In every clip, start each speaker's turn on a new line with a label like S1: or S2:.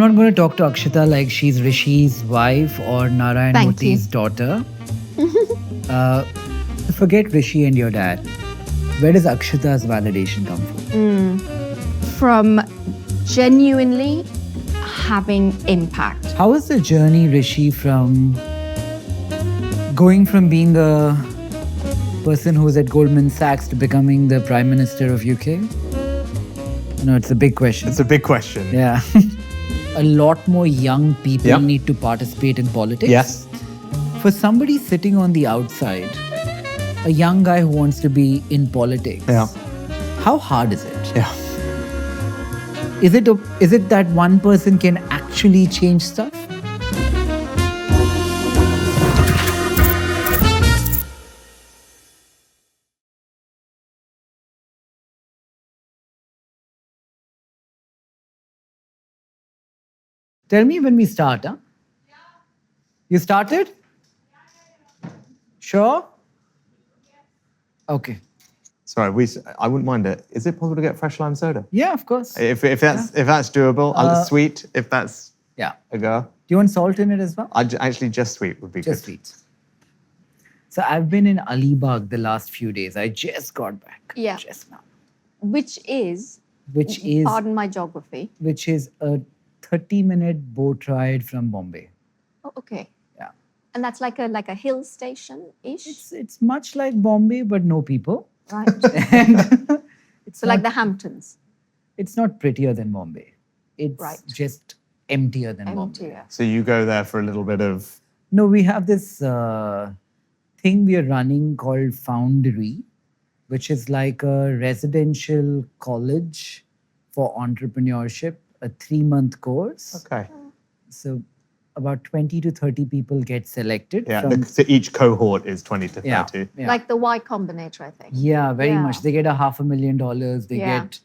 S1: not going to talk to Akshata like she's Rishi's wife or Narayan
S2: Thank
S1: Murthy's daughter. Forget Rishi and your dad. Where does Akshata's validation come from?
S2: From genuinely having impact.
S1: How is the journey, Rishi, from going from being a person who's at Goldman Sachs to becoming the Prime Minister of UK? No, it's a big question.
S3: It's a big question.
S1: Yeah. A lot more young people
S3: Yep.
S1: need to participate in politics.
S3: Yes.
S1: For somebody sitting on the outside, a young guy who wants to be in politics,
S3: Yeah.
S1: how hard is it?
S3: Yeah.
S1: Is it that one person can actually change stuff? Tell me when we start, huh? You started? Sure? Okay.
S3: Sorry, I wouldn't mind it. Is it possible to get fresh lime soda?
S1: Yeah, of course.
S3: If that's doable, sweet. If that's
S1: Yeah.
S3: a go,
S1: Do you want salt in it as well?
S3: actually just sweet would be
S1: Just
S3: good.
S1: sweets. So I've been in Alibag the last few days. I just got back.
S2: Yeah.
S1: Just now.
S2: Which is,
S1: Which
S2: pardon my geography.
S1: is a 30-minute boat ride from Bombay.
S2: Oh, okay.
S1: Yeah.
S2: And that's like a hill station-ish,
S1: It's much like Bombay, but no people.
S2: right?
S1: And
S2: So like the Hamptons.
S1: it's not prettier than Bombay. It's
S2: Right.
S1: just emptier than Bombay.
S2: Emptier.
S3: So you go there for a little bit of.
S1: No, we have this thing we are running called Foundery, which is like a residential college for entrepreneurship, a 3-month course.
S3: Okay.
S1: So about 20 to 30 people get selected.
S3: Yeah.
S1: from-
S3: So each cohort is 20 to 30.
S1: yeah, yeah.
S2: Like the Y Combinator, I think.
S1: Yeah, very
S2: Yeah.
S1: much. They get $500,000. They
S2: Yeah.
S1: get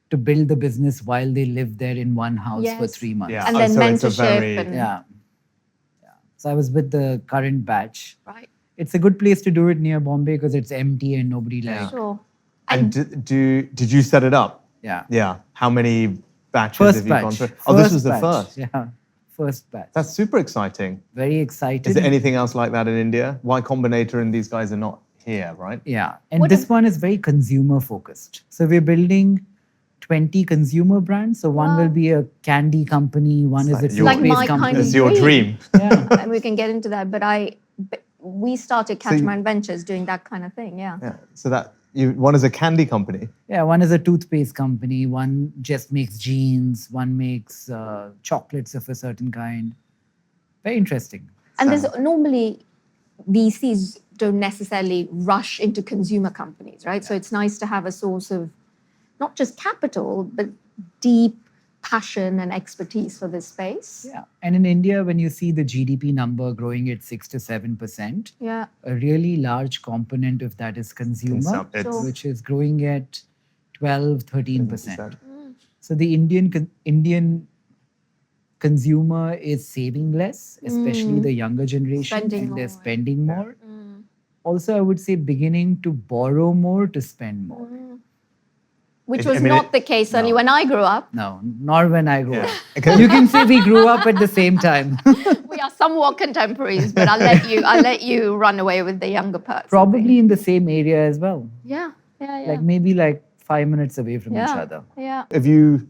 S1: to build the business while they live there in one house for
S2: Yes.
S1: 3 months.
S3: Yeah.
S2: And
S3: Oh,
S2: then
S3: so it's a
S2: mentorship
S3: very-
S2: and
S1: Yeah. So I was with the current batch.
S2: right.
S1: It's a good place to do it near Bombay because it's empty and nobody
S3: Yeah.
S1: like.
S2: Sure.
S3: And did you set it up?
S1: Yeah.
S3: Yeah. How many batches
S1: First
S3: have you gone
S1: batch.
S3: through? Oh, this was the
S1: batch.
S3: first.
S1: Yeah. First batch.
S3: That's super exciting.
S1: Very excited.
S3: Is there anything else like that in India? Y Combinator and these guys are not here, right?
S1: Yeah. And
S2: What
S1: this
S2: is-
S1: one is very consumer focused. So we're building 20 consumer brands. So one will be a candy company, one is a
S3: like your-
S2: Like
S1: toothpaste
S2: my
S1: company.
S2: kind of
S3: It's your dream.
S1: Yeah.
S2: And we can get into that, but we started Catamaran Ventures doing that kind of thing, yeah.
S3: Yeah. So that one is a candy company.
S1: Yeah, one is a toothpaste company, one just makes jeans, one makes chocolates of a certain kind. Very interesting.
S2: And there's normally VCs don't necessarily rush into consumer companies, right? So it's nice to have a source of not just capital, but deep passion and expertise for this space.
S1: Yeah. And in India, when you see the GDP number growing at 6 to 7%,
S2: Yeah.
S1: a really large component of that is consumer,
S3: It's-
S1: which is growing at 12, 13%.
S3: Percent.
S1: So the Indian consumer is saving less, especially the younger generation,
S2: Spending
S1: and they're
S2: more.
S1: spending more. Also, I would say beginning to borrow more to spend more.
S2: Which
S3: I
S2: was
S3: mean,
S2: not the case only when I grew up.
S1: No, not when I grew
S3: Yeah.
S1: up. You can say we grew up at the same time.
S2: We are somewhat contemporaries, but I'll let you run away with the younger person.
S1: Probably in the same area as well.
S2: Yeah.
S1: Like maybe like 5 minutes away from each
S2: Yeah.
S1: other.
S2: Yeah.
S3: Have you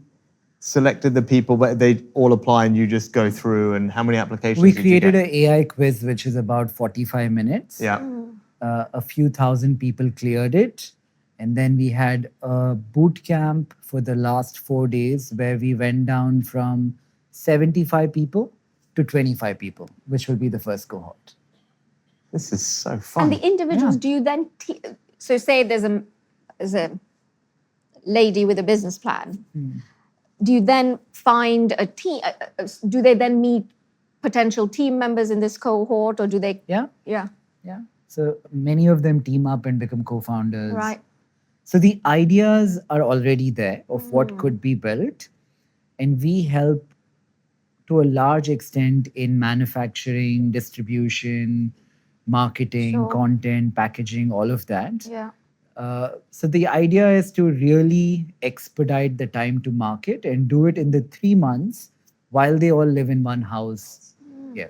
S3: selected the people where they all apply and you just go through and how many applications
S1: We
S3: did you
S1: created
S3: get?
S1: an AI quiz, which is about 45 minutes.
S3: Yeah.
S1: A few thousand people cleared it. And then we had a boot camp for the last 4 days where we went down from 75 people to 25 people, which will be the first cohort.
S3: This is so fun.
S2: And the individuals,
S1: Yeah.
S2: do you then so say there's a lady with a business plan. Do you then find a team? Do they then meet potential team members in this cohort, or do they?
S1: Yeah,
S2: Yeah.
S1: yeah. So many of them team up and become co-founders.
S2: Right.
S1: So the ideas are already there of what could be built. And we help to a large extent in manufacturing, distribution, marketing,
S2: Sure.
S1: content, packaging, all of that.
S2: Yeah.
S1: So the idea is to really expedite the time to market and do it in the 3 months while they all live in one house. Yeah.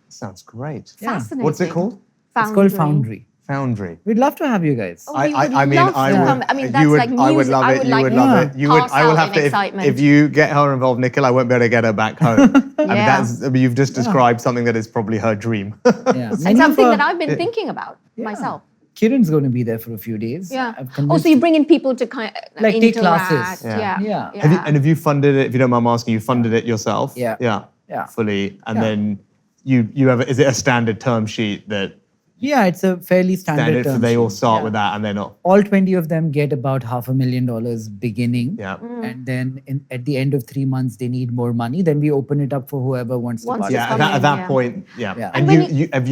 S3: Sounds great.
S1: Yeah.
S2: Fascinating.
S3: What's it called?
S1: It's called Foundry.
S3: Foundry.
S1: We'd love to have you guys.
S2: Oh, we would love to come. I mean,
S3: you
S2: that's
S3: would,
S2: like
S3: I would
S2: music.
S3: love
S2: I
S3: it.
S2: would
S3: You
S2: like
S3: would
S2: to
S3: love it. You would.
S2: pass
S3: I will
S2: out
S3: have
S2: in
S3: to.
S2: excitement.
S3: If you get her involved, Nikhil, I won't be able to get her back home. I mean, you've just described something that is probably her dream.
S1: Yeah.
S2: And
S1: Many of
S2: something
S1: our-
S2: that I've been thinking about myself.
S1: Kiran's going to be there for a few days.
S2: Yeah.
S1: I've
S2: Oh,
S1: convinced-
S2: so you bring in people to kind of
S1: Like, take
S2: interact.
S1: classes.
S2: Yeah.
S1: Yeah.
S3: Have you funded it? If you don't mind asking, you funded it yourself?
S1: Yeah.
S3: Yeah.
S1: Yeah.
S3: Fully, and
S1: Yeah.
S3: then you have. Is it a standard term sheet that
S1: Yeah, it's a fairly standard
S3: so
S1: term
S3: they all
S1: sheet.
S3: start
S1: Yeah.
S3: with that, and they're not.
S1: All 20 of them get about $500,000 beginning.
S3: Yeah.
S1: And then at the end of 3 months, they need more money. Then we open it up for whoever wants to
S2: Wants to
S1: participate.
S3: Yeah.
S2: come
S3: At that
S2: in,
S3: point, yeah.
S1: Yeah.
S3: And
S2: And when
S3: you have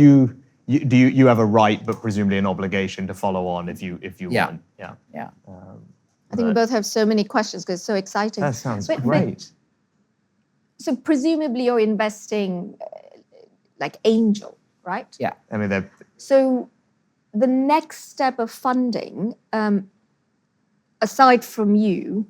S3: you have a right, but presumably an obligation to follow on if you
S1: Yeah.
S3: want. Yeah.
S1: Yeah.
S2: I think we both have so many questions because it's so exciting.
S3: That sounds
S2: But-
S3: great.
S2: So presumably you're investing like angel, right?
S1: Yeah.
S3: I mean, they're
S2: So the next step of funding, aside from you,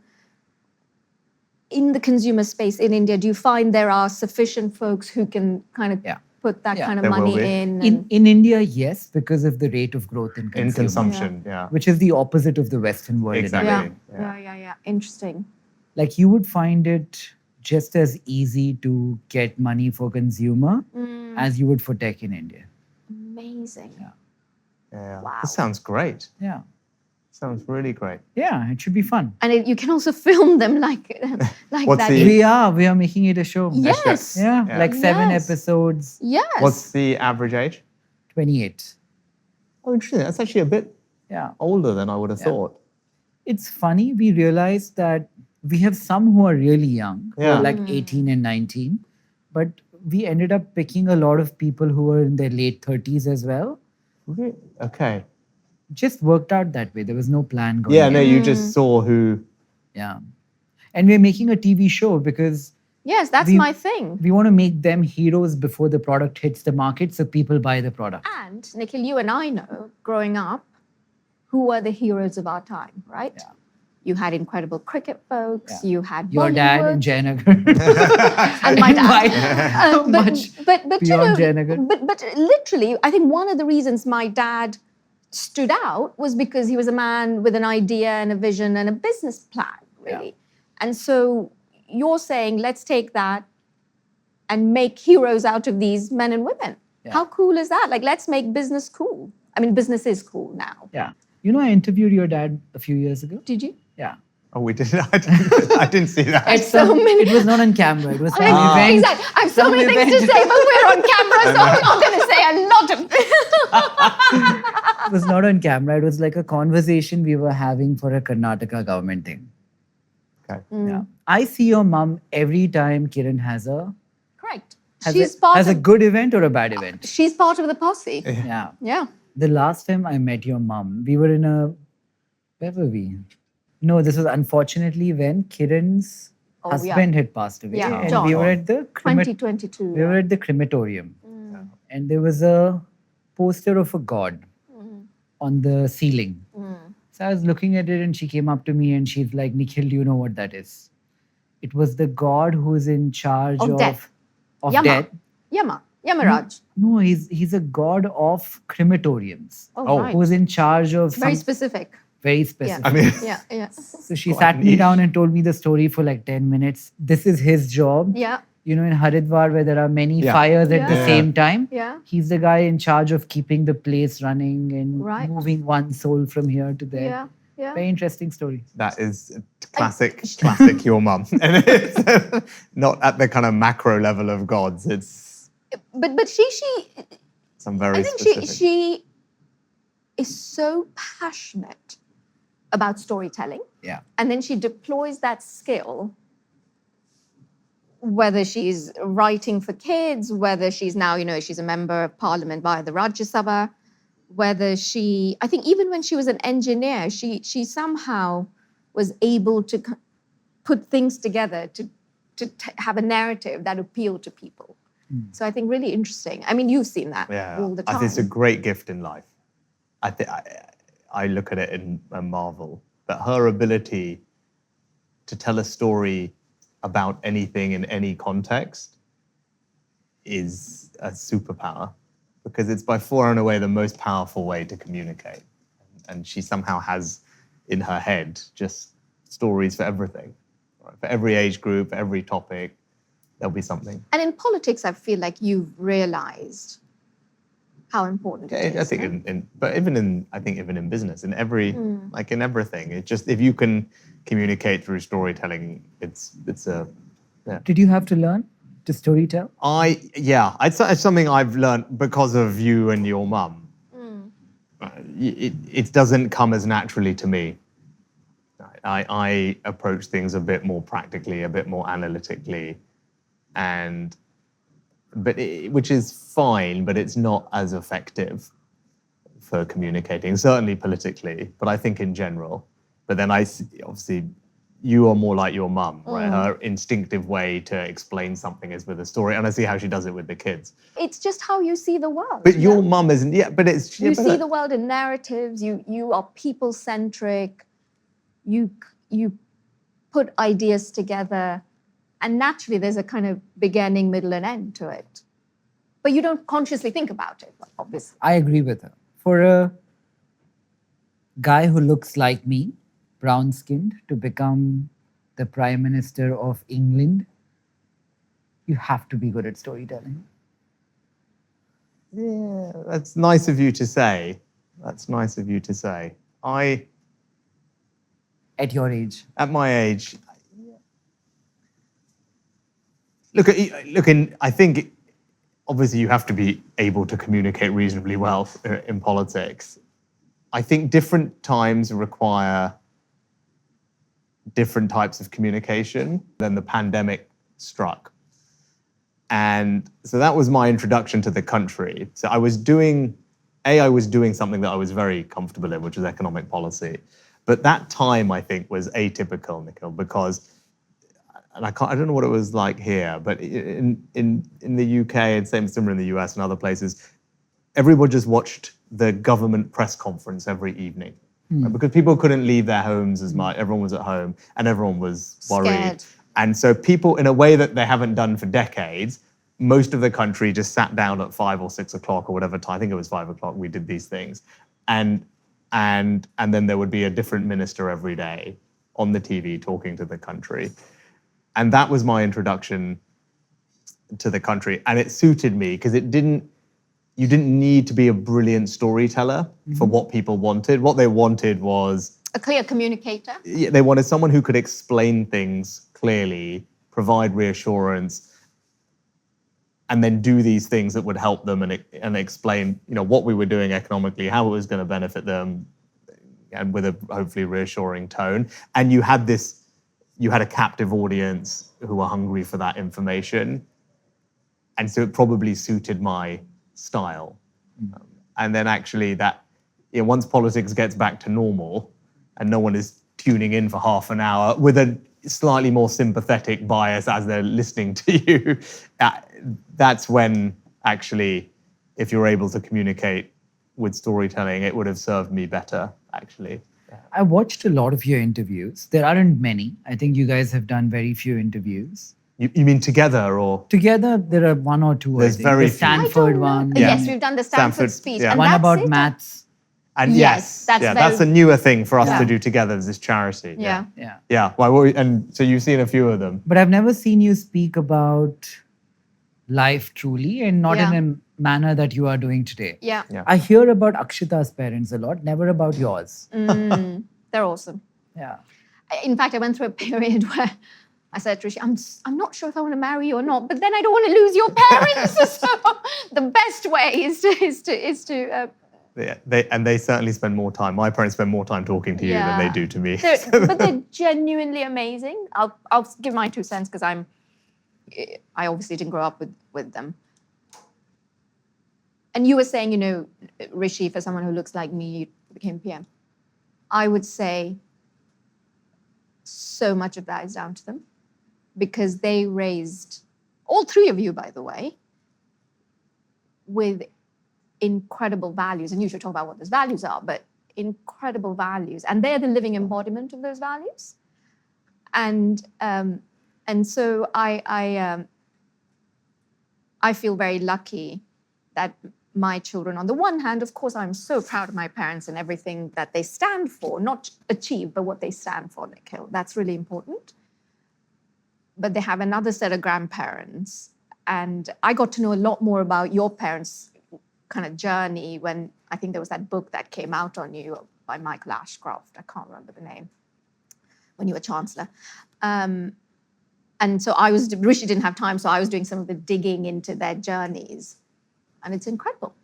S2: in the consumer space in India, do you find there are sufficient folks who can kind of
S1: Yeah.
S2: put that
S1: Yeah.
S2: kind of
S3: There will
S2: money
S3: be.
S2: in?
S1: In India, yes, because of the rate of growth in
S3: in
S1: consumer,
S3: consumption. Yeah.
S1: which is the opposite of the Western world. in
S3: Exactly.
S1: a
S2: yeah.
S1: way.
S2: Yeah. Interesting.
S1: Like you would find it just as easy to get money for consumer as you would for tech in India.
S2: Amazing.
S3: Yeah.
S2: Wow.
S3: This sounds great.
S1: Yeah.
S3: Sounds really great.
S1: Yeah, it should be fun.
S2: And you can also film them like
S3: What's
S2: that.
S3: the-
S1: We are making it a show.
S2: Yes.
S1: Yeah,
S3: Yeah.
S1: like 7
S2: Yes.
S1: episodes,
S2: Yes.
S3: What's the average age?
S1: 28.
S3: Oh, interesting. That's actually a bit
S1: Yeah.
S3: older than I would have thought.
S1: It's funny, we realized that we have some who are really young, who
S3: Yeah.
S1: are like 18 and 19, but we ended up picking a lot of people who were in their late 30s as well.
S3: Really? Okay.
S1: Just worked out that way. There was no plan going
S3: Yeah,
S1: in.
S3: no, you just saw who.
S1: Yeah. And we're making a TV show because
S2: Yes, that's
S1: we-
S2: my thing.
S1: we want to make them heroes before the product hits the market so people buy the product.
S2: And Nikhil, you and I know, growing up, who were the heroes of our time, right?
S1: Yeah.
S2: You had incredible cricket folks.
S1: Yeah.
S2: You had
S1: Your dad
S2: Bollywood,
S1: in Jayanagar.
S2: and my dad.
S1: How much
S2: but you know,
S1: beyond Jayanagar.
S2: but literally, I think one of the reasons my dad stood out was because he was a man with an idea and a vision and a business plan, really. And so you're saying, let's take that and make heroes out of these men and women.
S1: Yeah.
S2: How cool is that? Like, let's make business cool. I mean, business is cool now.
S1: Yeah. You know, I interviewed your dad a few years ago.
S2: Did you?
S1: Yeah.
S3: Oh, we did. I didn't see that.
S2: It's so many.
S1: It was not on camera. It was some
S2: I mean,
S1: event.
S2: exactly. I have so
S1: Some
S2: many things to
S1: event.
S2: say, but we're on camera, so I'm not going to say a lot of
S1: It was not on camera. It was like a conversation we were having for a Karnataka government thing.
S3: Okay.
S1: Yeah. I see your mom every time Kiran has a
S2: Correct.
S1: has,
S2: She's
S1: a,
S2: part
S1: has a
S2: of,
S1: good event or a bad event.
S2: she's part of the posse.
S1: Yeah.
S2: Yeah.
S1: The last time I met your mom, we were in a where were we? No, this was unfortunately when Kiran's
S2: Oh, yeah.
S1: husband had passed away.
S2: Yeah,
S1: And
S2: John.
S1: we were at the
S2: 2022.
S1: we were at the crematorium. And there was a poster of a god on the ceiling. So I was looking at it and she came up to me and she's like, Nikhil, do you know what that is? It was the god who's in charge
S2: Of death.
S1: of
S2: Yama.
S1: death.
S2: Yamaraj.
S1: No, he's a god of crematoriums.
S2: Oh, right.
S1: Who's in charge of
S2: Very
S1: some
S2: specific.
S1: very specific.
S3: I mean,
S2: Yeah.
S1: So she
S3: quite
S1: sat me
S3: niche.
S1: down and told me the story for like 10 minutes. This is his job.
S2: Yeah.
S1: You know, in Haridwar, where there are many
S3: Yeah.
S1: fires at the
S2: Yeah.
S1: same time,
S2: Yeah.
S1: he's the guy in charge of keeping the place running and
S2: Right.
S1: moving one soul from here to there.
S2: Yeah. Yeah.
S1: Very interesting story.
S3: that is classic your mum. And it's not at the kind of macro level of gods. It's
S2: But she
S3: some very
S2: I think
S3: specific.
S2: she is so passionate about storytelling.
S1: Yeah.
S2: And then she deploys that skill, whether she's writing for kids, whether she's now, she's a member of parliament via the Rajya Sabha, whether I think even when she was an engineer, she somehow was able to put things together to have a narrative that appealed to people. So I think really interesting. I mean, you've seen that all the
S3: I
S2: time.
S3: think it's a great gift in life. I look at it and marvel that her ability to tell a story about anything in any context is a superpower, because it's by far and away the most powerful way to communicate. And she somehow has in her head just stories for everything, right? For every age group, for every topic, there'll be something.
S2: And in politics, I feel like you've realized how important it is.
S3: I think but even in business, in every like in everything, it's just if you can communicate through storytelling, it's a
S1: Did you have to learn to storytell?
S3: It's something I've learned because of you and your mum. It doesn't come as naturally to me. I approach things a bit more practically, a bit more analytically, which is fine, but it's not as effective for communicating, certainly politically, but I think in general. But then obviously, you are more like your mum, right? Her instinctive way to explain something is with a story, and I see how she does it with the kids.
S2: It's just how you see the world.
S3: But your mum isn't, but it's...
S2: You see the world in narratives, you are people-centric, you put ideas together, and naturally there's a kind of beginning, middle, and end to it. But you don't consciously think about it, obviously.
S1: I agree with her. For a guy who looks like me, brown-skinned, to become the Prime Minister of England, you have to be good at storytelling.
S3: Yeah, that's nice of you to say. That's nice of you to say.
S1: At your age.
S3: At my age, I think obviously you have to be able to communicate reasonably well in politics. I think different times require different types of communication. Then the pandemic struck. And so that was my introduction to the country. So I was doing something that I was very comfortable in, which was economic policy. But that time, I think, was atypical, Nikhil, because, and I don't know what it was like here, but in the UK and similar in the US and other places, everyone just watched the government press conference every evening. Right? Because people couldn't leave their homes as much. Everyone was at home and everyone was worried.
S2: Scared.
S3: And so people, in a way that they haven't done for decades, most of the country just sat down at 5 or 6 o'clock or whatever time. I think it was 5 o'clock. We did these things, and then there would be a different minister every day on the TV talking to the country, and that was my introduction to the country, and it suited me because you didn't need to be a brilliant storyteller for what people wanted. What they wanted was
S2: A clear communicator.
S3: Yeah, they wanted someone who could explain things clearly, provide reassurance, and then do these things that would help them and explain, what we were doing economically, how it was going to benefit them, and with a hopefully reassuring tone. And you had a captive audience who were hungry for that information, and so it probably suited my style. And then actually once politics gets back to normal, and no one is tuning in for half an hour with a slightly more sympathetic bias as they're listening to you, that's when actually, if you're able to communicate with storytelling, it would have served me better, actually.
S1: I watched a lot of your interviews. There aren't many. I think you guys have done very few interviews.
S3: You mean together or?
S1: Together, there are one or two.
S3: There's
S1: I think.
S3: very
S1: the
S3: few.
S1: Stanford one.
S2: Yes, we've done the Stanford speech.
S3: yeah.
S2: And
S1: One
S2: that's
S1: about
S2: it.
S1: maths.
S3: And
S2: Yes,
S3: that's a newer thing for us
S2: Yeah.
S3: to do together as this charity.
S2: Yeah.
S1: Yeah.
S3: Yeah. And so you've seen a few of them.
S1: But I've never seen you speak about life truly, and not
S2: Yeah.
S1: in a manner that you are doing today.
S2: Yeah.
S3: Yeah.
S1: I hear about Akshata's parents a lot, never about yours.
S2: They're awesome.
S1: Yeah.
S2: In fact, I went through a period where I said to Rishi, I'm not sure if I want to marry you or not, but then I don't want to lose your parents. So the best way is to
S3: They certainly spend more time. My parents spend more time talking to you than they do to me.
S2: but they're genuinely amazing. I'll give my 2 cents because I obviously didn't grow up with them. And you were saying, Rishi, for someone who looks like me, you became PM. I would say so much of that is down to them, because they raised, all three of you, by the way, with incredible values. And you should talk about what those values are, but incredible values. And they're the living embodiment of those values. And And so I feel very lucky that my children, on the one hand, of course, I'm so proud of my parents and everything that they stand for, not achieve, but what they stand for, Nikhil. That's really important. But they have another set of grandparents. And I got to know a lot more about your parents' kind of journey when I think there was that book that came out on you by Michael Ashcroft. I can't remember the name, when you were Chancellor. And so Rishi didn't have time, so I was doing some of the digging into their journeys. And it's incredible.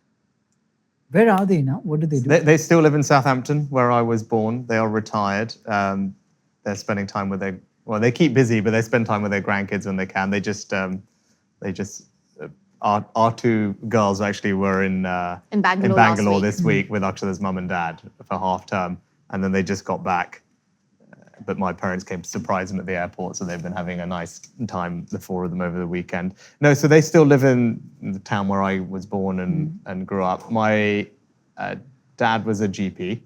S1: Where are they now? What do they do?
S3: They still live in Southampton, where I was born. They are retired. They're spending time with they keep busy, but they spend time with their grandkids when they can. Our two girls actually were in Bangalore this week with Akshata's mum and dad for half term, and then they just got back. But my parents came to surprise them at the airport, so they've been having a nice time, the four of them, over the weekend. No, so they still live in the town where I was born and grew up. My dad was a GP,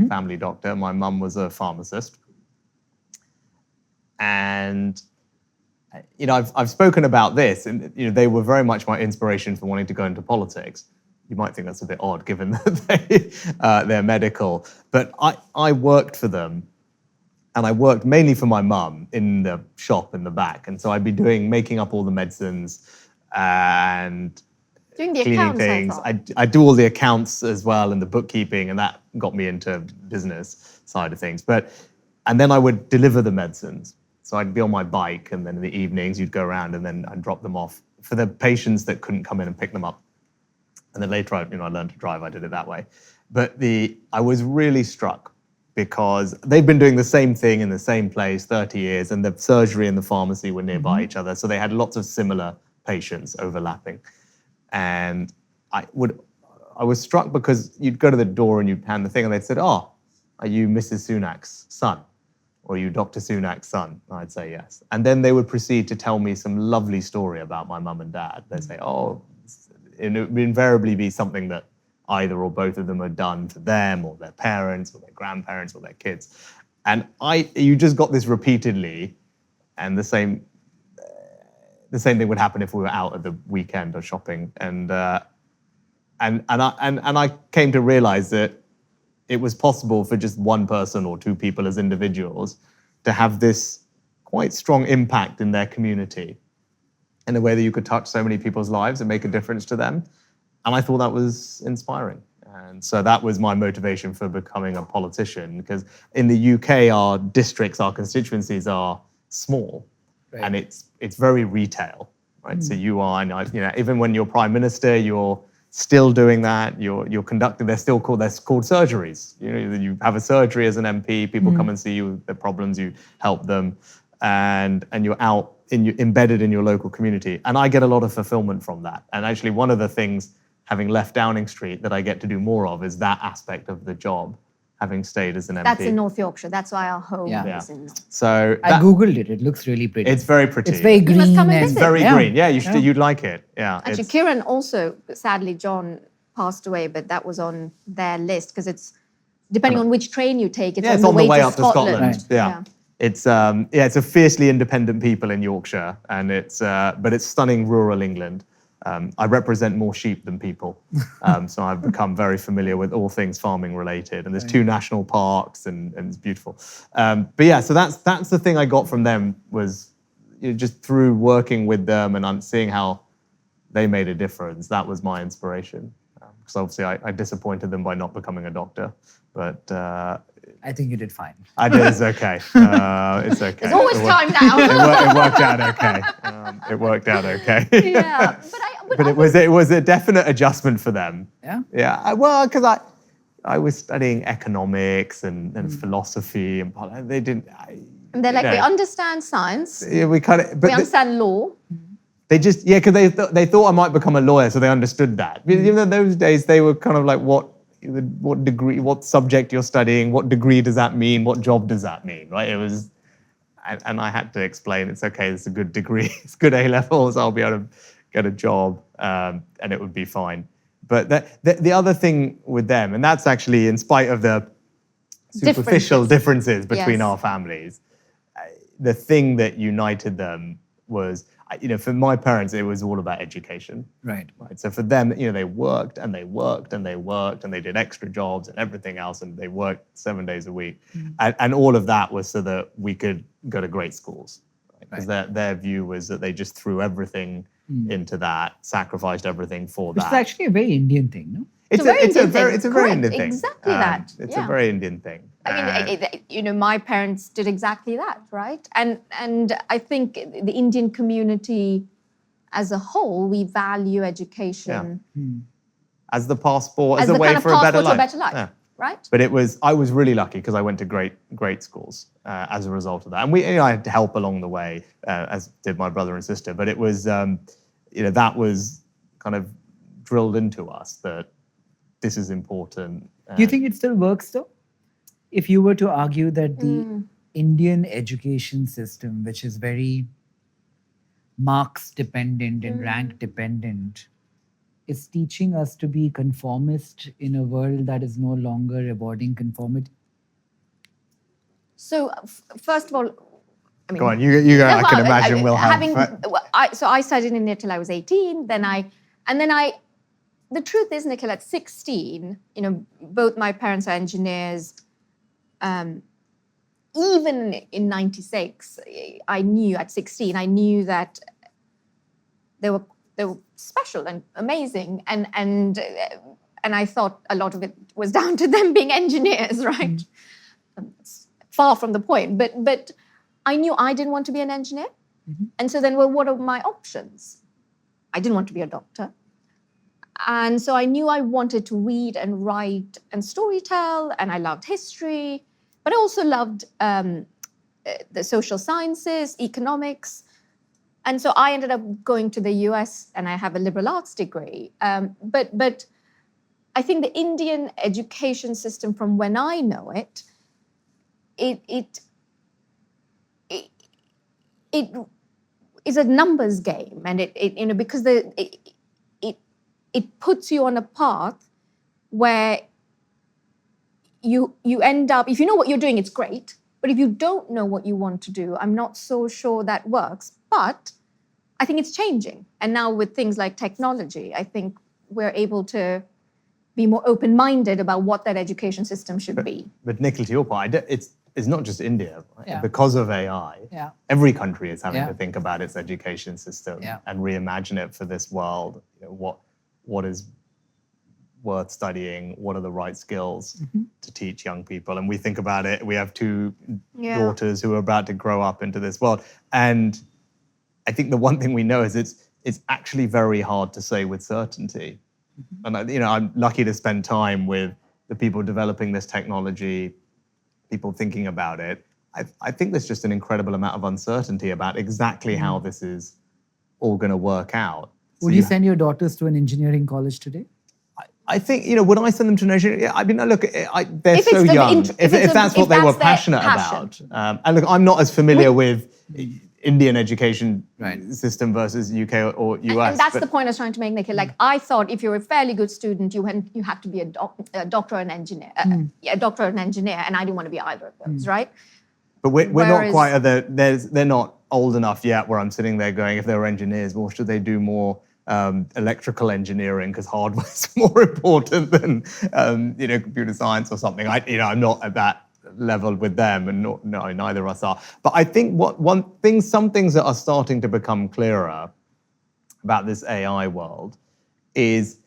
S3: family doctor. My mum was a pharmacist. And I've spoken about this, and they were very much my inspiration for wanting to go into politics. You might think that's a bit odd, given that they're medical, but I worked for them. And I worked mainly for my mum in the shop in the back. And so I'd be making up all the medicines and
S2: doing the
S3: cleaning
S2: accounts,
S3: things. I do all the accounts as well and the bookkeeping, and that got me into business side of things. And then I would deliver the medicines. So I'd be on my bike, and then in the evenings you'd go around, and then I'd drop them off for the patients that couldn't come in and pick them up. And then later I learned to drive. I did it that way. But I was really struck, because they've been doing the same thing in the same place 30 years, and the surgery and the pharmacy were nearby each other. So they had lots of similar patients overlapping. And I was struck because you'd go to the door and you'd hand the thing, and they'd said, "Oh, are you Mrs. Sunak's son? Or are you Dr. Sunak's son?" And I'd say yes. And then they would proceed to tell me some lovely story about my mum and dad. They'd say, "Oh," and it would invariably be something that either or both of them had done for them or their parents or their grandparents or their kids. And you just got this repeatedly, and the same thing would happen if we were out at the weekend or shopping. And I came to realize that it was possible for just one person or two people as individuals to have this quite strong impact in their community in a way that you could touch so many people's lives and make a difference to them. And I thought that was inspiring. And so that was my motivation for becoming a politician, because in the UK, our districts, our constituencies are small, right, and it's very retail, right? So you are, even when you're Prime Minister, you're still doing that. You're conducting, they're called surgeries. You have a surgery as an MP, people come and see you, their problems, you help them, and you're out embedded in your local community. And I get a lot of fulfillment from that. And actually one of the things, having left Downing Street, that I get to do more of is that aspect of the job, having stayed as an MP.
S2: That's in North Yorkshire. That's why our home is in North.
S3: So
S1: I Googled it. It looks really pretty.
S3: It's very pretty.
S1: It's very green.
S2: You must come and visit.
S3: Very green. Yeah, you'd like it. Yeah.
S2: Actually, Kiran also, sadly, John passed away, but that was on their list, because it's, depending on which train you take, it's on the way up to Scotland.
S3: Right. Yeah. It's a fiercely independent people in Yorkshire, and but it's stunning rural England. I represent more sheep than people, so I've become very familiar with all things farming related. And there's 2 national parks, and it's beautiful. But yeah, so that's the thing I got from them, was just through working with them and seeing how they made a difference. That was my inspiration. Because obviously I disappointed them by not becoming a doctor, but
S1: I think you did fine.
S3: I did. It's okay. It's okay.
S2: There's always time now.
S3: It worked out okay. It worked out okay.
S2: Yeah,
S3: but it was a definite adjustment for them.
S1: Yeah.
S3: Yeah. Well, because I was studying economics and philosophy, and they didn't.
S2: And they're like, we understand science.
S3: Yeah, we
S2: understand law.
S3: They just because they thought I might become a lawyer, so they understood that. Even in those days, they were kind of like, what degree, what subject you're studying, what degree does that mean, what job does that mean, right? It was, and I had to explain, it's okay, it's a good degree, it's good A-levels, I'll be able to get a job, and it would be fine. But the other thing with them, and that's actually in spite of the superficial differences between our families, the thing that united them was, for my parents, it was all about education.
S1: Right.
S3: Right. So for them, they worked and they worked and they worked and they did extra jobs and everything else, and they worked 7 days a week. And all of that was so that we could go to great schools. Because their view was that they just threw everything into that, sacrificed everything for
S1: Which
S3: that.
S1: is actually a very Indian thing, no?
S3: It's a very Indian thing.
S2: Exactly that.
S3: It's a very Indian thing.
S2: I mean, my parents did exactly that, right? And I think the Indian community as a whole, we value education
S3: As the passport, as
S2: the
S3: a way
S2: kind of
S3: for a better
S2: passport
S3: life.
S2: to a better life, right?
S3: But I was really lucky because I went to great schools as a result of that. And I had help along the way, as did my brother and sister. But it was, that was kind of drilled into us that this is important.
S1: Do you think it still works though? If you were to argue that the Indian education system, which is very marks dependent and rank dependent, is teaching us to be conformist in a world that is no longer rewarding conformity?
S2: So first of all, I mean,
S3: Go on, you go. I can imagine we'll have.
S2: I studied in India till I was 18. The truth is, Nikhil, at 16, both my parents are engineers. Even in 96, I knew at 16, I knew that they were special and amazing, and I thought a lot of it was down to them being engineers, right? It's far from the point, but I knew I didn't want to be an engineer, and so then, well, what are my options? I didn't want to be a doctor. And so I knew I wanted to read and write and storytell, and I loved history, but I also loved the social sciences, economics. And so I ended up going to the US, and I have a liberal arts degree. But I think the Indian education system, from when I know it, it is a numbers game, and it because it puts you on a path where you end up, if you know what you're doing, it's great. But if you don't know what you want to do, I'm not so sure that works. But I think it's changing. And now with things like technology, I think we're able to be more open-minded about what that education system should be.
S3: But Nikhil, to your point, it's not just India. Right?
S1: Yeah.
S3: Because of AI, every country is having to think about its education system and reimagine it for this world. What is worth studying? What are the right skills to teach young people? And we think about it. We have two daughters who are about to grow up into this world. And I think the one thing we know is it's actually very hard to say with certainty. And I'm lucky to spend time with the people developing this technology, people thinking about it. I think there's just an incredible amount of uncertainty about exactly how this is all going to work out.
S1: Would you send your daughters to an engineering college today?
S3: I think, would I send them to an engineering? I mean, look, they're so
S2: it's
S3: young. If
S2: that's
S3: that's what they were
S2: their
S3: passionate
S2: passion.
S3: about. And look, I'm not as familiar with Indian education system versus UK or US.
S2: And that's the point I was trying to make, Nikhil. Like, I thought if you're a fairly good student, you had to be a doctor or an engineer. A doctor or an engineer, and I didn't want to be either of those, right?
S3: But we're not quite at they're not old enough yet where I'm sitting there going, if they were engineers, well, should they do more electrical engineering because hardware is more important than computer science or something. I'm not at that level with them, and neither of us are. But I think some things that are starting to become clearer about this AI world is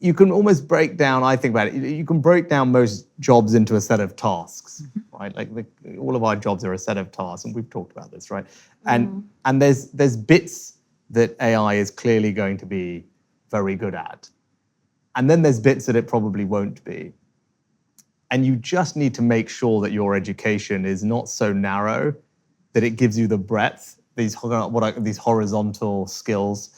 S3: you can almost break down. I think about it. You can break down most jobs into a set of tasks, right? Like all of our jobs are a set of tasks, and we've talked about this, right? And there's bits that AI is clearly going to be very good at. And then there's bits that it probably won't be. And you just need to make sure that your education is not so narrow that it gives you the breadth, these horizontal skills.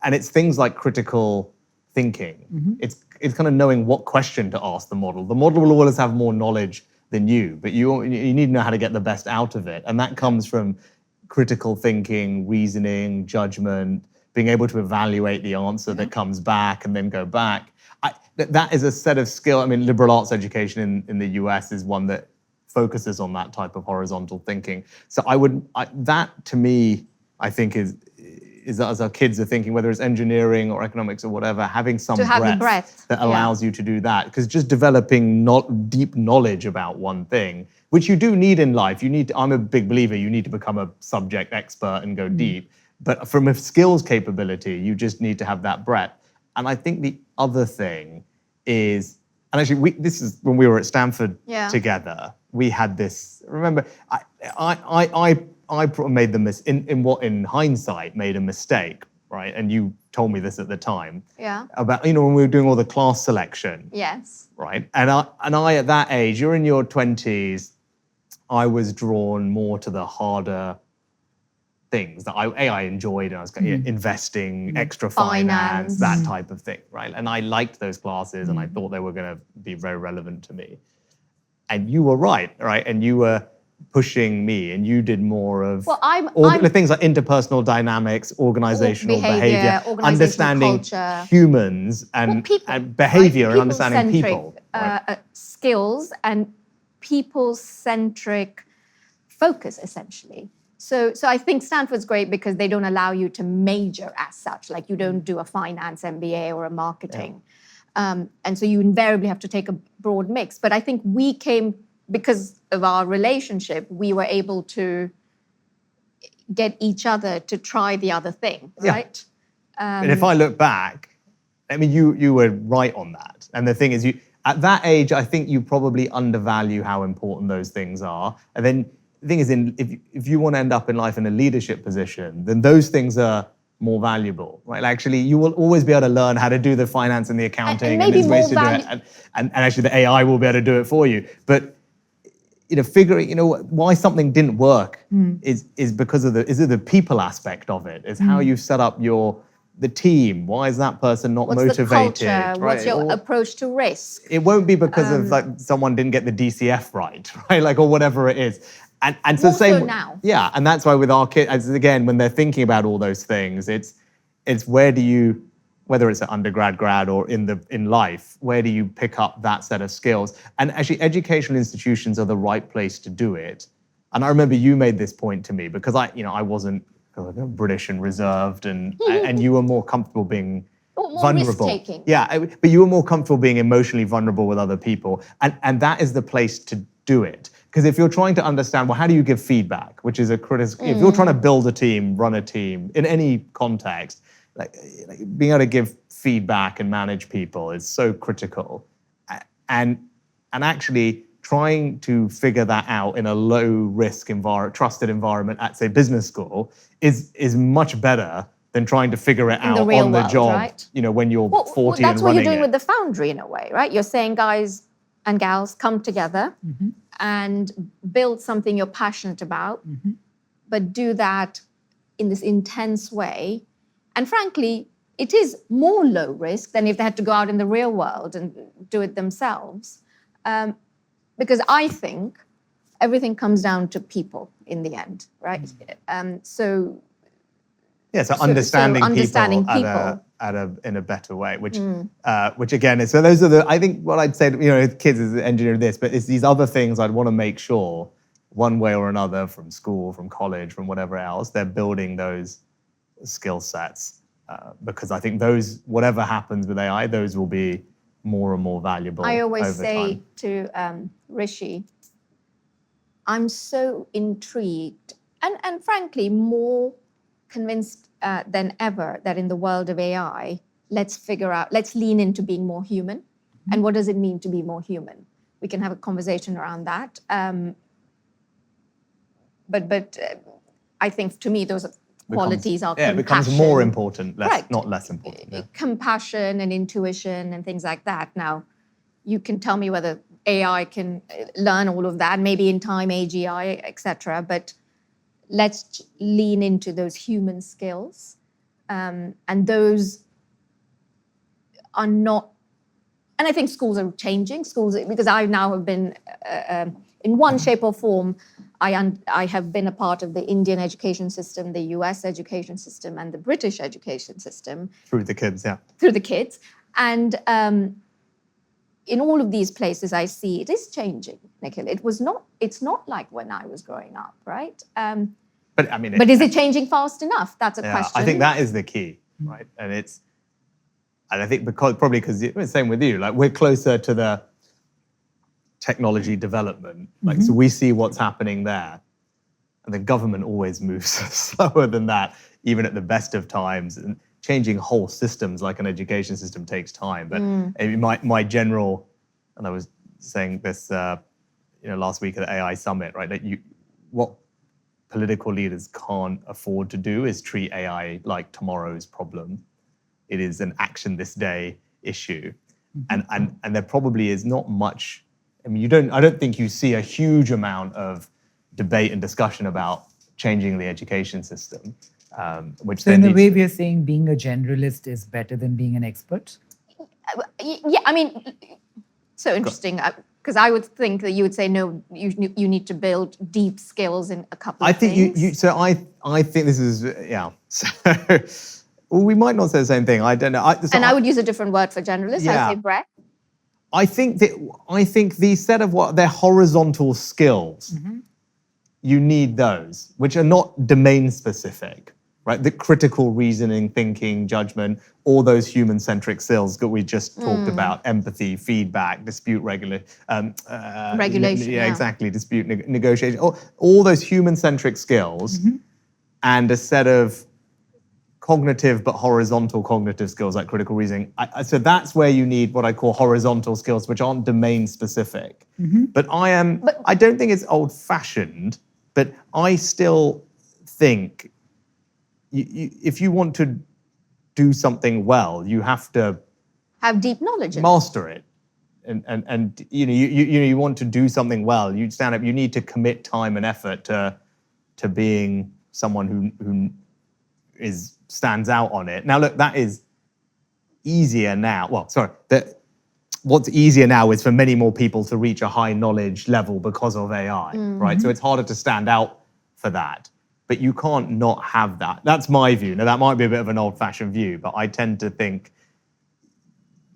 S3: And it's things like critical thinking. It's kind of knowing what question to ask the model. The model will always have more knowledge than you, but you need to know how to get the best out of it. And that comes from critical thinking, reasoning, judgment, being able to evaluate the answer that comes back and then go back. That is a set of skill. I mean, liberal arts education in the US is one that focuses on that type of horizontal thinking. So that to me, I think is that as our kids are thinking, whether it's engineering or economics or whatever, having some
S2: To have the breadth,
S3: that
S2: yeah.
S3: allows you to do that. Because just developing not deep knowledge about one thing, which you do need in life, I'm a big believer, you need to become a subject expert and go deep. But from a skills capability, you just need to have that breadth. And I think the other thing is, and actually this is when we were at Stanford together, we had this, remember, I made in hindsight made a mistake, right? And you told me this at the time.
S2: Yeah.
S3: About, when we were doing all the class selection.
S2: Yes.
S3: Right. And I at that age, you're in your 20s, I was drawn more to the harder things that I enjoyed, and I was investing, extra finance, that type of thing, right? And I liked those classes, and I thought they were going to be very relevant to me. And you were right? And you were pushing me, and you did more of the things like interpersonal dynamics, organizational behavior, understanding
S2: culture,
S3: humans and,
S2: people,
S3: and behavior,
S2: right?
S3: and understanding people.
S2: Skills and people-centric focus, essentially. So I think Stanford's great because they don't allow you to major as such. Like you don't do a finance MBA or a marketing. And so you invariably have to take a broad mix. But I think we came, because of our relationship, we were able to get each other to try the other thing, right?
S3: And if I look back, I mean, you were right on that. And the thing is, at that age, I think you probably undervalue how important those things are. And then the thing is, if you want to end up in life in a leadership position, then those things are more valuable, right? Actually, you will always be able to learn how to do the finance and the accounting, and
S2: maybe
S3: there's ways to do it, and actually the AI will be able to do it for you. But figuring, why something didn't work is because of the people aspect of it. Is how you set up the team. Why is that person not motivated?
S2: What's the culture?
S3: Right?
S2: What's your approach to risk?
S3: It won't be because of like someone didn't get the DCF right? Like, or whatever it is. And so same
S2: now.
S3: Yeah, and that's why with our kids, again, when they're thinking about all those things, it's where do you, whether it's at undergrad, grad, or in life, where do you pick up that set of skills? And actually, educational institutions are the right place to do it. And I remember you made this point to me because I wasn't British and reserved, and you were more comfortable being vulnerable.
S2: Risk-taking.
S3: Yeah, but you were more comfortable being emotionally vulnerable with other people, and that is the place to do it. Because if you're trying to understand, well, how do you give feedback, which is a critical, if you're trying to build a team, run a team in any context, like being able to give feedback and manage people is so critical. And actually trying to figure that out in a low risk trusted environment at, say, business school is much better than trying to figure it out on the job,
S2: right?
S3: When you're 40 and running.
S2: That's what you're doing with the Foundery in a way, right? You're saying, guys and gals, come together and build something you're passionate about, but do that in this intense way. And frankly, it is more low risk than if they had to go out in the real world and do it themselves. Because I think everything comes down to people in the end, right? So
S3: understanding people in a better way, which again is, so those are I think what I'd say, kids is engineer this, but it's these other things I'd want to make sure one way or another from school, from college, from whatever else, they're building those skill sets because I think those, whatever happens with AI, those will be more and more valuable.
S2: I always
S3: over
S2: say
S3: time.
S2: to Rishi, I'm so intrigued and frankly more convinced than ever that in the world of AI, let's lean into being more human. And what does it mean to be more human? We can have a conversation around that. But I think to me, those qualities are compassion.
S3: It becomes more important, not less important. Yeah.
S2: Compassion and intuition and things like that. Now, you can tell me whether AI can learn all of that, maybe in time, AGI, etc. But let's lean into those human skills. And those are not, and I think schools are changing. Because I now have been, in one shape or form, I have been a part of the Indian education system, the US education system, and the British education system.
S3: Through the kids, yeah.
S2: Through the kids. And, in all of these places I see it is changing, Nikhil. It's not like when I was growing up, right?
S3: But I mean,
S2: But is it changing fast enough? That's a question.
S3: I think that is the key, right? And I think because it's same with you. Like we're closer to the technology development, like so we see what's happening there, and the government always moves slower than that, even at the best of times. And changing whole systems like an education system takes time. But my general, and I was saying this, last week at the AI summit, right? That what political leaders can't afford to do is treat AI like tomorrow's problem. It is an action this day issue, and there probably is not much. I mean, I don't think you see a huge amount of debate and discussion about changing the education system. Which
S1: so in a way, we're saying being a generalist is better than being an expert?
S2: Yeah, I mean, so interesting. Because I would think that you would say, no, you need to build deep skills in a couple of things.
S3: I think this is, yeah. So, well, we might not say the same thing. I don't know.
S2: I would use a different word for generalist.
S3: Yeah.
S2: I'd say breadth.
S3: I think these set of they're horizontal skills. You need those, which are not domain specific, right? The critical reasoning, thinking, judgment, all those human-centric skills that we just talked about: empathy, feedback, dispute regulation. Exactly. Dispute negotiation. All those human-centric skills, and a set of cognitive but horizontal cognitive skills like critical reasoning. So that's where you need what I call horizontal skills, which aren't domain specific. But I don't think it's old-fashioned, but I still think if you want to do something well, you have to
S2: have deep knowledge,
S3: master it. And you want to do something well, you stand up, you need to commit time and effort to being someone who stands out on it. Now, look, that is easier now. Well, sorry, what's easier now is for many more people to reach a high knowledge level because of AI, right? So it's harder to stand out for that, but you can't not have that. That's my view. Now, that might be a bit of an old-fashioned view, but I tend to think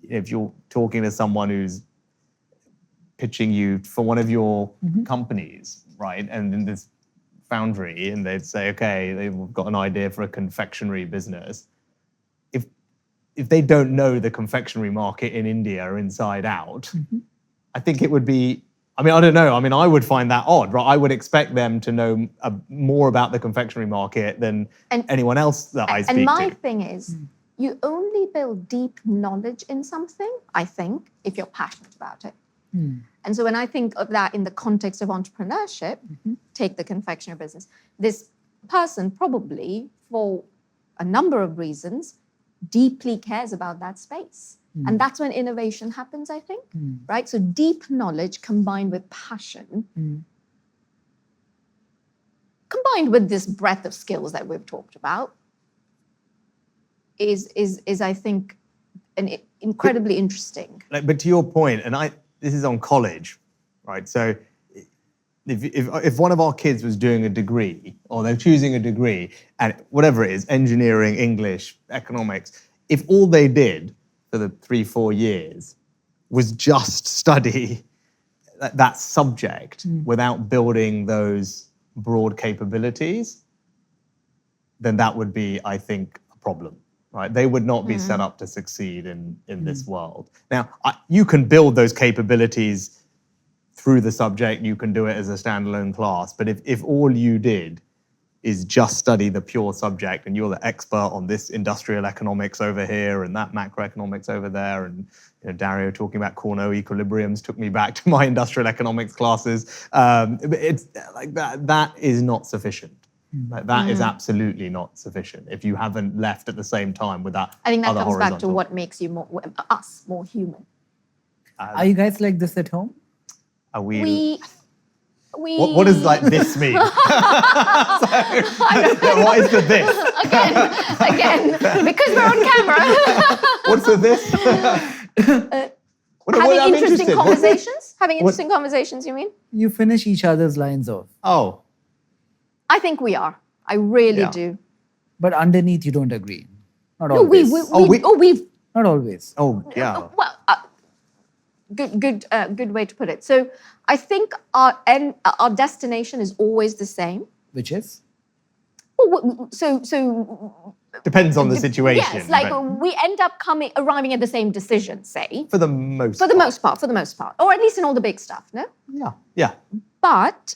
S3: if you're talking to someone who's pitching you for one of your companies, right, and in this Foundery, and they'd say, okay, they've got an idea for a confectionery business. If they don't know the confectionery market in India inside out, I think it would be, I don't know. I would find that odd, right? I would expect them to know more about the confectionery market than anyone else that I speak to.
S2: And my thing is, you only build deep knowledge in something, I think, if you're passionate about it. And so when I think of that in the context of entrepreneurship, take the confectionery business, this person probably, for a number of reasons, deeply cares about that space. And that's when innovation happens, I think, right? So deep knowledge combined with passion, combined with this breadth of skills that we've talked about, is I think, incredibly interesting.
S3: But to your point, and this is on college, right? So if one of our kids was doing a degree, or they're choosing a degree, and whatever it is, engineering, English, economics, if all they did for the 3-4 years was just study that subject without building those broad capabilities, then that would be, I think, a problem. Right? They would not be set up to succeed in this world. Now, you can build those capabilities through the subject. You can do it as a standalone class. But if all you did is just study the pure subject, and you're the expert on this industrial economics over here and that macroeconomics over there, and Dario talking about Cournot equilibriums took me back to my industrial economics classes. It's like that is not sufficient. Like that is absolutely not sufficient if you haven't left at the same time with that.
S2: I think that
S3: other
S2: comes back to
S3: horizontal.
S2: what makes you us more human.
S1: Are you guys like this at home?
S3: Are we?
S2: What
S3: does like this mean? What is the this?
S2: Again, because we're on camera.
S3: What's the this?
S2: Having interesting conversations? Having interesting conversations, you mean?
S1: You finish each other's lines off.
S3: Oh.
S2: I think we are. I really do.
S1: But underneath, you don't agree. Not
S2: No,
S1: always.
S2: we've.
S1: Not always.
S3: Oh, yeah.
S2: Well, Good way to put it. So I think our destination is always the same.
S1: Which is?
S2: So
S3: Depends on the situation.
S2: yes, like
S3: but
S2: we end up arriving at the same decision, say.
S3: for the most
S2: For the most part, or at least in all the big stuff, no?
S3: Yeah.
S2: But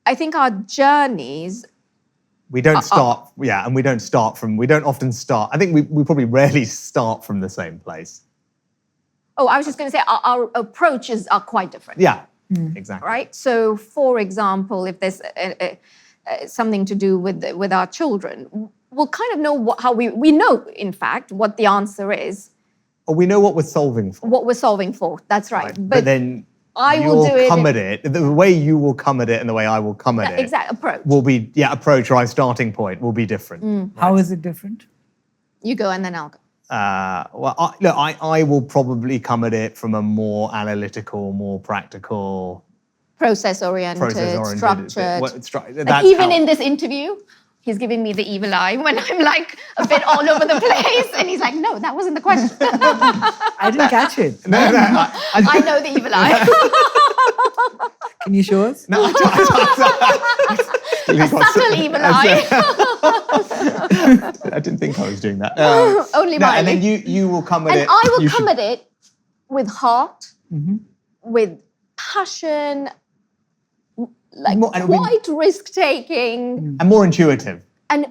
S2: I think our journeys,
S3: We don't start, and we don't often start, I think we probably rarely start from the same place.
S2: I was just going to say our approaches are quite different.
S3: Yeah, exactly.
S2: Right? So, for example, if there's something to do with our children, we'll kind of know how we know, in fact, what the answer is.
S3: Or we know what we're solving for.
S2: What we're solving for, that's right.
S3: But then
S2: I will do it
S3: come at it, the way you will come at it and the way I will come at it.
S2: Exact approach.
S3: Will be, approach or our starting point will be different.
S1: How is it different?
S2: You go and then I'll go.
S3: I will probably come at it from a more analytical, more practical,
S2: process-oriented, structured.
S3: That's
S2: even in this interview, he's giving me the evil eye when I'm like a bit all over the place, and he's like, "No, that wasn't the question."
S1: I didn't catch it.
S3: No,
S2: I know the evil eye.
S1: Can you show us?
S3: No,
S2: A subtle evil eye.
S3: I didn't think I was doing that.
S2: Only mine.
S3: And then you will come at it.
S2: And I will come at it with heart, with passion, like quite risk-taking.
S3: And more intuitive.
S2: And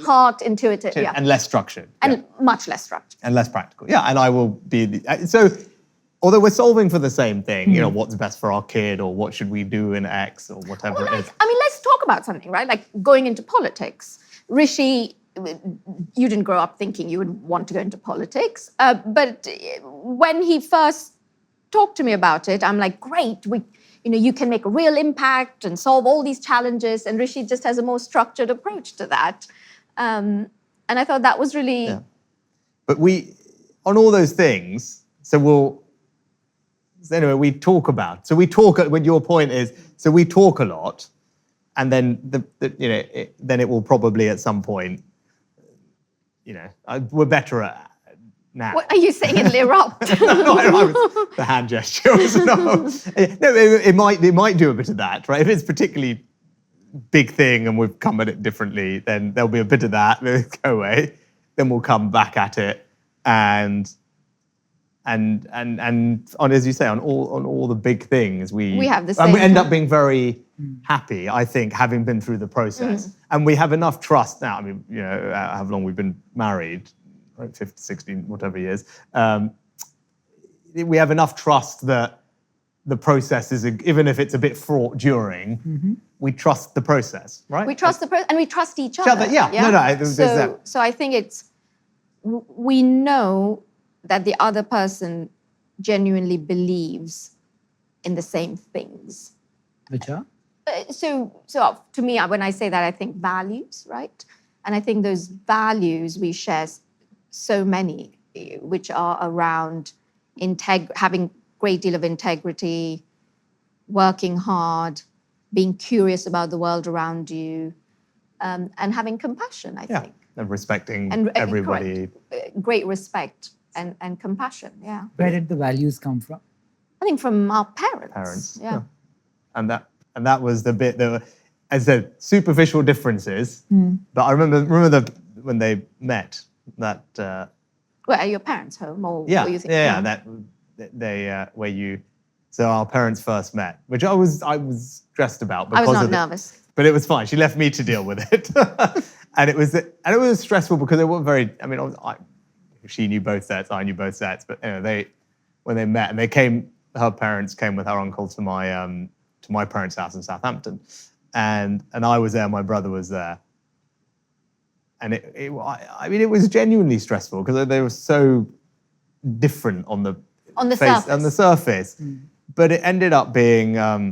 S2: heart, intuitive,
S3: And less structured.
S2: And much less structured.
S3: And less practical. Yeah, and I will be... So, although we're solving for the same thing, what's best for our kid or what should we do in X or whatever it is.
S2: I mean, let's talk about something, right? Like going into politics. Rishi, you didn't grow up thinking you would want to go into politics. But when he first talked to me about it, I'm like, great, you can make a real impact and solve all these challenges. And Rishi just has a more structured approach to that. And I thought that was really...
S3: Yeah. But on all those things, anyway, we talk about. So we talk. When your point is, so we talk a lot, and then then it will probably at some point, we're better at now.
S2: What are you saying? It'll erupt.
S3: No, the hand gesture. No, it might do a bit of that, right? If it's particularly big thing and we've come at it differently, then there'll be a bit of that. Go away. Then we'll come back at it and as you say, on all the big things, we
S2: have the same.
S3: And we end up being very happy, I think, having been through the process. And we have enough trust now. I mean, how long we've been married, right? 50, 60, whatever years. We have enough trust that the process is, even if it's a bit fraught during, we trust the process, right?
S2: We trust the process, and we trust each other. So I think we know that the other person genuinely believes in the same things.
S1: Which are?
S2: So to me, when I say that, I think values, right? And I think those values we share so many, which are around having a great deal of integrity, working hard, being curious about the world around you, and having compassion, I think.
S3: And respecting everybody.
S2: Correct. Great respect. And compassion, yeah.
S1: Where did the values come from?
S2: I think from our parents. Yeah.
S3: And that was the bit that, as I said, superficial differences. But I remember when they met that.
S2: Well, are your parents home or?
S3: That they So our parents first met, which I was stressed about because
S2: I was not nervous.
S3: But it was fine. She left me to deal with it, and it was stressful because they weren't very. I mean, she knew both sets, I knew both sets, but when they met and her parents came with her uncle to my parents' house in Southampton, and I was there, my brother was there, and it was genuinely stressful because they were so different on the surface, but it ended up being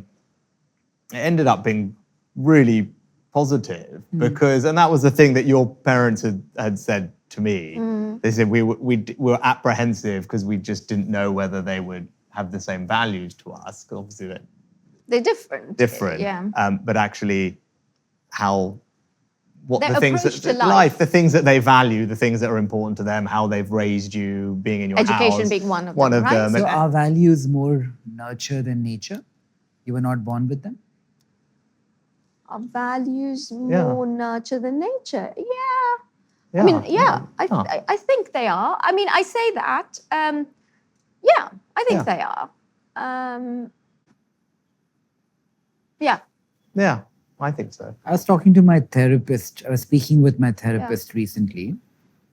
S3: really positive because, and that was the thing that your parents had said to me. They said we were apprehensive because we just didn't know whether they would have the same values to us. Because obviously they're
S2: different.
S3: Yeah. But actually, how what
S2: Their
S3: the things
S2: approach
S3: that
S2: to life.
S3: the things that they value, the things that are important to them, how they've raised you, being in your
S2: Education
S3: house.
S2: being one of them, right?
S1: So
S3: And-
S1: are values more nurture than nature? You were not born with them?
S2: Are values
S3: Yeah.
S2: more nurture than nature? Yeah.
S3: yeah,
S2: I mean, yeah,
S3: yeah.
S2: I think they are. I mean, I say that. Yeah, I think
S3: Yeah.
S2: they are. Yeah.
S3: Yeah, I think so.
S1: I was talking to my therapist. I was speaking with my therapist recently.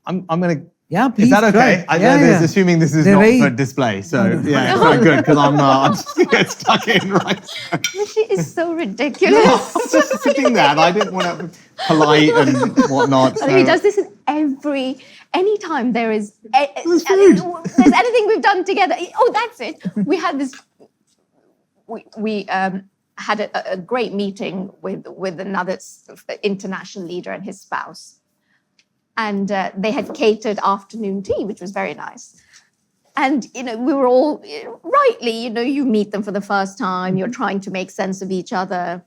S3: I'm going to.
S1: Yeah, please.
S3: Is that okay?
S1: try.
S3: Assuming this is
S1: They're
S3: not
S1: very-
S3: for display. So
S1: No, no.
S3: yeah, it's very good because I'm just going to get stuck in right.
S2: Rishi is so ridiculous.
S3: I was just sitting there and I didn't want to be polite and whatnot.
S2: I think he
S3: so-
S2: does this in anytime there is there's anything we've done together. Oh, that's it. We had this. We had a great meeting with another international leader and his spouse, and they had catered afternoon tea, which was very nice. And we were all rightly, you meet them for the first time. You're trying to make sense of each other,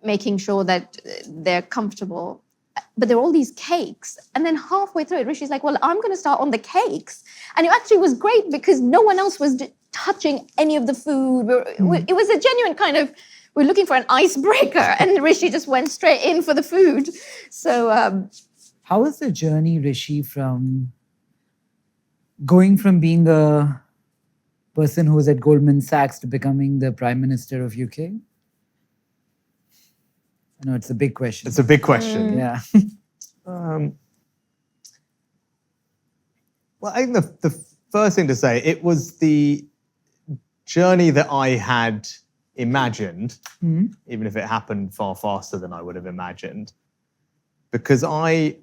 S2: making sure that they're comfortable. But there were all these cakes. And then halfway through it, Rishi's like, well, I'm going to start on the cakes. And it actually was great because no one else was touching any of the food. It was a genuine kind of, we're looking for an icebreaker. And Rishi just went straight in for the food. So
S1: How was the journey, Rishi, from going from being a person who was at Goldman Sachs to becoming the Prime Minister of UK? I know it's a big question.
S3: It's a big question.
S1: Yeah.
S3: Well, I think the first thing to say, it was the journey that I had imagined, even if it happened far faster than I would have imagined. Because I'm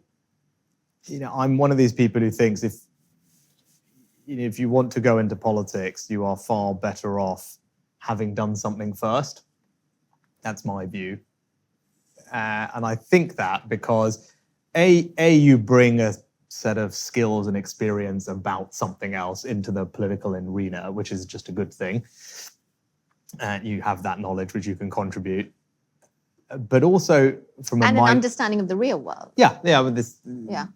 S3: one of these people who thinks if you want to go into politics, you are far better off having done something first. That's my view. And I think that because you bring a set of skills and experience about something else into the political arena, which is just a good thing. And you have that knowledge which you can contribute. But also from
S2: an understanding of the real world.
S3: With this.
S2: Yeah.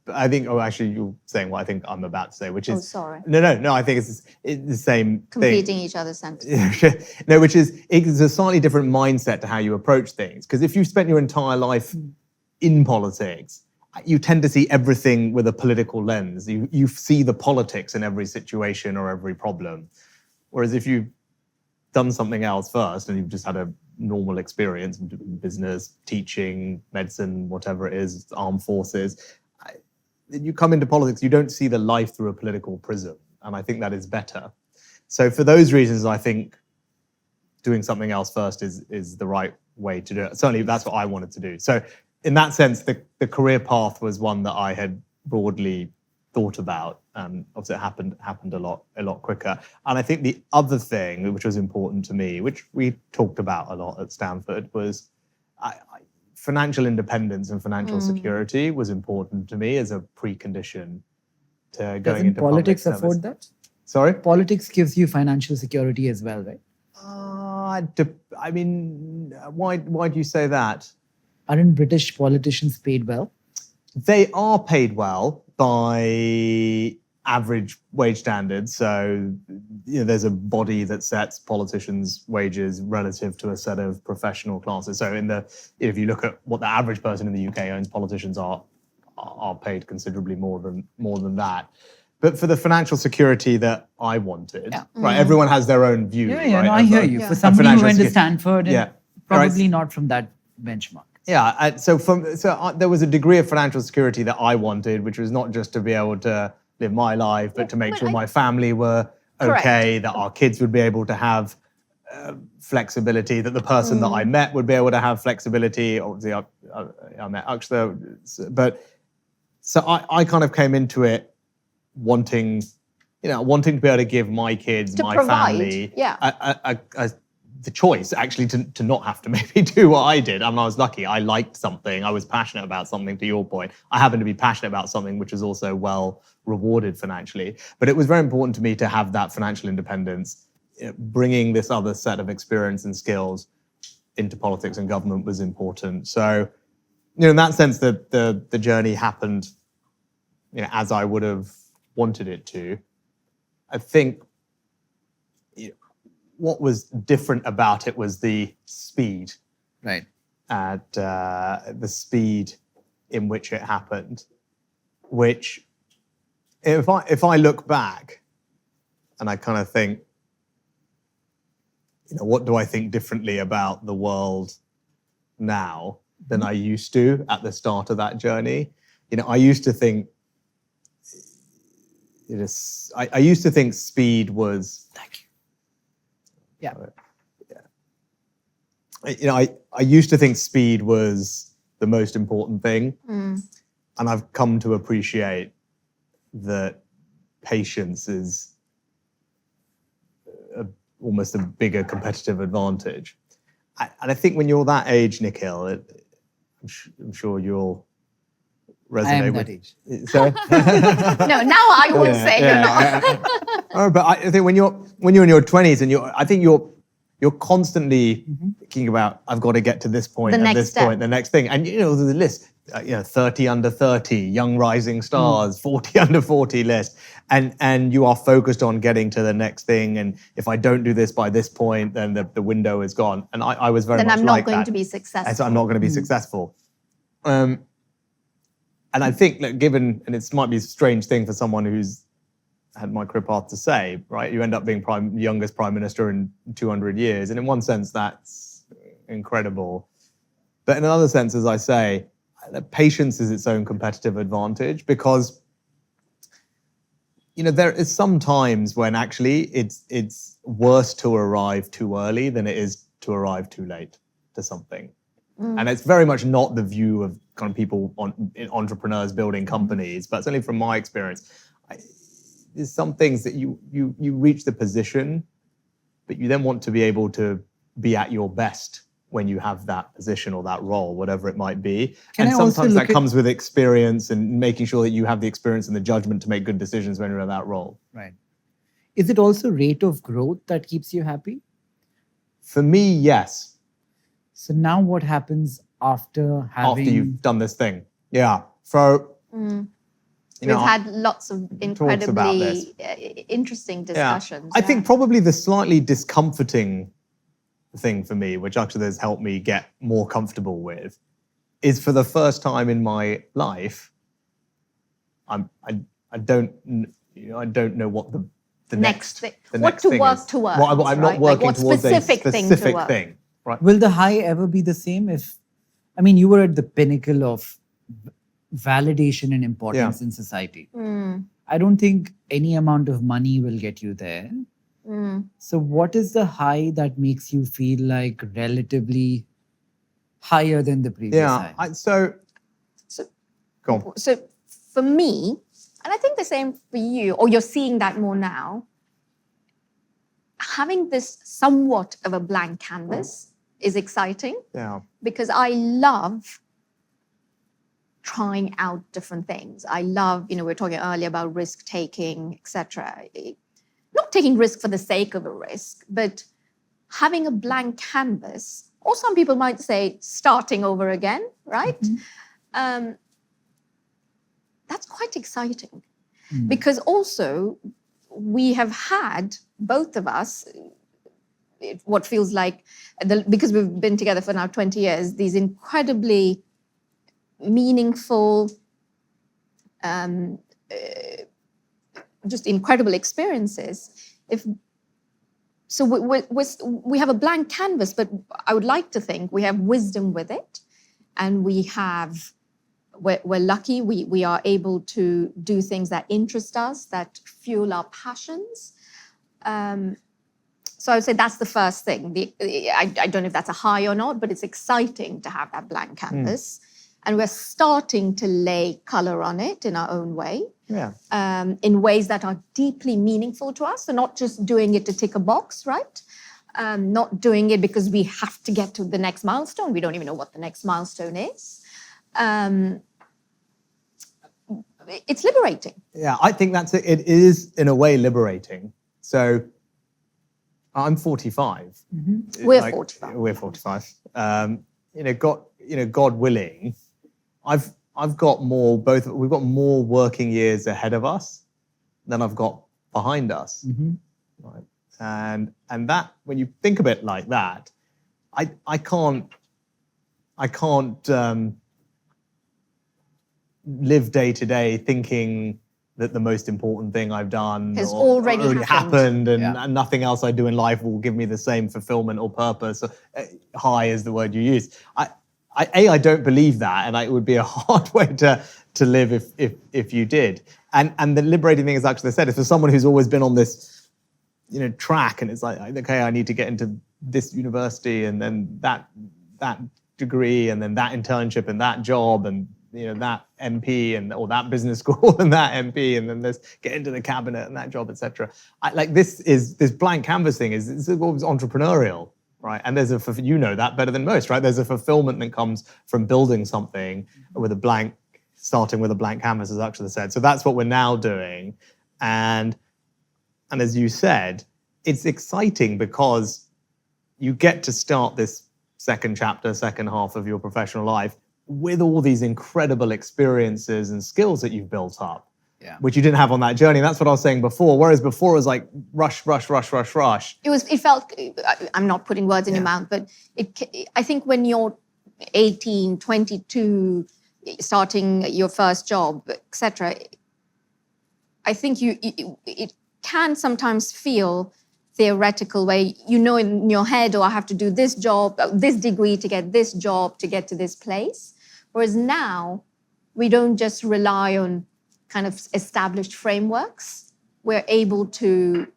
S3: I think. Oh, actually, you're saying what I think I'm about to say, which is.
S2: Oh, sorry.
S3: No. I think it's the same thing.
S2: Completing each other's sentences.
S3: No, which is it's a slightly different mindset to how you approach things. Because if you've spent your entire life in politics, you tend to see everything with a political lens. You see the politics in every situation or every problem. Whereas if you've done something else first and you've just had a normal experience in business, teaching, medicine, whatever it is, armed forces, you come into politics, you don't see the life through a political prism. And I think that is better. So for those reasons, I think doing something else first is the right way to do it. Certainly that's what I wanted to do. So in that sense, the career path was one that I had broadly thought about. Obviously, it happened a lot quicker. And I think the other thing which was important to me, which we talked about a lot at Stanford, was financial independence and financial security was important to me as a precondition to going into
S1: politics
S3: public
S1: afford
S3: service.
S1: that?
S3: Sorry?
S1: Politics gives you financial security as well, right?
S3: I mean, why do you say that?
S1: Aren't British politicians paid well?
S3: They are paid well by average wage standards. So there's a body that sets politicians' wages relative to a set of professional classes. So if you look at what the average person in the UK earns, politicians are paid considerably more than that. But for the financial security that I wanted, right? Everyone has their own view.
S1: Yeah,
S3: right,
S1: no, I hear you.
S2: Yeah.
S1: For somebody who
S3: financial
S1: went to
S3: security.
S1: Stanford, and
S3: Yeah.
S1: probably not from that benchmark.
S3: Yeah, so there was a degree of financial security that I wanted, which was not just to be able to live my life, but to make
S2: but
S3: sure
S2: I-
S3: my family were okay, that our kids would be able to have flexibility, that the person that I met would be able to have flexibility. Obviously, I met Akshata, but so I kind of came into it wanting to be able to give my kids,
S2: To
S3: my
S2: provide,
S3: family,
S2: yeah.
S3: the choice actually to not have to maybe do what I did. I mean, I was lucky. I liked something. I was passionate about something, to your point. I happened to be passionate about something which is also well rewarded financially. But it was very important to me to have that financial independence. Bringing this other set of experience and skills into politics and government was important. So in that sense, the journey happened, as I would have wanted it to. I think what was different about it was the speed,
S1: Right.
S3: the speed in which it happened, which if I look back and I kind of think, what do I think differently about the world now than I used to at the start of that journey? I used to think I used to think speed was.
S1: Thank you. Yeah.
S3: I used to think speed was the most important thing, and I've come to appreciate that patience is almost a bigger competitive advantage. And I think when you're that age, Nikhil, I'm sure you'll resonate
S1: I am
S3: with.
S1: that age.
S3: Sorry?
S2: No, now I will say you're not.
S3: But I think when you're in your 20s and I think you're constantly thinking about, I've got to get to this point,
S2: The
S3: at
S2: next
S3: this
S2: step.
S3: point, the next thing, and the list, 30 under 30, young rising stars, 40 under 40 list, and you are focused on getting to the next thing. And if I don't do this by this point, then the window is gone. And I was very
S2: Then
S3: much
S2: I'm
S3: like
S2: not going
S3: that.
S2: to be
S3: And so
S2: successful.
S3: I'm not going to be successful. And I think that given, and it might be a strange thing for someone who's had my career path to say, right? You end up being youngest prime minister in 200 years. And in one sense, that's incredible. But in another sense, as I say, patience is its own competitive advantage because, there is some times when actually it's worse to arrive too early than it is to arrive too late to something. And it's very much not the view of kind of people entrepreneurs building companies, but certainly from my experience, there's some things that you reach the position, but you then want to be able to be at your best when you have that position or that role, whatever it might be.
S1: Can
S3: And
S1: I also
S3: sometimes
S1: look
S3: that
S1: at-
S3: comes with experience and making sure that you have the experience and the judgment to make good decisions when you're in that role.
S1: Right. Is it also rate of growth that keeps you happy?
S3: For me, yes.
S1: So now what happens after having...
S3: After you've done this thing. Yeah. So,
S2: We've had lots of
S3: talks about this.
S2: incredibly interesting discussions.
S3: I think probably the slightly discomforting thing for me, which actually has helped me get more comfortable with, is for the first time in my life, I don't know what the
S2: next thing.
S3: the
S2: What
S3: next
S2: to
S3: thing
S2: work
S3: is.
S2: towards,
S3: I'm not
S2: right? Like
S3: working
S2: what
S3: towards
S2: specific
S3: a
S2: thing to
S3: specific
S2: work.
S3: thing. Right.
S1: Will the high ever be the same if... I mean, you were at the pinnacle of validation and importance in society. I don't think any amount of money will get you there. So what is the high that makes you feel like relatively higher than the previous high?
S3: So go on.
S2: So for me, and I think the same for you, or you're seeing that more now, having this somewhat of a blank canvas is exciting
S3: Yeah.
S2: because I love trying out different things. I love, we were talking earlier about risk taking, etc. Not taking risk for the sake of a risk, but having a blank canvas, or some people might say starting over again, right? That's quite exciting because also we have had, both of us, what feels like, because we've been together for now 20 years, these incredibly meaningful, just incredible experiences. So we have a blank canvas, but I would like to think we have wisdom with it, and we're lucky. We are able to do things that interest us, that fuel our passions. So I would say that's the first thing. I don't know if that's a high or not, but it's exciting to have that blank canvas. And we're starting to lay color on it in our own way, in ways that are deeply meaningful to us. So not just doing it to tick a box, right? Not doing it because we have to get to the next milestone. We don't even know what the next milestone is. It's liberating.
S3: Yeah, I think that's it. It is in a way liberating. So I'm 45.
S2: We're 45.
S3: We're 45. God willing, I've got more. We've got more working years ahead of us than I've got behind us. Right. And that, when you think of it like that, I can't live day to day thinking that the most important thing I've done
S2: Has already
S3: happened and,
S1: Yeah.
S3: and nothing else I do in life will give me the same fulfillment or purpose. High is the word you use. I don't believe that, and it would be a hard way to live if you did. And the liberating thing is, actually said, if there's someone who's always been on this, track, and it's like, okay, I need to get into this university, and then that degree, and then that internship, and that job, and that MP, or that business school, and that MP, and then this get into the cabinet, and that job, etc. This blank canvas thing is always entrepreneurial. Right, and there's that better than most, right? There's a fulfillment that comes from building something with starting with a blank canvas, as Akshata said. So that's what we're now doing, and as you said, it's exciting because you get to start this second half of your professional life with all these incredible experiences and skills that you've built up.
S1: Yeah.
S3: Which you didn't have on that journey. And that's what I was saying before. Whereas before it was like rush.
S2: It felt, I'm not putting words in your mouth, but I think when you're 18, 22, starting your first job, etc., I think it can sometimes feel theoretical, where in your head, I have to do this job, this degree to get this job, to get to this place. Whereas now, we don't just rely on kind of established frameworks. We're able to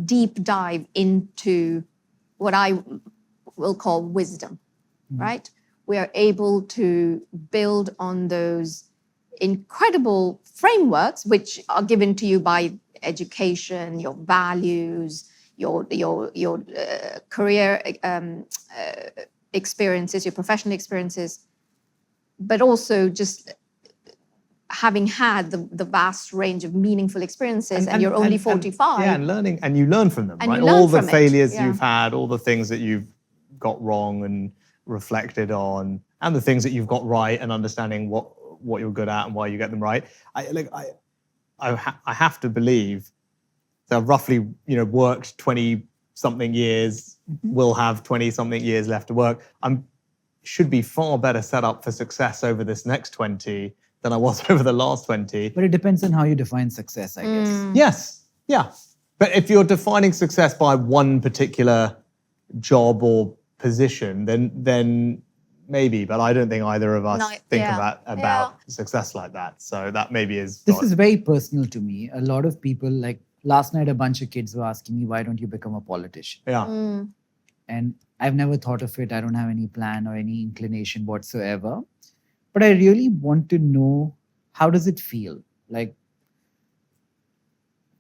S2: deep dive into what I will call wisdom, right? We are able to build on those incredible frameworks which are given to you by education, your values, your career experiences, your professional experiences, but also just having had the vast range of meaningful experiences, and you're only 45.
S3: And learning, and you learn from them,
S2: And
S3: right?
S2: you learn
S3: All the
S2: from it,
S3: failures
S2: yeah.
S3: you've had, all the things that you've got wrong and reflected on, and the things that you've got right, and understanding what you're good at and why you get them right. I have to believe that I've roughly, worked 20-something years, will have 20-something years left to work. Should be far better set up for success over this next 20 than I was over the last 20.
S1: But it depends on how you define success, I guess.
S3: Yes, yeah. But if you're defining success by one particular job or position, then maybe. But I don't think either of us think about success like that. So that maybe is.
S1: This is very personal to me. A lot of people, like last night, a bunch of kids were asking me, why don't you become a politician?
S3: Yeah.
S1: And I've never thought of it. I don't have any plan or any inclination whatsoever. But I really want to know, how does it feel? Like,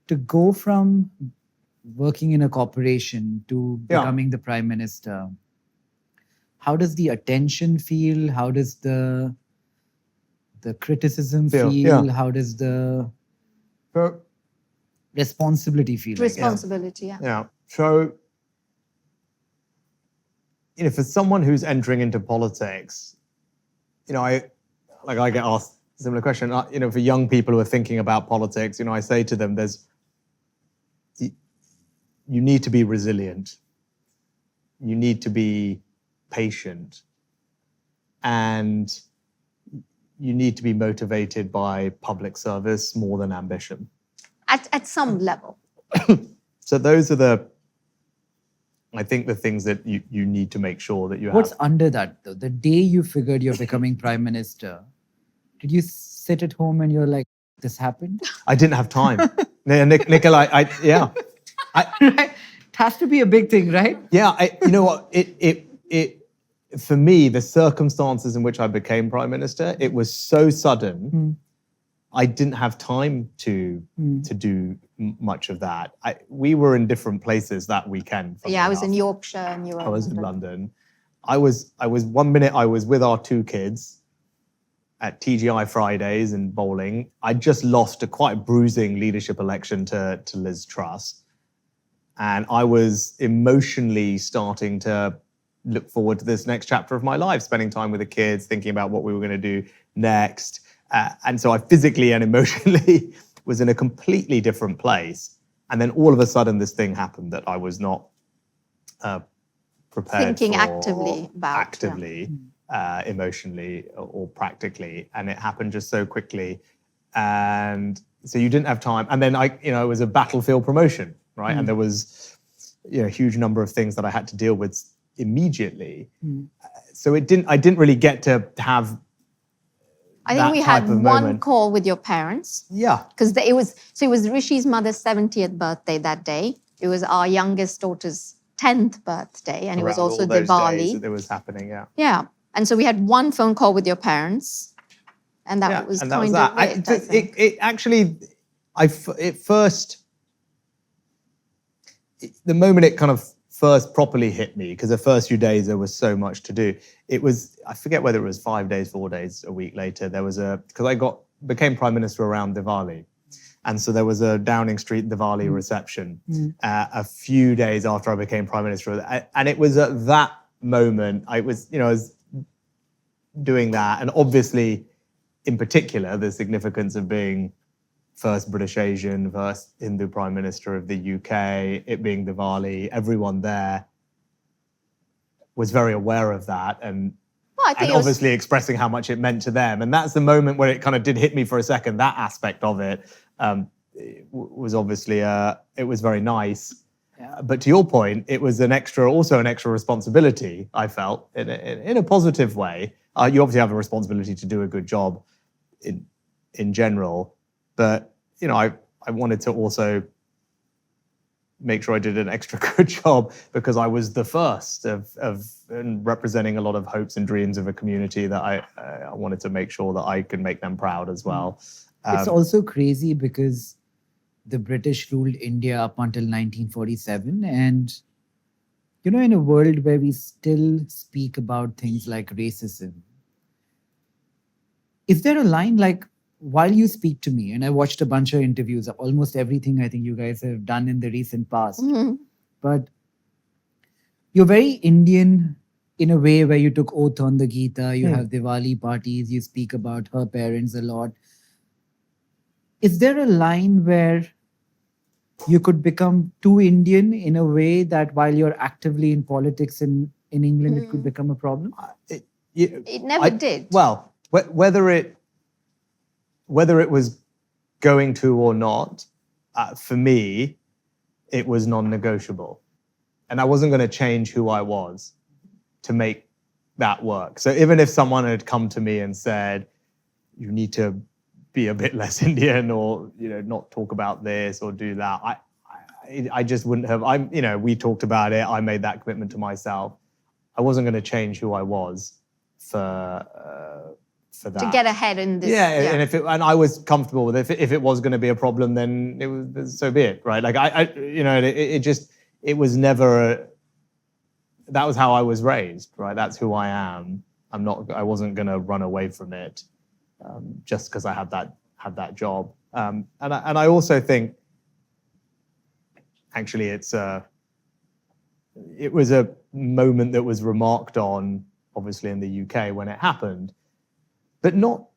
S1: to go from working in a corporation to becoming the prime minister. How does the attention feel? How does the criticism feel?
S3: Yeah.
S1: How does the
S3: So,
S1: responsibility feel?
S2: Responsibility,
S3: yeah. So, for someone who's entering into politics, I get asked a similar question. For young people who are thinking about politics, I say to them, you need to be resilient. You need to be patient, and you need to be motivated by public service more than ambition.
S2: At some level.
S3: So those are I think the things that you need to make sure that you have.
S1: What's under that, though? The day you figured you're becoming prime minister, did you sit at home and you're like, this happened?
S3: I didn't have time. Nikhil, yeah.
S1: Right? It has to be a big thing, right?
S3: Yeah, you know what? It for me, the circumstances in which I became prime minister, it was so sudden. I didn't have time to do much of that. We were in different places that weekend.
S2: Yeah, I was in Yorkshire and you were.
S3: I was in London. I was 1 minute I was with our two kids at TGI Fridays and bowling. I just lost a quite bruising leadership election to Liz Truss. And I was emotionally starting to look forward to this next chapter of my life, spending time with the kids, thinking about what we were going to do next. And so I physically and emotionally was in a completely different place. And then all of a sudden, this thing happened that I was not prepared
S2: Thinking
S3: for
S2: actively about.
S3: actively, emotionally or practically. And it happened just so quickly. And so you didn't have time. And then it was a battlefield promotion, right? And there was, a huge number of things that I had to deal with immediately. So I didn't really get to have.
S2: I think we had one call with your parents.
S3: Yeah.
S2: Because it was Rishi's mother's 70th birthday that day. It was our youngest daughter's 10th birthday, and it was also Diwali.
S3: That was happening, yeah.
S2: Yeah. And so we had one phone call with your parents, and that was kind of it.
S3: It actually, the moment it kind of first properly hit me, because the first few days there was so much to do. It was, I forget whether it was 5 days, 4 days, a week later, because I became Prime Minister around Diwali. And so there was a Downing Street Diwali reception a few days after I became Prime Minister. And it was at that moment, I was doing that. And obviously, in particular, the significance of being first British Asian, first Hindu Prime Minister of the UK, it being Diwali, everyone there was very aware of that and obviously expressing how much it meant to them. And that's the moment where it kind of did hit me for a second, that aspect of it. Was obviously, it was very nice. Yeah. But to your point, it was also an extra responsibility, I felt, in a positive way. You obviously have a responsibility to do a good job in general. But, I wanted to also make sure I did an extra good job because I was the first of representing a lot of hopes and dreams of a community that I wanted to make sure that I could make them proud as well.
S1: It's also crazy because the British ruled India up until 1947. And, in a world where we still speak about things like racism, is there a line like, while you speak to me, and I watched a bunch of interviews, almost everything I think you guys have done in the recent past, but you're very Indian in a way where you took oath on the Gita, you have Diwali parties, you speak about her parents a lot. Is there a line where you could become too Indian in a way that while you're actively in politics in England, it could become a problem?
S2: It never did.
S3: Well, whether it was going to or not, for me, it was non-negotiable. And I wasn't going to change who I was to make that work. So even if someone had come to me and said, you need to be a bit less Indian or, not talk about this or do that, I just wouldn't have. We talked about it. I made that commitment to myself. I wasn't going to change who I was for that.
S2: To get ahead in this.
S3: Yeah. And I was comfortable with it. If it was going to be a problem, then it was, so be it, right? Like it was never, that was how I was raised, right? That's who I am. I wasn't going to run away from it just because I had that job. And I also think, actually, it was a moment that was remarked on, obviously, in the UK when it happened, but not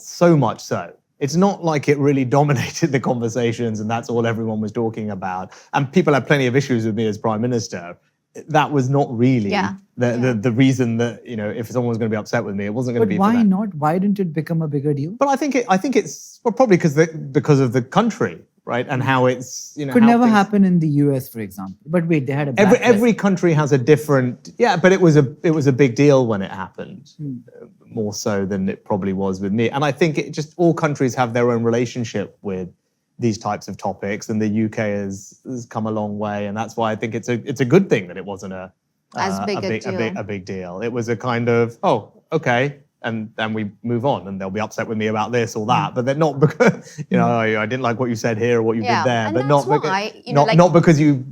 S3: so much so. It's not like it really dominated the conversations and that's all everyone was talking about. And people had plenty of issues with me as Prime Minister. That was not really the reason that, if someone was going to be upset with me, it wasn't going to be.
S1: But why not? Why didn't it become a bigger deal?
S3: But I think it's probably because of the country, right? And how it's,
S1: could never happen in the US, for example. But wait, they had a
S3: every country has a different, but it was a big deal when it happened, more so than it probably was with me. And I think all countries have their own relationship with these types of topics, and the UK has come a long way, and that's why I think it's a good thing that it wasn't a big deal. It was a kind of, okay, and then we move on, and they'll be upset with me about this or that, but they're not because I didn't like what you said here or what you did there,
S2: and
S3: but
S2: that's
S3: not because you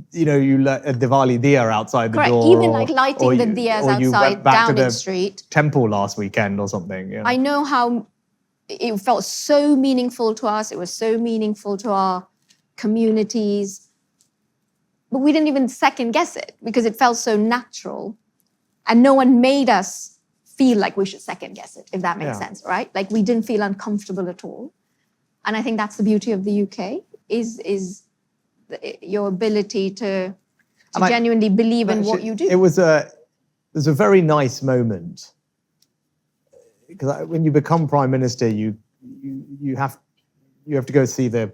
S3: let a Diwali diya outside the door,
S2: even like lighting the diyas outside Downing Street
S3: temple last weekend or something.
S2: I know how it felt so meaningful to us. It was so meaningful to our communities. But we didn't even second guess it because it felt so natural And no one made us feel like we should second guess it, if that makes
S3: Yeah.
S2: sense, right? Like we didn't feel uncomfortable at all. And I think that's the beauty of the UK is your ability to
S3: And
S2: genuinely believe in what you do.
S3: It was a very nice moment because when you become prime minister, you have to go see the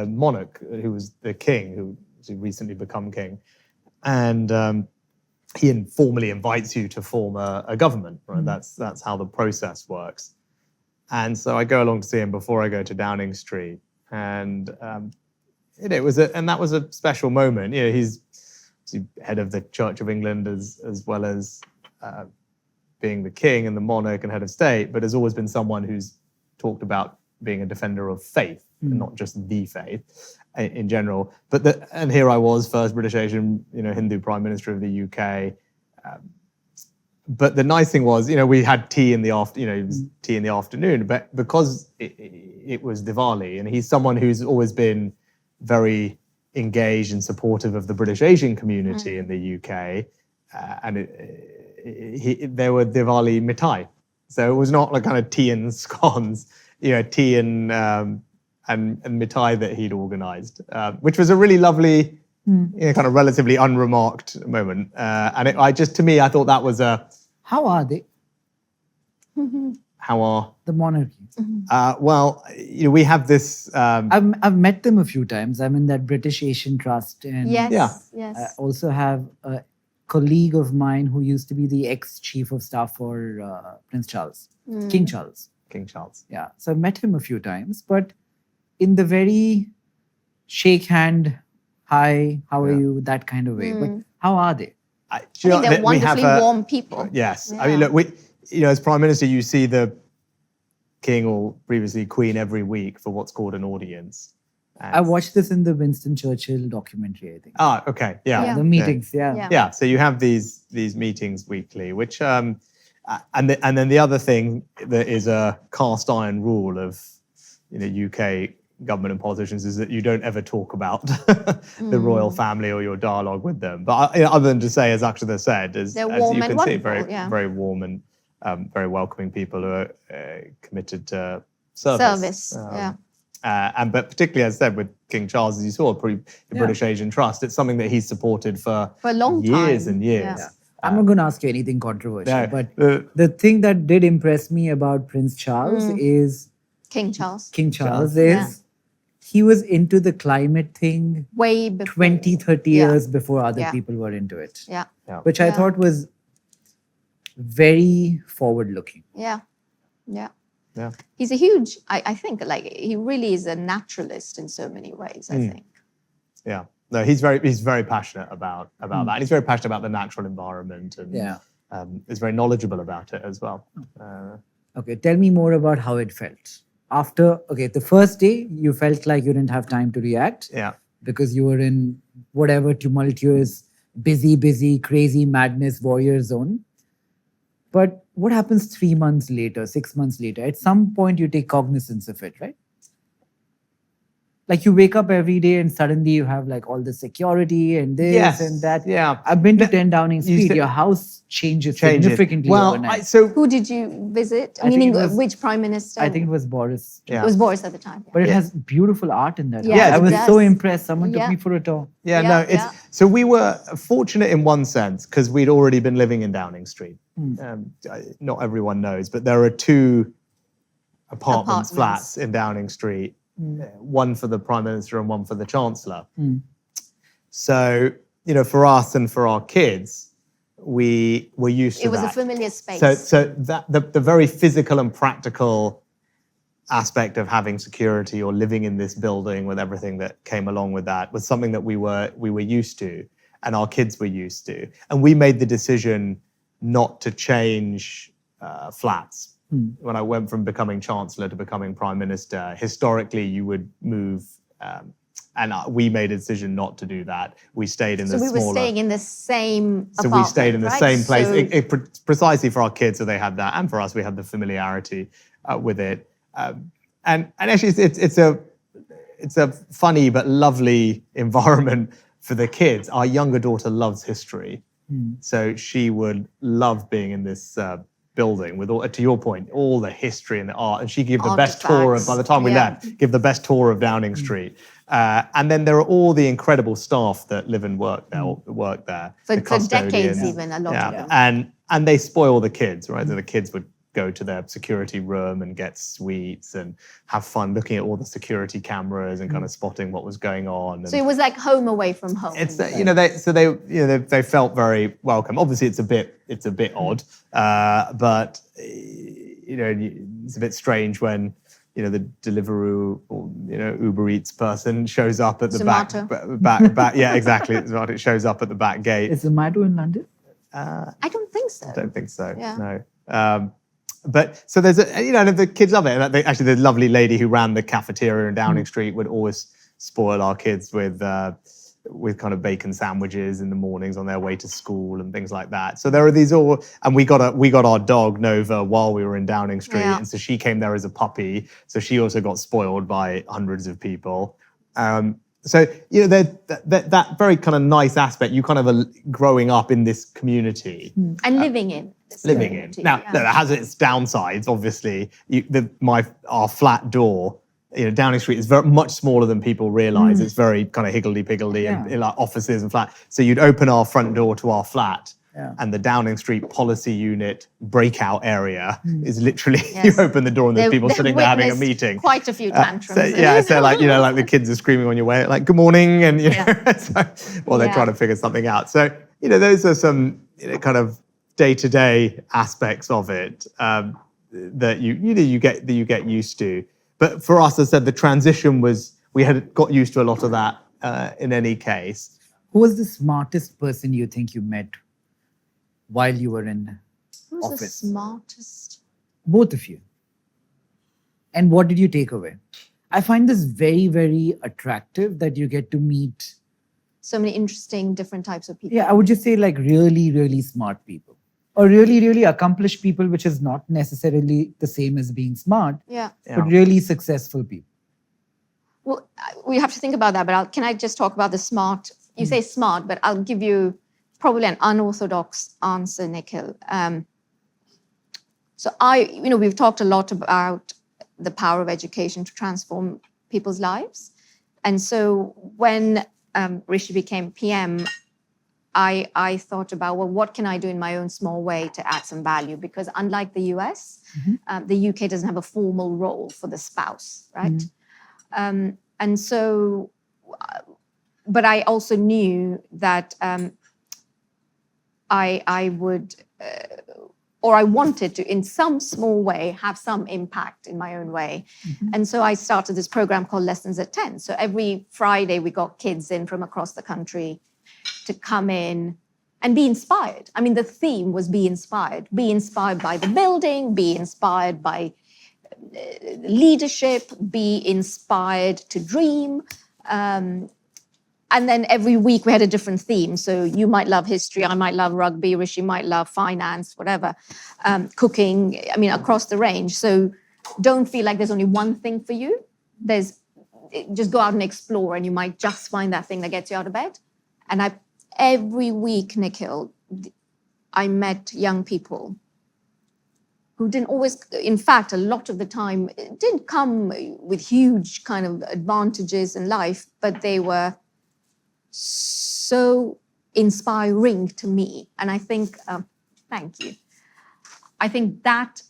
S3: monarch who was the king who recently become king, and he informally invites you to form a government. Right, that's how the process works. And so I go along to see him before I go to Downing Street, and that was a special moment. You know, he's head of the Church of England as well as being the king and the monarch and head of state, but has always been someone who's talked about being a defender of faith, and not just the faith in general. And here I was, first British Asian, Hindu Prime Minister of the UK. But the nice thing was, we had tea in the tea in the afternoon. But because it was Diwali, and he's someone who's always been very engaged and supportive of the British Asian community in the UK, and there were Diwali mithai, so it was not like kind of tea and scones, tea and mithai that he'd organised, which was a really lovely, kind of relatively unremarked moment. And to me, I thought that was a.
S1: How are they?
S3: How are
S1: the monarchy?
S3: Well, we have this.
S1: I've met them a few times. I'm in that British Asian Trust, and
S2: Yes.
S1: I also have a colleague of mine who used to be the ex-chief of staff for Prince Charles, King Charles.
S3: King Charles.
S1: Yeah, so I've met him a few times, but in the very shake hand, hi, how are you, that kind of way. But how are they?
S2: I think they're wonderfully warm people.
S3: Yes.
S2: Yeah.
S3: I mean, look, as Prime Minister, you see the King or previously Queen every week for what's called an audience. And
S1: I watched this in the Winston Churchill documentary, I think.
S3: Ah, okay. Yeah.
S1: The meetings, yeah.
S3: Yeah. So you have these meetings weekly, which and then the other thing that is a cast iron rule of UK government and politicians is that you don't ever talk about the royal family or your dialogue with them. But other than to say, as Akshata said, as you can see, very warm and very welcoming people who are committed to service. But particularly, as I said, with King Charles, as you saw, the British Asian Trust, it's something that he's supported for
S2: a long
S3: years
S2: time.
S3: and years.
S1: Yeah. I'm not going to ask you anything controversial,
S3: No,
S1: but the thing that did impress me about Prince Charles is
S2: King Charles
S1: is he was into the climate thing
S2: way before
S1: 20, 30 years before other people were into it. Which I thought was very forward-looking.
S2: Yeah. He's a huge, I think, like he really is a naturalist in so many ways, I think.
S3: Yeah. No, he's very passionate about that. And he's very passionate about the natural environment, and is very knowledgeable about it as well.
S1: Okay, tell me more about how it felt. After, the first day, you felt like you didn't have time to react.
S3: Yeah.
S1: Because you were in whatever tumultuous, busy, crazy madness warrior zone. But what happens 3 months later, 6 months later? At some point, you take cognizance of it, right? Like you wake up every day and suddenly you have like all the security and this and that.
S3: Yeah.
S1: I've been to 10 Downing Street. Your house changes significantly overnight.
S2: Who did you visit? Meaning which Prime Minister?
S1: I think it was Boris.
S2: It was Boris at the time.
S1: But it has beautiful art in that house.
S2: Yes,
S1: I was so impressed. Someone took me for a tour.
S3: So we were fortunate in one sense because we'd already been living in Downing Street. Not everyone knows, but there are 2 apartments, flats in Downing Street. One for the Prime Minister and one for the Chancellor. So, for us and for our kids, we were used to that.
S2: It was a familiar space.
S3: So that the very physical and practical aspect of having security or living in this building with everything that came along with that was something that we were used to, and our kids were used to. And we made the decision not to change flats. When I went from becoming Chancellor to becoming Prime Minister, historically you would move, and we made a decision not to do that. We stayed in the smaller...
S2: So we were staying in the same apartment,
S3: So we stayed in the same place, precisely for our kids, so they had that, and for us, we had the familiarity with it. And actually, it's a funny but lovely environment for the kids. Our younger daughter loves history. So she would love being in this building with all, to your point, all the history and the art. And she gave the best tour of, by the time we left, give the best tour of Downing Street. And then there are all the incredible staff that live and work there,
S2: For
S3: the custodians.
S2: decades even, a lot of them.
S3: And they spoil the kids, right? So the kids would go to their security room and get sweets and have fun looking at all the security cameras and kind of spotting what was going on.
S2: So it was like home away from home.
S3: It's they felt very welcome. Obviously, it's a bit odd, but it's a bit strange when the Deliveroo or Uber Eats person shows up at the back. Yeah, exactly. It shows up at the back gate.
S1: Is Zomato in London?
S2: I don't think so.
S3: I don't think so.
S2: Yeah.
S3: No. But so there's the kids love it. And actually, the lovely lady who ran the cafeteria in Downing Street would always spoil our kids with kind of bacon sandwiches in the mornings on their way to school and things like that. So there are these all, and we got our dog Nova while we were in Downing Street, and so she came there as a puppy. So she also got spoiled by hundreds of people. So that very kind of nice aspect. You kind of are growing up in this community
S2: and living in.
S3: Now, that has its downsides. Obviously, our flat door. Downing Street is very much smaller than people realise. It's very kind of higgledy-piggledy and like offices and flat. So you'd open our front door to our flat, and the Downing Street policy unit breakout area is literally you open the door and there's people sitting there having a meeting.
S2: Quite a few tantrums.
S3: So like like the kids are screaming on your way, like good morning, and they're trying to figure something out. So those are some kind of day-to-day aspects of it that you get used to. But for us, as I said, the transition was, we had got used to a lot of that in any case.
S1: Who was the smartest person you think you met while you were in
S2: Who's
S1: office?
S2: the smartest?
S1: Both of you. And what did you take away? I find this very, very attractive that you get to meet
S2: So many interesting, different types of people.
S1: I would just say like really, really smart people. Or really, really accomplished people, which is not necessarily the same as being smart, but really successful people.
S2: Well, we have to think about that, but can I just talk about the smart? You say smart, but I'll give you probably an unorthodox answer, Nikhil. So we've talked a lot about the power of education to transform people's lives. And so when Rishi became PM, I thought about, well, what can I do in my own small way to add some value? Because unlike the US, the UK doesn't have a formal role for the spouse, right? And so, but I also knew that I would, or I wanted to, in some small way, have some impact in my own way. And so I started this program called Lessons at 10. So every Friday, we got kids in from across the country to come in and be inspired. I mean, the theme was be inspired by the building, be inspired by leadership, be inspired to dream. And then every week we had a different theme. So you might love history, I might love rugby, Rishi might love finance, whatever, cooking, I mean, across the range. So don't feel like there's only one thing for you. Just go out and explore and you might just find that thing that gets you out of bed. And every week, Nikhil, I met young people who didn't always, in fact, a lot of the time, didn't come with huge kind of advantages in life, but they were so inspiring to me. And I think, thank you. I think that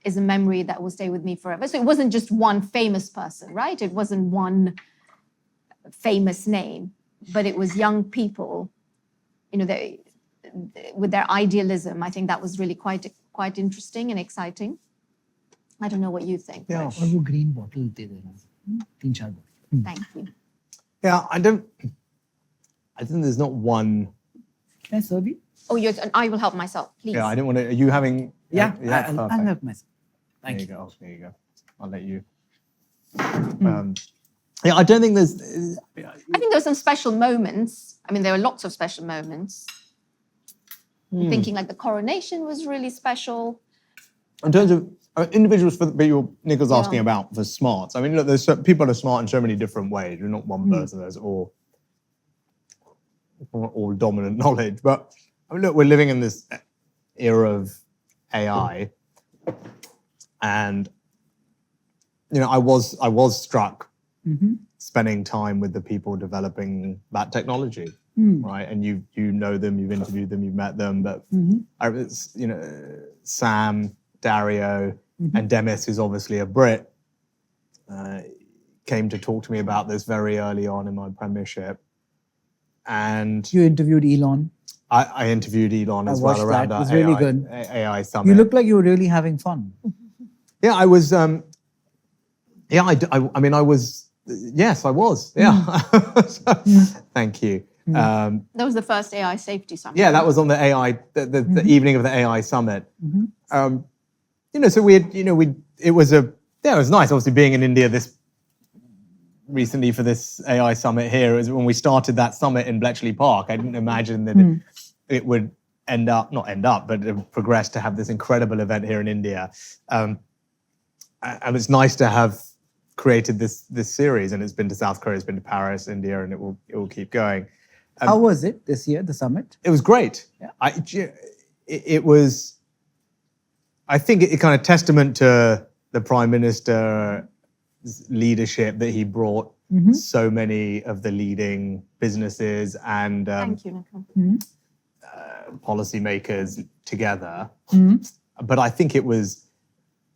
S2: is a memory that will stay with me forever. So it wasn't just one famous person, right? It wasn't one famous name. But it was young people, with their idealism. I think that was really quite interesting and exciting. I don't know what you think.
S3: Yeah.
S1: और वो green bottle दे देना 3-4 bottle.
S2: Thank you.
S3: Yeah, I think there's not one.
S1: Can I serve you?
S2: Oh, I will help myself, please.
S3: Yeah, I didn't want to. Are you having?
S1: I'll
S3: perfect.
S1: help myself. Thank you.
S3: There you go. I'll let you. I don't think there's.
S2: I think there were some special moments. I mean, there were lots of special moments. Thinking like the coronation was really special.
S3: In terms of individuals, Nicholas asking about for smarts. I mean, look, there's people are smart in so many different ways. You're not one person. There's all dominant knowledge. But I mean, look, we're living in this era of AI, and I was struck spending time with the people developing that technology, right? And you know them, you've interviewed them, you've met them, but Sam, Dario, and Demis, who's obviously a Brit, came to talk to me about this very early on in my premiership. And
S1: You interviewed Elon.
S3: I interviewed Elon as well
S1: watched
S3: around
S1: that. It
S3: our
S1: was really
S3: AI,
S1: good.
S3: AI summit.
S1: You looked like you were really having fun.
S3: Yeah, I was. I mean, I was. Yes, I was. Yeah. Thank you.
S2: That was the first AI safety summit.
S3: Yeah, that was on the AI, the evening of the AI summit. So we had, it was nice. Obviously, being in India this recently for this AI summit here, is when we started that summit in Bletchley Park. I didn't imagine that it would not end up, but it progress to have this incredible event here in India. And it's nice to have created this series, and it's been to South Korea, it's been to Paris, India, and it will keep going.
S1: How was it this year, the summit?
S3: It was great.
S1: Yeah.
S3: It was, I think, it kind of testament to the Prime Minister's leadership that he brought so many of the leading businesses and
S2: Thank you, Nikhil.
S3: policymakers together. But I think it was,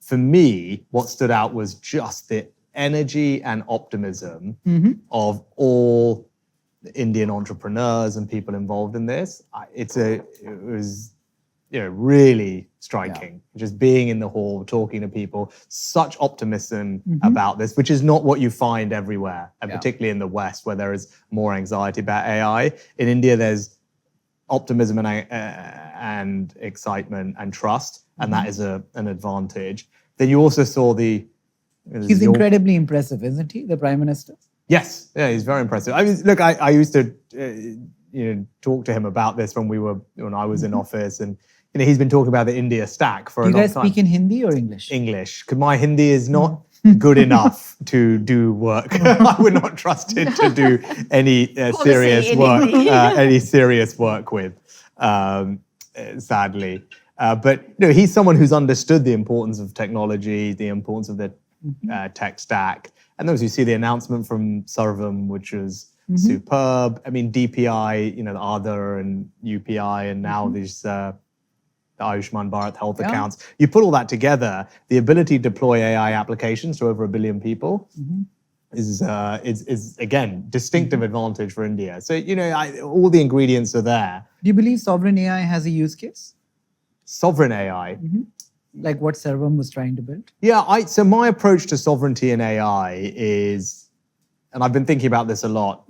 S3: for me, what stood out was just the energy and optimism of all Indian entrepreneurs and people involved in this. It was really striking. Just being in the hall, talking to people, such optimism about this, which is not what you find everywhere, and particularly in the West, where there is more anxiety about AI. In India, there's optimism and excitement and trust, and that is an advantage. Then you also saw
S1: He's incredibly impressive, isn't he, the Prime Minister?
S3: Yes, yeah, he's very impressive. I mean, look, I used to talk to him about this when I was in office, and he's been talking about the India stack for a long time.
S1: Do you guys speak in Hindi or English?
S3: English, because my Hindi is not good enough to do work. I would not trust it to do any serious work. Any serious work with, sadly. But he's someone who's understood the importance of technology, the importance of the tech stack. And those who see the announcement from Sarvam, which was superb. I mean, DPI, the Aadhar and UPI, and now these the Ayushman Bharat health accounts. You put all that together, the ability to deploy AI applications to over 1 billion people is again distinctive advantage for India. So all the ingredients are there.
S1: Do you believe sovereign AI has a use case?
S3: Sovereign AI.
S1: Like what Sarvam was trying to build?
S3: Yeah, so my approach to sovereignty and AI is, and I've been thinking about this a lot,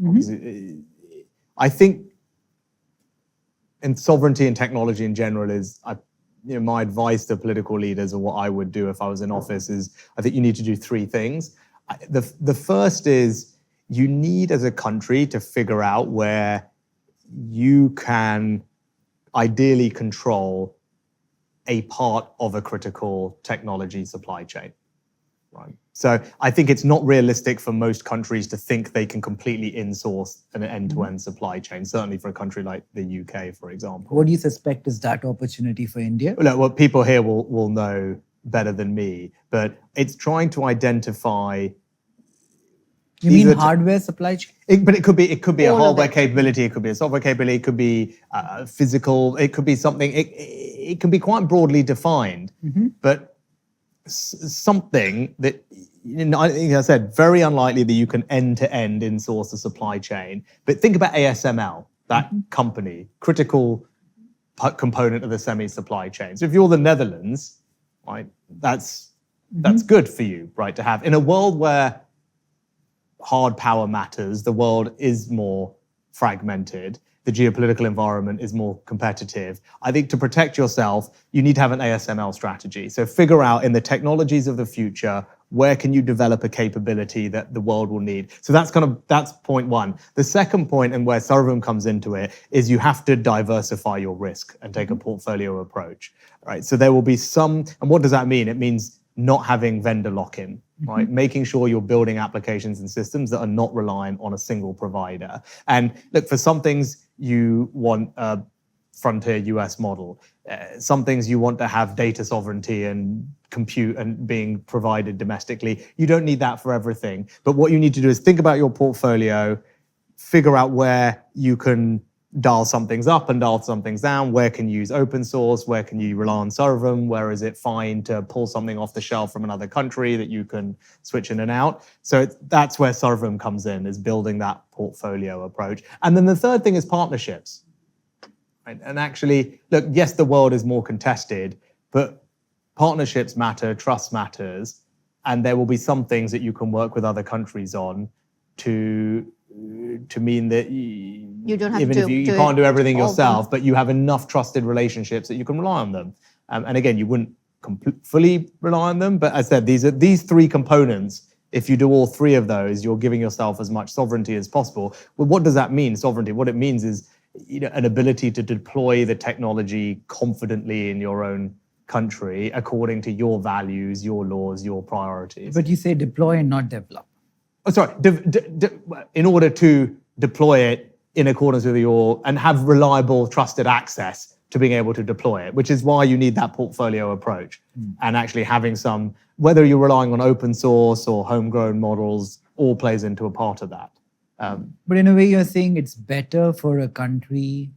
S3: I think, and sovereignty and technology in general is, my advice to political leaders, or what I would do if I was in office, is I think you need to do 3 things. The first is you need, as a country, to figure out where you can ideally control a part of a critical technology supply chain, right? So I think it's not realistic for most countries to think they can completely insource an end-to-end supply chain, certainly for a country like the UK, for example.
S1: What do you suspect is that opportunity for India?
S3: Look, what people here will know better than me, but it's trying to identify.
S1: You mean hardware supply chain?
S3: But it could be a hardware capability, it could be a software capability, it could be physical, it could be something, it can be quite broadly defined, but something that, I think I said, very unlikely that you can end-to-end in-source the supply chain. But think about ASML, that company, critical component of the semi-supply chain. So if you're the Netherlands, right, that's good for you, right, to have. In a world where hard power matters, the world is more fragmented, the geopolitical environment is more competitive. I think to protect yourself, you need to have an ASML strategy. So figure out, in the technologies of the future, where can you develop a capability that the world will need? So that's point 1. The second point, and where Sarvam comes into it, is you have to diversify your risk and take a portfolio approach, right? So there will be some, and what does that mean? It means not having vendor lock-in, right? Making sure you're building applications and systems that are not reliant on a single provider. And look, for some things, you want frontier US model. Some things you want to have data sovereignty and compute and being provided domestically. You don't need that for everything. But what you need to do is think about your portfolio, figure out where you can dial some things up and dial some things down, where can you use open source, where can you rely on sovereign, where is it fine to pull something off the shelf from another country that you can switch in and out. So that's where sovereign comes in, is building that portfolio approach. And then the third thing is partnerships. Right? And actually, look, yes, the world is more contested, but partnerships matter, trust matters, and there will be some things that you can work with other countries on to mean that
S2: You don't have
S3: even
S2: to
S3: if you
S2: do
S3: can't do
S2: it
S3: everything
S2: all
S3: yourself, but you have enough trusted relationships that you can rely on them. And again, you wouldn't fully rely on them, but as I said, these three components. If you do all three of those, you're giving yourself as much sovereignty as possible. Well, what does that mean, sovereignty? What it means is, an ability to deploy the technology confidently in your own country according to your values, your laws, your priorities.
S1: But you say deploy and not develop.
S3: Oh, sorry. In order to deploy it in accordance with and have reliable, trusted access to being able to deploy it, which is why you need that portfolio approach. And actually having some, whether you're relying on open source or homegrown models, all plays into a part of that.
S1: But in a way, you're saying it's better for a country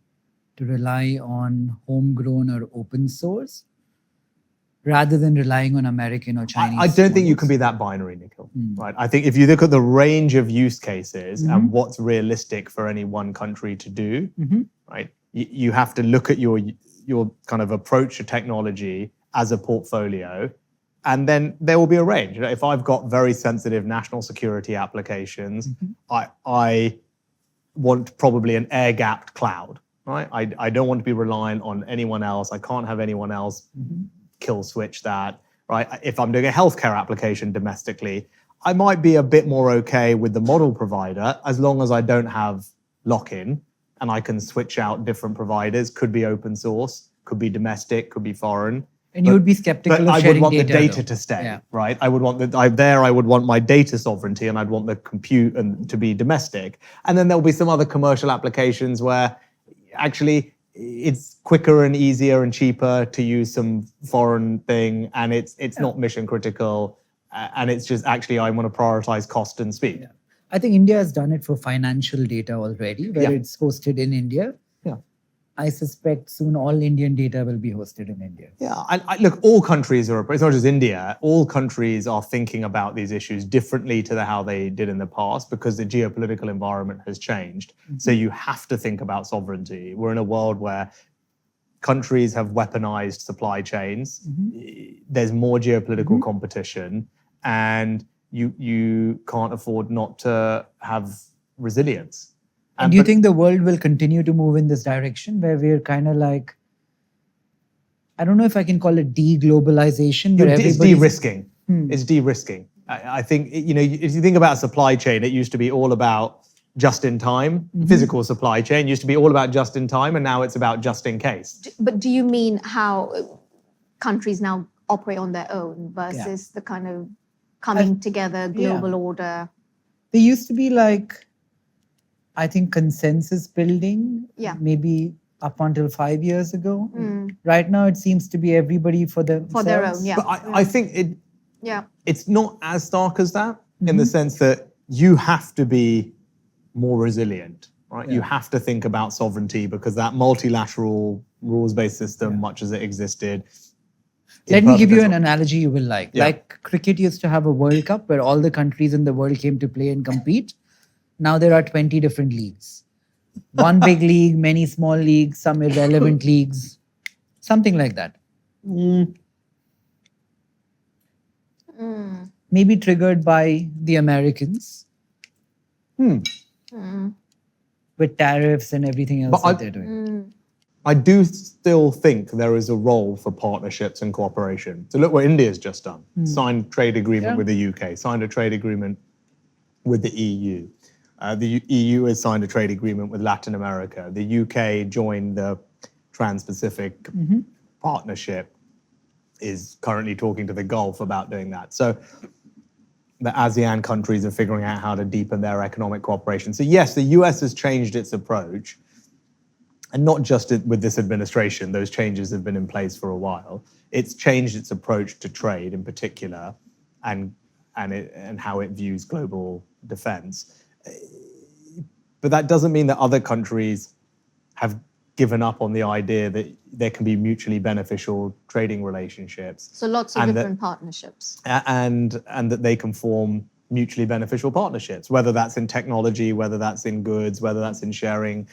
S1: to rely on homegrown or open source rather than relying on American or Chinese.
S3: I don't think you
S1: models.
S3: can be that binary, Nikhil. Right? I think if you look at the range of use cases and what's realistic for any one country to do, right? You have to look at your kind of approach to technology as a portfolio, and then there will be a range. If I've got very sensitive national security applications, I want probably an air-gapped cloud, right? I don't want to be reliant on anyone else. I can't have anyone else kill switch that, right? If I'm doing a healthcare application domestically, I might be a bit more okay with the model provider as long as I don't have lock-in and I can switch out different providers. Could be open source, could be domestic, could be foreign.
S1: And you would be skeptical
S3: But
S1: of
S3: I would
S1: sharing
S3: want the
S1: data,
S3: data
S1: though.
S3: to stay,
S1: Yeah.
S3: right? I would want I would want my data sovereignty, and I'd want the compute and to be domestic. And then there'll be some other commercial applications where actually it's quicker and easier and cheaper to use some foreign thing, and it's not mission critical, and it's just actually I want to prioritize cost and speed.
S1: Yeah. I think India has done it for financial data already, where
S3: Yeah.
S1: it's hosted in India.
S3: Yeah.
S1: I suspect soon all Indian data will be hosted in India.
S3: Yeah, and look, all countries are, it's not just India, all countries are thinking about these issues differently to how they did in the past because the geopolitical environment has changed. So you have to think about sovereignty. We're in a world where countries have weaponized supply chains. There's more geopolitical competition, and you can't afford not to have resilience.
S1: And do you think the world will continue to move in this direction where we're kind of like, I don't know if I can call it de-globalisation, but
S3: It's
S1: everybody's-
S3: de-risking. It's de-risking. I think, if you think about supply chain, it used to be all about just in time. Physical supply chain used to be all about just in time, and now it's about just in case.
S2: But do you mean how countries now operate on their own versus the kind of coming together global order?
S1: There used to be like, I think, consensus building, maybe up until 5 years ago. Right now, it seems to be everybody for themselves.
S2: For their own, yeah.
S3: But I think it's not as stark as that in the sense that you have to be more resilient, right? You have to think about sovereignty because that multilateral rules-based system, much as it existed.
S1: Let me give you an analogy you will like.
S3: Yeah.
S1: Like cricket used to have a World Cup where all the countries in the world came to play and compete. Now there are 20 different leagues. One big league, many small leagues, some irrelevant leagues, something like that. Maybe triggered by the Americans with tariffs and everything else that they're doing.
S3: I do still think there is a role for partnerships and cooperation. So look what India's just done. Signed a trade agreement with the UK, signed a trade agreement with the EU. The EU has signed a trade agreement with Latin America. The UK joined the Trans-Pacific Partnership, is currently talking to the Gulf about doing that. So the ASEAN countries are figuring out how to deepen their economic cooperation. So yes, the US has changed its approach. and not just with this administration, those changes have been in place for a while. It's changed its approach to trade in particular, and how it views global defense. But that doesn't mean that other countries have given up on the idea that there can be mutually beneficial trading relationships.
S2: So lots of different partnerships.
S3: And that they can form mutually beneficial partnerships, whether that's in technology, whether that's in goods, whether that's in sharing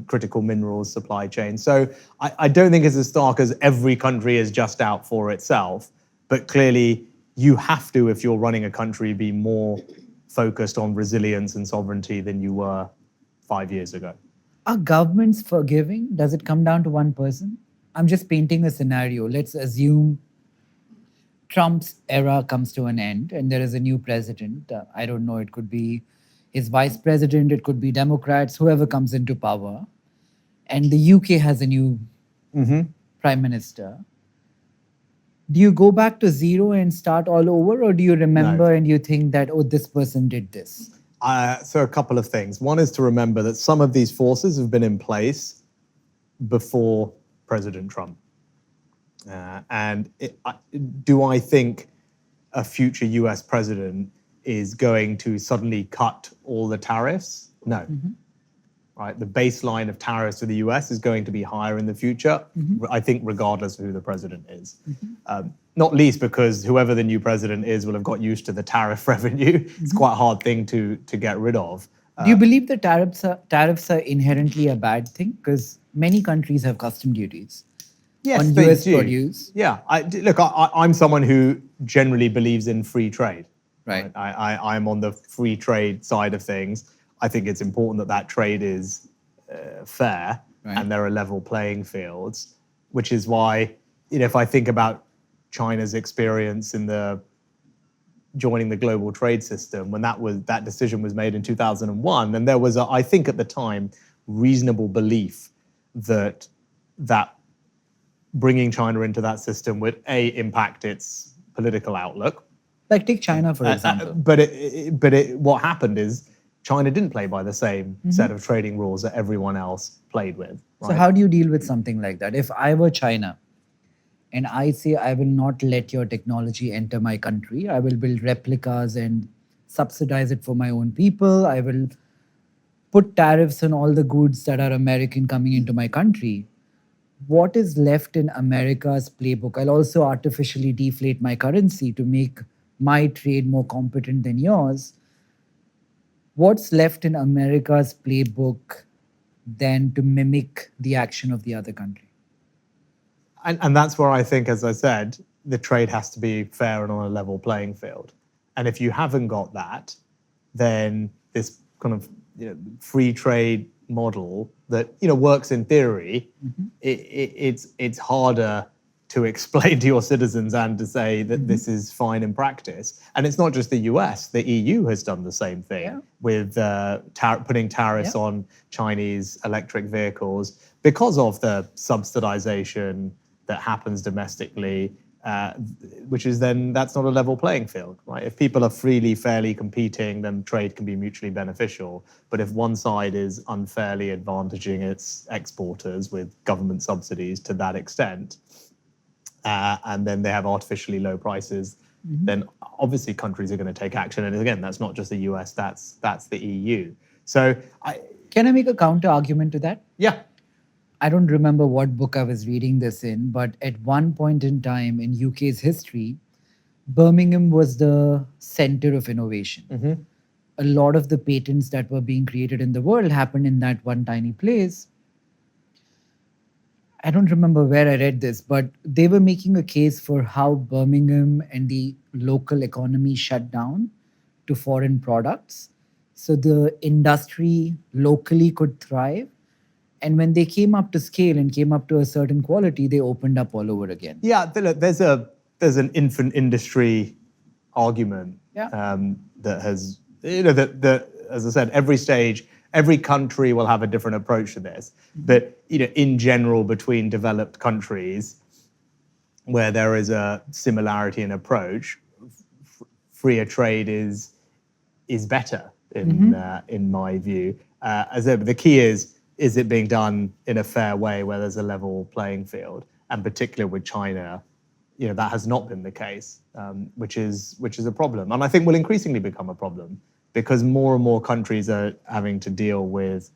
S3: critical minerals supply chains. So I don't think it's as stark as every country is just out for itself, but clearly you have to, if you're running a country, be more focused on resilience and sovereignty than you were 5 years ago.
S1: Are governments forgiving? Does it come down to one person? I'm just painting a scenario. Let's assume Trump's era comes to an end and there is a new president. I don't know, it could be his vice president, it could be Democrats, whoever comes into power. And the UK has a new prime minister. Do you go back to zero and start all over, or do you remember and you think that, oh, this person did this?
S3: So a couple of things. One is to remember that some of these forces have been in place before President Trump. Do I think a future US president is going to suddenly cut all the tariffs? No. Right? The baseline of tariffs to the US is going to be higher in the future, I think, regardless of who the president is. Not least because whoever the new president is will have got used to the tariff revenue. It's quite a hard thing to get rid of.
S1: Do you believe that tariffs are inherently a bad thing? Because many countries have custom duties on US produce.
S3: Yeah. I'm someone who generally believes in free trade.
S1: Right.
S3: I'm on the free trade side of things. I think it's important that that trade is fair and there are level playing fields, which is why, if I think about China's experience in joining the global trade system, when that decision was made in 2001, then there was, I think at the time, reasonable belief that bringing China into that system would impact its political outlook.
S1: Like take China, for example.
S3: But what happened is China didn't play by the same set of trading rules that everyone else played with. Right?
S1: So how do you deal with something like that? If I were China and I say, I will not let your technology enter my country, I will build replicas and subsidize it for my own people, I will put tariffs on all the goods that are American coming into my country, what is left in America's playbook? I'll also artificially deflate my currency to make my trade more competent than yours. What's left in America's playbook than to mimic the action of the other country?
S3: And that's where I think, as I said, the trade has to be fair and on a level playing field. And if you haven't got that, then this kind of free trade model that works in theory, it's harder to explain to your citizens and to say that this is fine in practice. And it's not just the US, the EU has done the same thing with putting tariffs on Chinese electric vehicles because of the subsidization that happens domestically, which is then, that's not a level playing field, right? If people are freely, fairly competing, then trade can be mutually beneficial. But if one side is unfairly advantaging its exporters with government subsidies to that extent, and then they have artificially low prices, then obviously countries are going to take action. And again, that's not just the US, that's the EU. So
S1: Can I make a counter argument to that?
S3: Yeah.
S1: I don't remember what book I was reading this in, but at one point in time in UK's history, Birmingham was the center of innovation. A lot of the patents that were being created in the world happened in that one tiny place. I don't remember where I read this, but they were making a case for how Birmingham and the local economy shut down to foreign products. So the industry locally could thrive. And when they came up to scale and came up to a certain quality, they opened up all over again.
S3: Yeah, there's an infant industry argument that has, that as I said, every stage, every country will have a different approach to this. But in general, between developed countries, where there is a similarity in approach, freer trade is better in my view. As the key is is it being done in a fair way where there's a level playing field? And particularly with China, that has not been the case, which is a problem. And I think will increasingly become a problem because more and more countries are having to deal with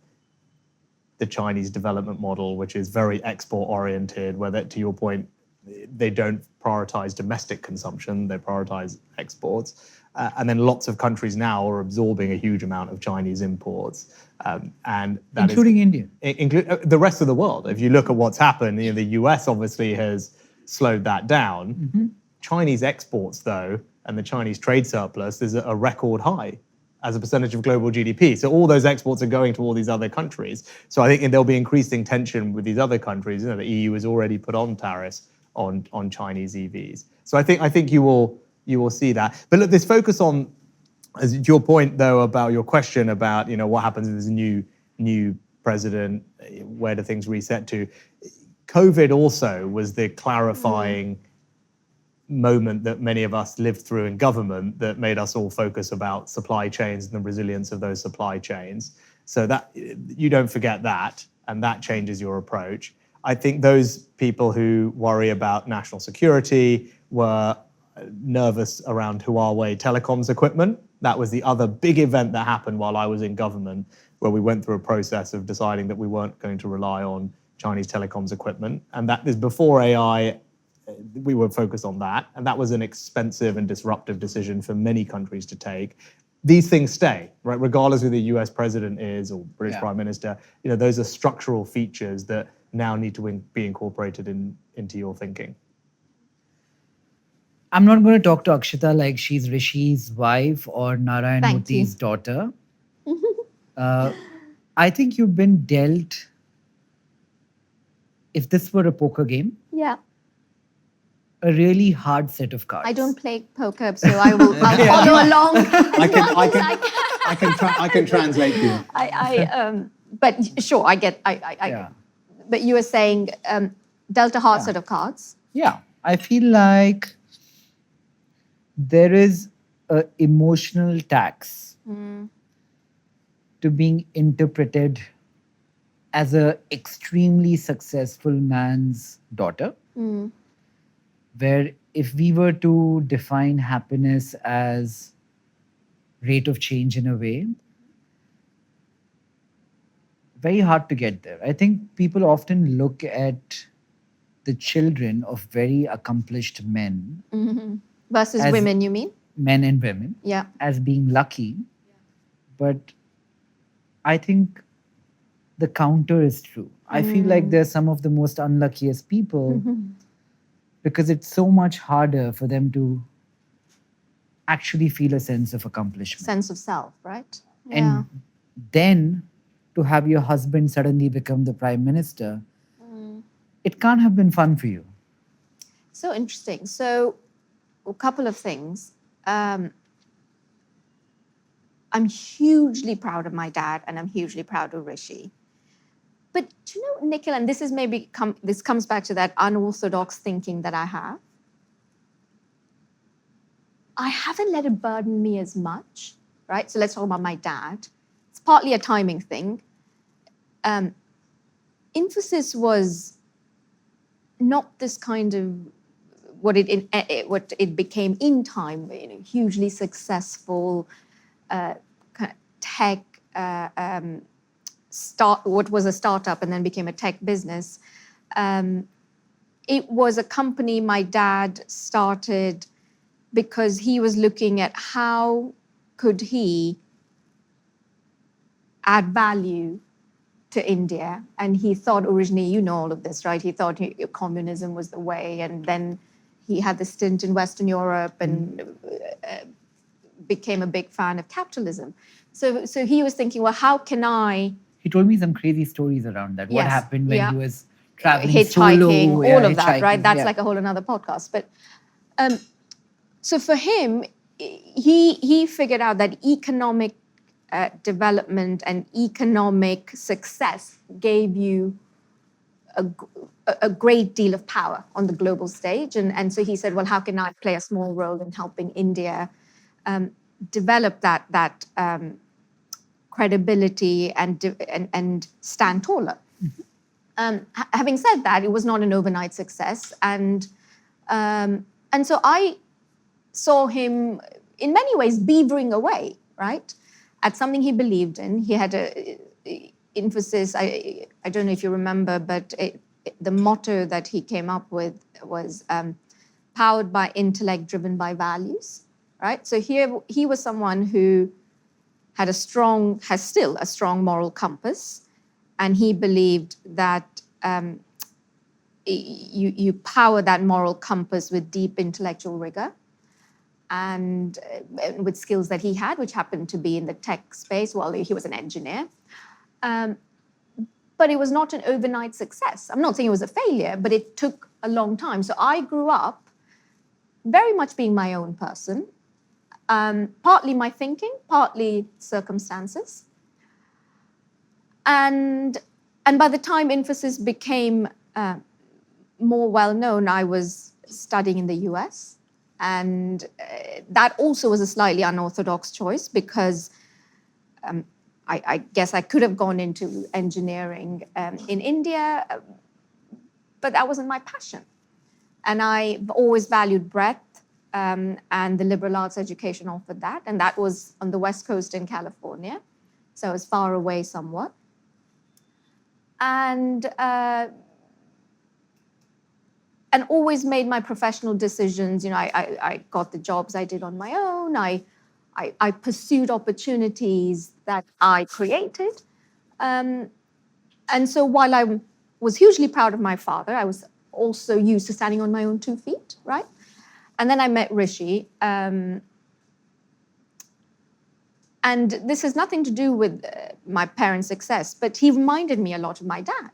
S3: the Chinese development model, which is very export oriented, where that, to your point, they don't prioritize domestic consumption, they prioritize exports. And then lots of countries now are absorbing a huge amount of Chinese imports. And that
S1: including India.
S3: The rest of the world. If you look at what's happened, the US obviously has slowed that down.
S1: Mm-hmm.
S3: Chinese exports, though, and the Chinese trade surplus is a record high as a percentage of global GDP. So all those exports are going to all these other countries. So I think there'll be increasing tension with these other countries. The EU has already put on tariffs on Chinese EVs. So I think you will see that. But look, this focus on, as your point though about your question about what happens with this new president, where do things reset to? COVID also was the clarifying moment that many of us lived through in government that made us all focus about supply chains and the resilience of those supply chains. So that you don't forget that, and that changes your approach. I think those people who worry about national security were nervous around Huawei telecoms equipment. That was the other big event that happened while I was in government, where we went through a process of deciding that we weren't going to rely on Chinese telecoms equipment. And that is before AI, we were focused on that. And that was an expensive and disruptive decision for many countries to take. These things stay, right? Regardless of who the US president is or British Prime Minister, those are structural features that now need to be incorporated into your thinking.
S1: I'm not going to talk to Akshata like she's Rishi's wife or Narayan
S2: Thank you.
S1: Murthy's daughter. I think you've been dealt, if this were a poker game,
S2: Yeah.
S1: a really hard set of cards.
S2: I don't play poker, so I'll follow along.
S4: I can translate you.
S2: But sure, I get.
S1: Yeah.
S2: But you were saying dealt a hard set of cards.
S1: Yeah, I feel like there is an emotional tax to being interpreted as an extremely successful man's daughter, where if we were to define happiness as rate of change in a way, very hard to get there. I think people often look at the children of very accomplished men
S2: Versus
S1: As-
S2: women, you mean?
S1: men and women
S2: Yeah.
S1: as being lucky. But I think the counter is true. I feel like they're some of the most unluckiest people because it's so much harder for them to actually feel a sense of accomplishment.
S2: Sense of self, right?
S1: And then to have your husband suddenly become the prime minister, it can't have been fun for you.
S2: So interesting. So a couple of things. I'm hugely proud of my dad and I'm hugely proud of Rishi. But do you know, Nikhil, and this is maybe this comes back to that unorthodox thinking that I have. I haven't let it burden me as much, right? So let's talk about my dad. It's partly a timing thing. Infosys was not this kind of what it became in time, hugely successful kind of tech what was a startup and then became a tech business. It was a company my dad started because he was looking at how could he add value to India. And he thought originally, you know all of this, right? He thought communism was the way. And then he had the stint in Western Europe and became a big fan of capitalism. So he was thinking, well, how can I...
S1: He told me some crazy stories around that. What
S2: Yes,
S1: happened when
S2: yeah.
S1: he was traveling
S2: hitchhiking,
S1: solo.
S2: all of that, right?
S1: hitchhiking,
S2: That's like a whole another podcast. But so for him, he figured out that economic development and economic success gave you a great deal of power on the global stage. And so he said, well, how can I play a small role in helping India develop that credibility and stand taller. Having said that, it was not an overnight success, and so I saw him in many ways beavering away, right, at something he believed in. He had a emphasis. I don't know if you remember, but the motto that he came up with was powered by intellect, driven by values, right? So here he was someone who has still a strong moral compass, and he believed that you power that moral compass with deep intellectual rigor and with skills that he had, which happened to be in the tech space. Well, he was an engineer. But it was not an overnight success. I'm not saying it was a failure, but it took a long time. So I grew up very much being my own person, partly my thinking, partly circumstances. And by the time Infosys became more well-known, I was studying in the US. And that also was a slightly unorthodox choice because I guess I could have gone into engineering in India, but that wasn't my passion. And I've always valued breadth, and the liberal arts education offered that. And that was on the West Coast in California, so I was far away somewhat. And always made my professional decisions. You know, I got the jobs I did on my own. I pursued opportunities that I created. And so while I was hugely proud of my father, I was also used to standing on my own 2 feet, right? And then I met Rishi. And this has nothing to do with my parents' success, but he reminded me a lot of my dad,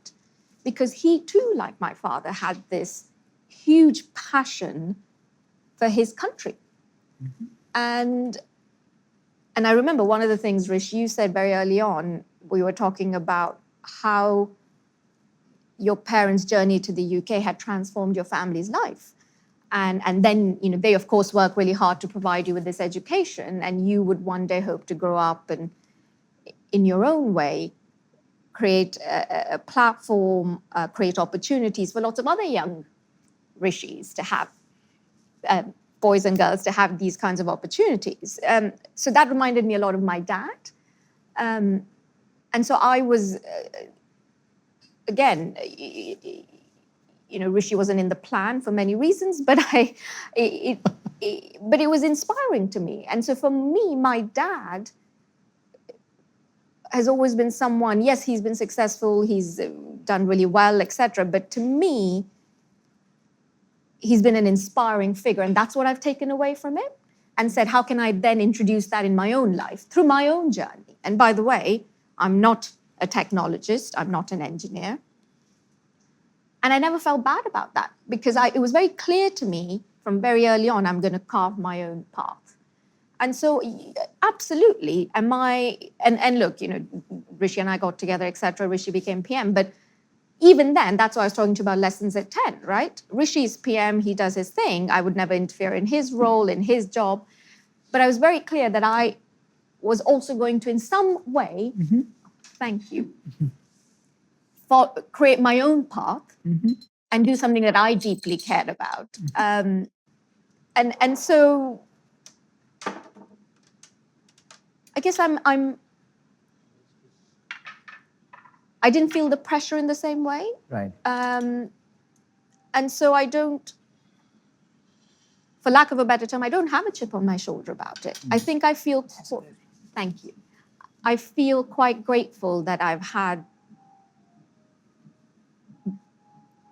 S2: because he too, like my father, had this huge passion for his country. Mm-hmm. And I remember one of the things, Rish, you said very early on, we were talking about how your parents' journey to the UK had transformed your family's life. And then, you know, they, of course, work really hard to provide you with this education, and you would one day hope to grow up and, in your own way, create a platform, create opportunities for lots of other young Rishis to have, boys and girls to have these kinds of opportunities. So that reminded me a lot of my dad. And so I was, again, you know, Rishi wasn't in the plan for many reasons, but but it was inspiring to me. And so for me, my dad has always been someone, yes, he's been successful, he's done really well, etc. But to me, he's been an inspiring figure, and that's what I've taken away from him and said, how can I then introduce that in my own life through my own journey? And by the way, I'm not a technologist, I'm not an engineer. And I never felt bad about that, because it was very clear to me from very early on, I'm going to carve my own path. And so absolutely, and look, you know, Rishi and I got together, etc. Rishi became PM, but even then, that's why I was talking to you about lessons at 10, right? Rishi's PM, he does his thing. I would never interfere in his role, in his job. But I was very clear that I was also going to, in some way, mm-hmm. Thank you, mm-hmm. Create my own path, mm-hmm. and do something that I deeply cared about. Mm-hmm. And so I guess I didn't feel the pressure in the same way.
S1: Right.
S2: And so I don't, for lack of a better term, I don't have a chip on my shoulder about it. I think I feel, thank you. I feel quite grateful that I've had,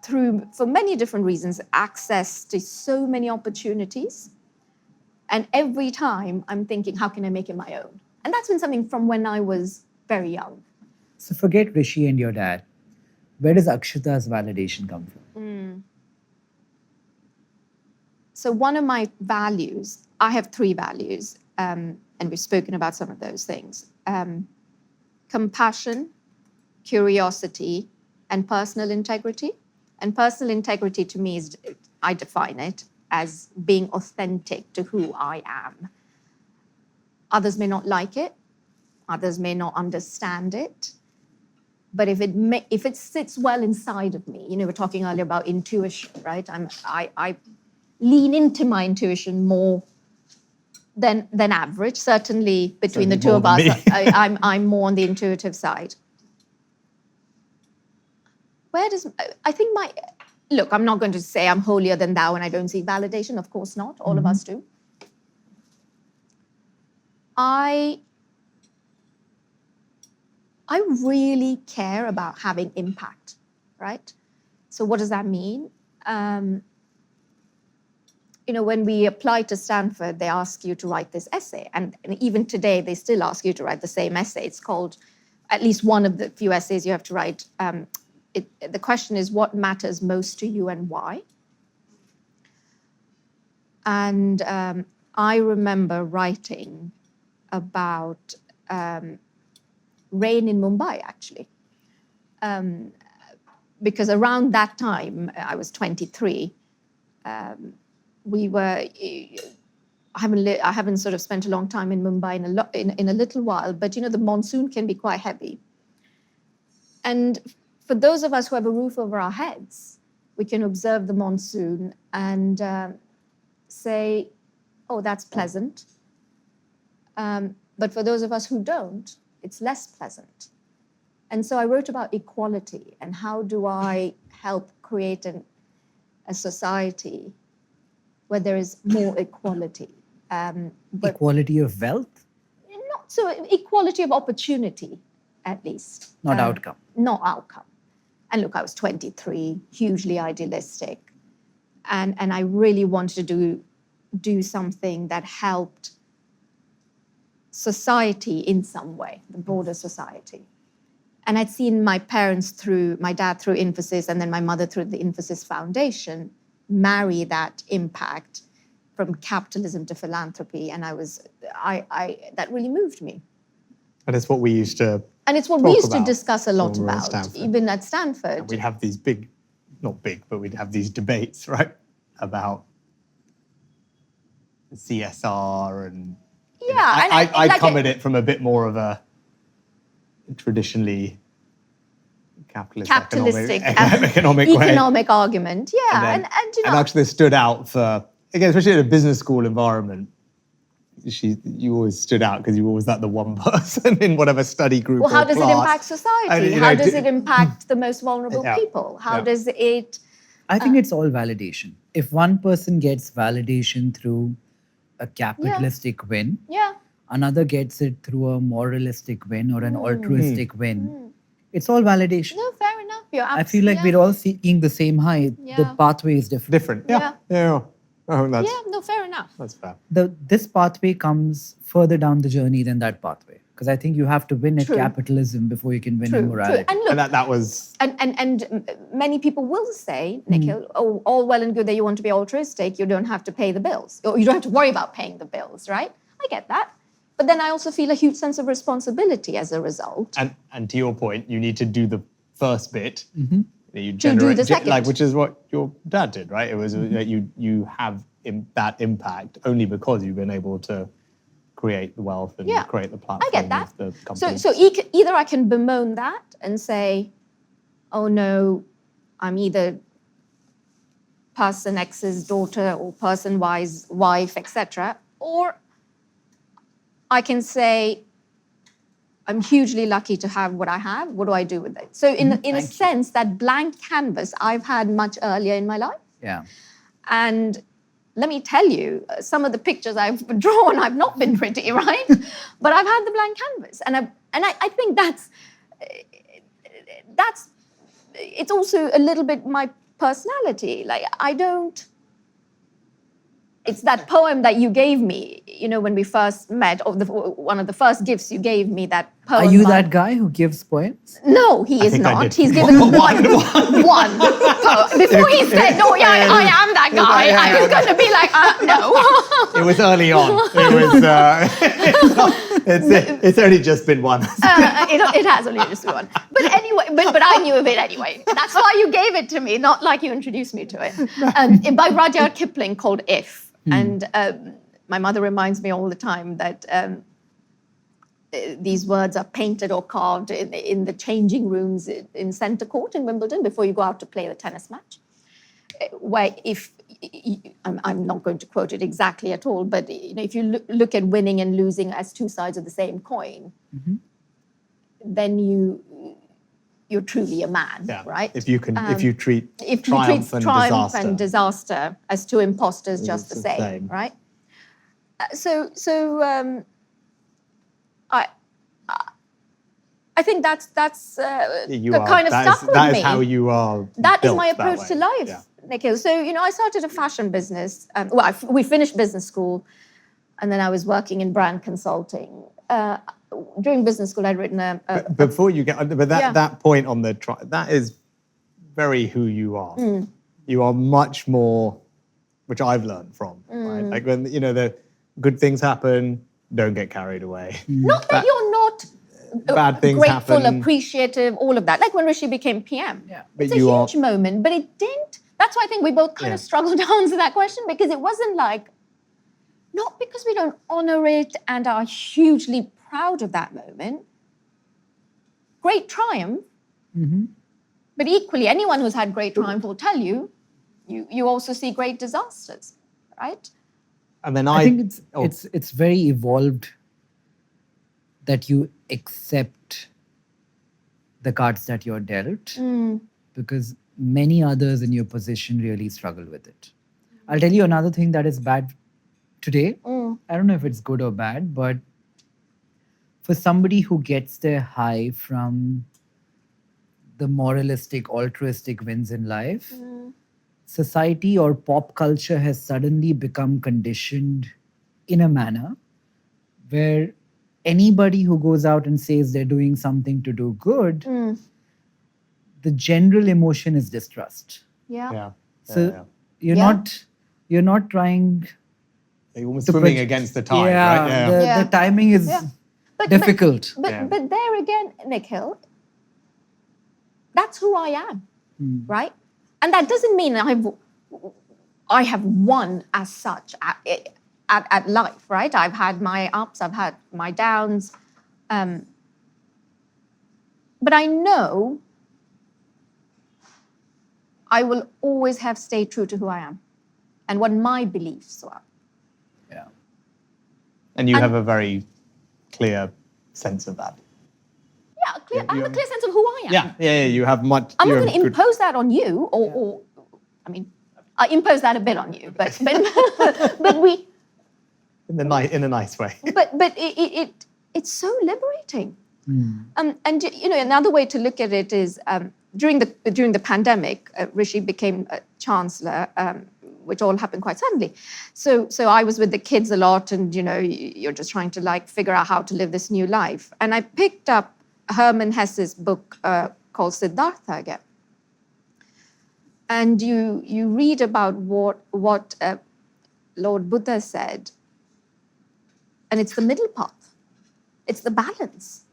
S2: for many different reasons, access to so many opportunities. And every time I'm thinking, how can I make it my own? And that's been something from when I was very young.
S1: So forget Rishi and your dad. Where does Akshata's validation come from?
S2: So one of my values, I have 3 values, and we've spoken about some of those things. Compassion, curiosity, and personal integrity. And personal integrity to me is, I define it as being authentic to who I am. Others may not like it. Others may not understand it. But if it sits well inside of me, we're talking earlier about intuition, right? I lean into my intuition more than average. Certainly between the two of us, I'm more on the intuitive side. Look, I'm not going to say I'm holier than thou and I don't seek validation. Of course not. All of us do. I really care about having impact, right? So what does that mean? When we apply to Stanford, they ask you to write this essay. And even today, they still ask you to write the same essay. It's called, at least one of the few essays you have to write. The question is, what matters most to you and why? And I remember writing about rain in Mumbai, actually. Because around that time, I was 23, I haven't sort of spent a long time in Mumbai in a little while, but the monsoon can be quite heavy. And for those of us who have a roof over our heads, we can observe the monsoon and say, oh, that's pleasant. But for those of us who don't, it's less pleasant. And so I wrote about equality and how do I help create a society where there is more equality.
S1: Equality of wealth?
S2: Not so, equality of opportunity, at least.
S1: Not outcome.
S2: Not outcome. And look, I was 23, hugely idealistic. And I really wanted to do something that helped society in some way, the broader society. And I'd seen my dad through Infosys and then my mother through the Infosys Foundation marry that impact from capitalism to philanthropy. And that really moved me.
S3: And it's what we used to
S2: discuss a lot about, even at Stanford.
S3: And we'd have these not big, but we'd have these debates, right? About CSR and...
S2: Yeah.
S3: I come at it from a bit more of a traditionally capitalistic
S2: economic argument. Yeah.
S3: And actually stood out for, again, especially in a business school environment, you always stood out because you were always that the one person in whatever study group.
S2: Well, how does
S3: class.
S2: It impact society? How does it impact the most vulnerable people? How does it...
S1: I think it's all validation. If one person gets validation through a capitalistic win, another gets it through a moralistic win or an altruistic win. It's all validation.
S2: No, fair enough.
S1: I feel like we're all seeking the same high. The pathway is different.
S3: Yeah.
S2: No, fair enough.
S3: That's fair.
S1: This pathway comes further down the journey than that pathway. Because I think you have to win at capitalism before you can win at morality.
S2: And look,
S3: that was...
S2: And many people will say, Nikhil, oh, all well and good that you want to be altruistic, you don't have to pay the bills. Or you don't have to worry about paying the bills, right? I get that. But then I also feel a huge sense of responsibility as a result.
S3: And to your point, you need to do the first bit. You
S2: to do the second.
S3: Which is what your dad did, right? It was that you have that impact only because you've been able to create the wealth and create the platform.
S2: I get that.
S3: Of the company.
S2: So either I can bemoan that and say, oh no, I'm either person X's daughter or person Y's wife, etc. Or I can say, I'm hugely lucky to have what I have. What do I do with it? So in a sense, that blank canvas I've had much earlier in my life.
S1: Yeah.
S2: And let me tell you, some of the pictures I've drawn, I've not been pretty, right? But I've had the blank canvas. And I think that's it's also a little bit my personality. Like, it's that poem that you gave me, when we first met, or one of the first gifts you gave me, that poem.
S1: Are you that guy who gives poems?
S2: No, he is not. He's given one poem. Before he said, no, I am that guy, I was going to be like, no.
S3: It was early on. It's only just been one.
S2: It has only just been one. But anyway, but I knew of it anyway. That's why you gave it to me, not like you introduced me to it. By Rudyard Kipling, called If. And my mother reminds me all the time that these words are painted or carved in the changing rooms in Centre Court in Wimbledon before you go out to play the tennis match. Where I'm not going to quote it exactly at all, but if you look at winning and losing as two sides of the same coin, then you're truly a man, right?
S3: If you treat
S2: if
S3: triumph,
S2: you treat
S3: and
S2: and disaster as two imposters just the same, right? I think that's kind of stuck with me.
S3: That is how you are.
S2: That is
S3: built
S2: my
S3: that
S2: approach
S3: way.
S2: to life, Nikhil. So I started a fashion business. We finished business school, and then I was working in brand consulting. During business school, I'd written
S3: Before you get, but that point on the that is very who you are. You are much more, which I've learned from. Right? Like when the good things happen, don't get carried away.
S2: Not that you're not
S3: bad things
S2: grateful,
S3: happen.
S2: appreciative, all of that. Like when Rishi became PM.
S1: Yeah.
S2: It's a huge moment, but it didn't. That's why I think we both kind of struggled to answer that question, because it wasn't like, not because we don't honor it and are hugely proud of that moment. Great triumph. But equally, anyone who's had great triumph will tell you, you also see great disasters, right?
S3: And then
S1: I think it's very evolved that you accept the cards that you're dealt, because many others in your position really struggle with it. I'll tell you another thing that is bad today. I don't know if it's good or bad, but for somebody who gets their high from the moralistic, altruistic wins in life, society or pop culture has suddenly become conditioned in a manner where anybody who goes out and says they're doing something to do good, the general emotion is distrust. So you're not trying.
S3: You're almost swimming against the tide, right?
S1: The timing is difficult.
S2: But there again, Nikhil, that's who I am, right? And that doesn't mean I have won as such at life, right? I've had my ups, I've had my downs. But I know I will always have stayed true to who I am and what my beliefs are.
S3: Yeah. And you have a very clear sense of that.
S2: Yeah, I have a clear sense of who I am.
S3: Yeah. You have much.
S2: I'm not going to impose that on you, or I mean, I impose that a bit on you, but we.
S3: In a nice way.
S2: But it's so liberating. And another way to look at it is during the pandemic, Rishi became a chancellor, which all happened quite suddenly. So I was with the kids a lot, and you're just trying to figure out how to live this new life. And I picked up Hermann Hesse's book called Siddhartha again. And you read about what Lord Buddha said, and it's the middle path. It's the balance.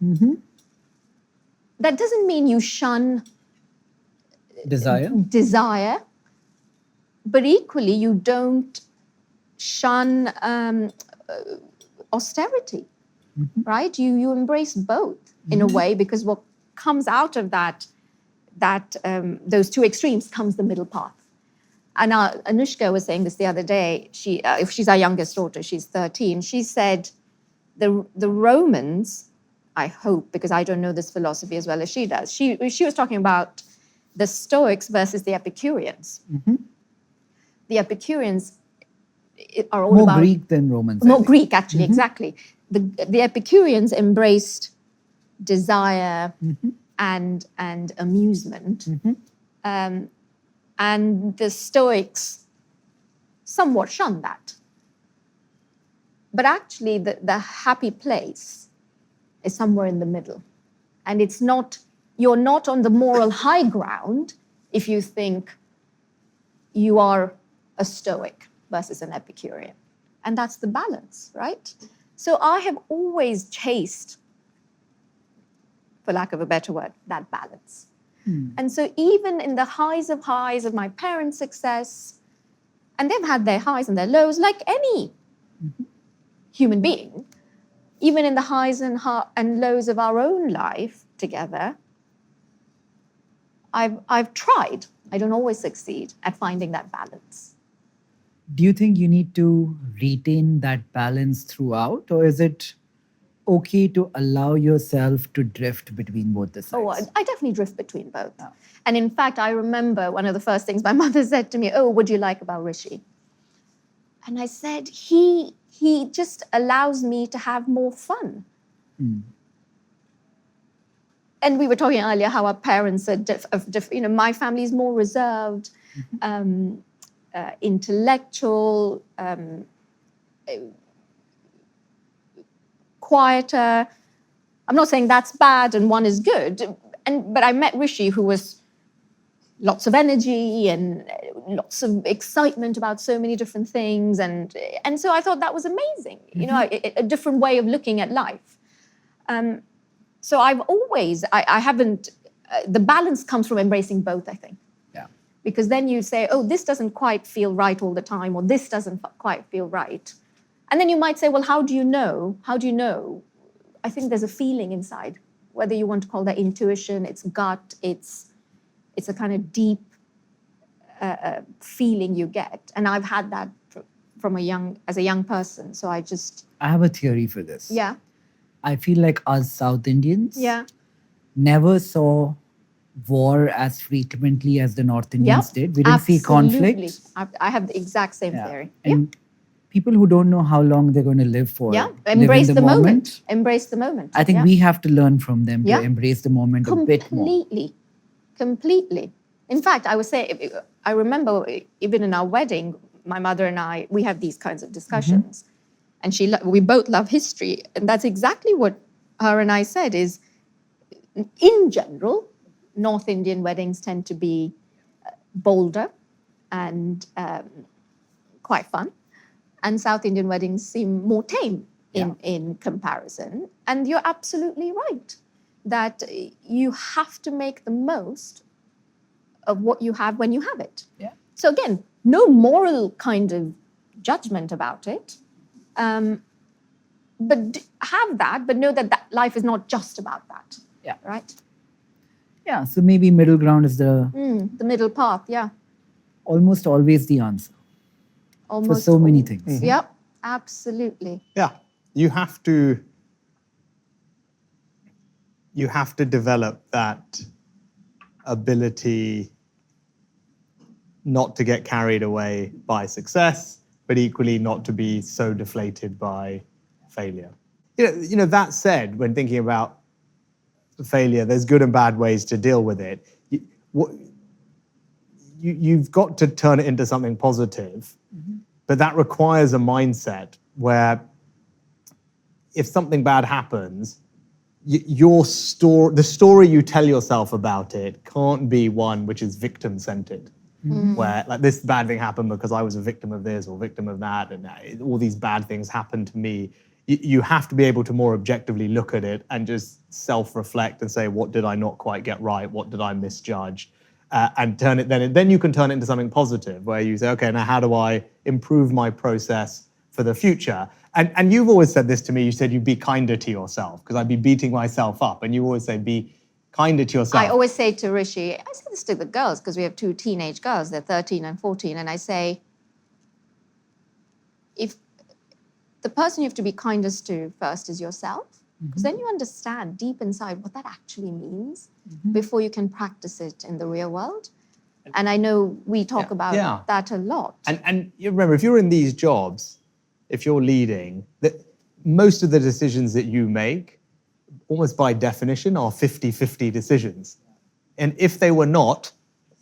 S2: That doesn't mean you shun desire, but equally you don't shun austerity, right? You embrace both in a way, because what comes out of that those two extremes comes the middle path. And Anushka was saying this the other day. She's our youngest daughter. She's 13. She said the Romans, I hope, because I don't know this philosophy as well as she does. She was talking about the Stoics versus the Epicureans. The Epicureans are all
S1: more
S2: about
S1: Greek than Romans.
S2: More Greek, actually, exactly. The Epicureans embraced desire and amusement. And the Stoics somewhat shunned that. But actually, the happy place is somewhere in the middle. And you're not on the moral high ground if you think you are a Stoic versus an Epicurean. And that's the balance, right? So I have always chased, for lack of a better word, that balance. And so even in the highs of my parents' success, and they've had their highs and their lows like any human being, even in the highs and lows of our own life together, I've tried. I don't always succeed at finding that balance.
S1: Do you think you need to retain that balance throughout, or is it okay to allow yourself to drift between both the sides?
S2: Oh, I definitely drift between both. Oh. And in fact, I remember one of the first things my mother said to me, "Oh, what do you like about Rishi?" And I said, he just allows me to have more fun. And we were talking earlier how our parents are my family is more reserved, intellectual, quieter. I'm not saying that's bad and one is good, but I met Rishi, who was lots of energy and lots of excitement about so many different things, and so I thought that was amazing. A different way of looking at life. So I've always, I haven't, the balance comes from embracing both, I think.
S1: Yeah.
S2: Because then you say, oh, this doesn't quite feel right all the time, or this doesn't quite feel right. And then you might say, well, how do you know? How do you know? I think there's a feeling inside, whether you want to call that intuition, it's gut, it's a kind of deep feeling you get. And I've had that as a young person. So I
S1: have a theory for this.
S2: Yeah.
S1: I feel like us South Indians
S2: Yeah.
S1: never saw war as frequently as the North Indians did. We didn't see conflict.
S2: I have the exact same theory.
S1: And people who don't know how long they're going to live for.
S2: Embrace the moment. Embrace the moment.
S1: I think we have to learn from them to embrace the moment a bit more.
S2: Completely. In fact, I remember even in our wedding, my mother and I, we have these kinds of discussions. And we both love history. And that's exactly what her and I said is, in general, North Indian weddings tend to be bolder and quite fun. And South Indian weddings seem more tame in comparison. And you're absolutely right that you have to make the most of what you have when you have it.
S1: Yeah.
S2: So again, no moral kind of judgment about it. But have that, but know that life is not just about that.
S1: Yeah.
S2: Right?
S1: Yeah, so maybe middle ground is the
S2: middle path,
S1: almost always the answer. For so many things.
S2: Yep, absolutely.
S3: Yeah, you have to develop that ability not to get carried away by success, but equally not to be so deflated by failure. That said, when thinking about failure, there's good and bad ways to deal with it. You've got to turn it into something positive, but that requires a mindset where if something bad happens, the story you tell yourself about it can't be one which is victim-centered. Where like this bad thing happened because I was a victim of this or victim of that, and all these bad things happened to me. You have to be able to more objectively look at it and just self-reflect and say, what did I not quite get right? What did I misjudge? And turn it then you can turn it into something positive where you say, okay, now how do I improve my process for the future? And you've always said this to me. You said you'd be kinder to yourself because I'd be beating myself up, and you always say be kinder to yourself.
S2: I always say to Rishi, I say this to the girls because we have 2 teenage girls, they're 13 and 14, and I say, if the person you have to be kindest to first is yourself, because then you understand deep inside what that actually means before you can practice it in the real world. And I know we talk about that a lot.
S3: And you remember, if you're in these jobs, if you're leading, most of the decisions that you make, almost by definition, are 50-50 decisions. And if they were not,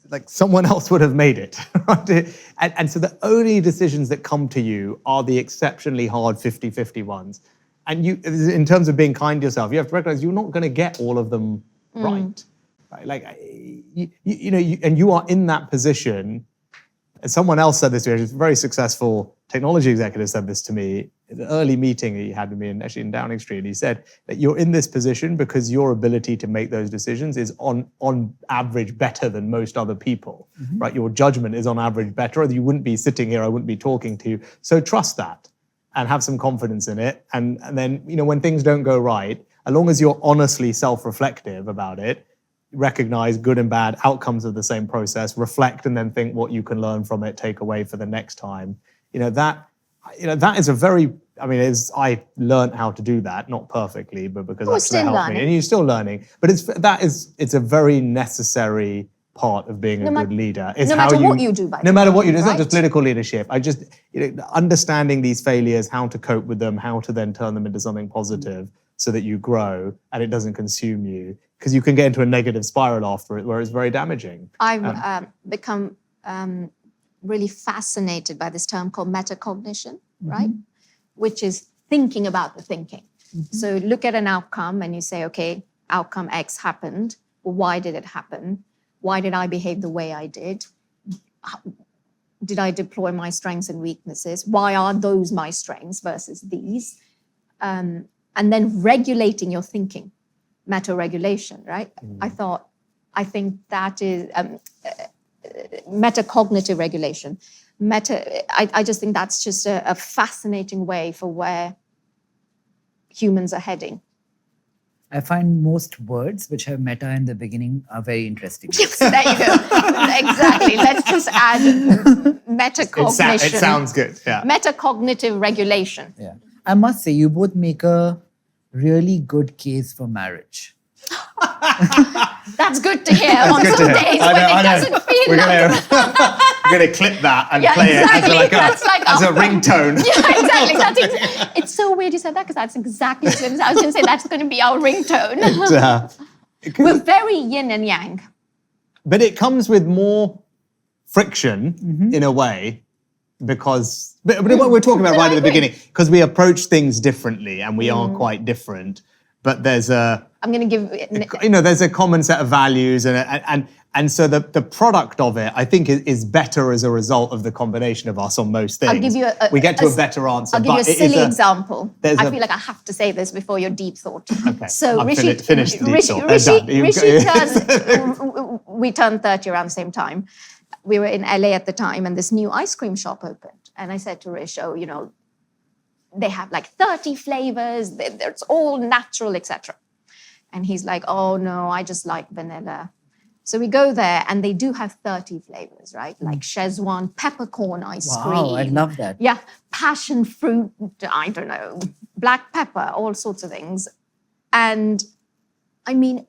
S3: like someone else would have made it. Right? And so the only decisions that come to you are the exceptionally hard 50-50 ones. And you, in terms of being kind to yourself, you have to recognize you're not going to get all of them right. Like, and you are in that position. And someone else said this to me, a very successful technology executive said this to me in an early meeting he had with me, actually in Downing Street. And he said that you're in this position because your ability to make those decisions is on average better than most other people, right? Your judgment is on average better, or you wouldn't be sitting here, I wouldn't be talking to you. So trust that. and have some confidence in it. And then, when things don't go right, as long as you're honestly self-reflective about it, recognize good and bad outcomes of the same process, reflect, and then think what you can learn from it, take away for the next time. That is a very, I learned how to do that, not perfectly, but because
S2: We're
S3: that's
S2: still
S3: helped
S2: learning.
S3: me. And you're still learning. But it's a very necessary part of being a good leader. Is
S2: no
S3: how
S2: matter what you do, by the
S3: no
S2: way,
S3: matter what you do, it's not
S2: right?
S3: just political leadership. I just, understanding these failures, how to cope with them, how to then turn them into something positive so that you grow and it doesn't consume you. Because you can get into a negative spiral after it where it's very damaging.
S2: I've become really fascinated by this term called metacognition, right? Which is thinking about the thinking. So look at an outcome and you say, okay, outcome X happened. Well, why did it happen? Why did I behave the way I did? Did I deploy my strengths and weaknesses? Why are those my strengths versus these? And then regulating your thinking, meta-regulation, right? I think that is metacognitive regulation. I just think that's just a fascinating way for where humans are heading.
S1: I find most words which have meta in the beginning are very interesting.
S2: Yes, there you go. Exactly. Let's just add metacognition.
S3: It sounds good, yeah.
S2: Metacognitive regulation.
S1: Yeah. I must say, you both make a really good case for marriage.
S2: That's good to hear on
S3: good to
S2: some
S3: hear.
S2: days
S3: I
S2: when
S3: know,
S2: it doesn't feel
S3: We're
S2: like
S3: We're going to clip that and
S2: Yeah,
S3: play
S2: exactly.
S3: it
S2: That's like
S3: as a
S2: our-
S3: ringtone.
S2: Yeah, exactly. It's so weird you said that because that's exactly what I was going to say. That's going to be our ringtone. We're very yin and yang.
S3: But it comes with more friction in a way because, but what we're talking about right at the beginning, because we approach things differently and we are quite different. But there's
S2: I'm going to give...
S3: there's a common set of values and so the product of it, I think, is better as a result of the combination of us on most things.
S2: I'll give you
S3: we get to a better answer.
S2: I'll give you a
S3: but it is
S2: silly example.
S3: there's
S2: I
S3: a-
S2: feel like I have to say this before your deep thought.
S3: Okay,
S2: So
S3: I'm
S2: Rishi,
S3: finished the deep
S2: Rishi,
S3: thought.
S2: Rishi,
S3: Done. You-
S2: Rishi turned, we turned 30 around the same time. We were in LA at the time and this new ice cream shop opened. And I said to Rishi, they have like 30 flavors, it's all natural, etc. And he's like, oh no, I just like vanilla. So we go there and they do have 30 flavors, right? Like Szechuan peppercorn ice cream.
S1: Wow, I love that.
S2: Yeah, passion fruit, I don't know, black pepper, all sorts of things. And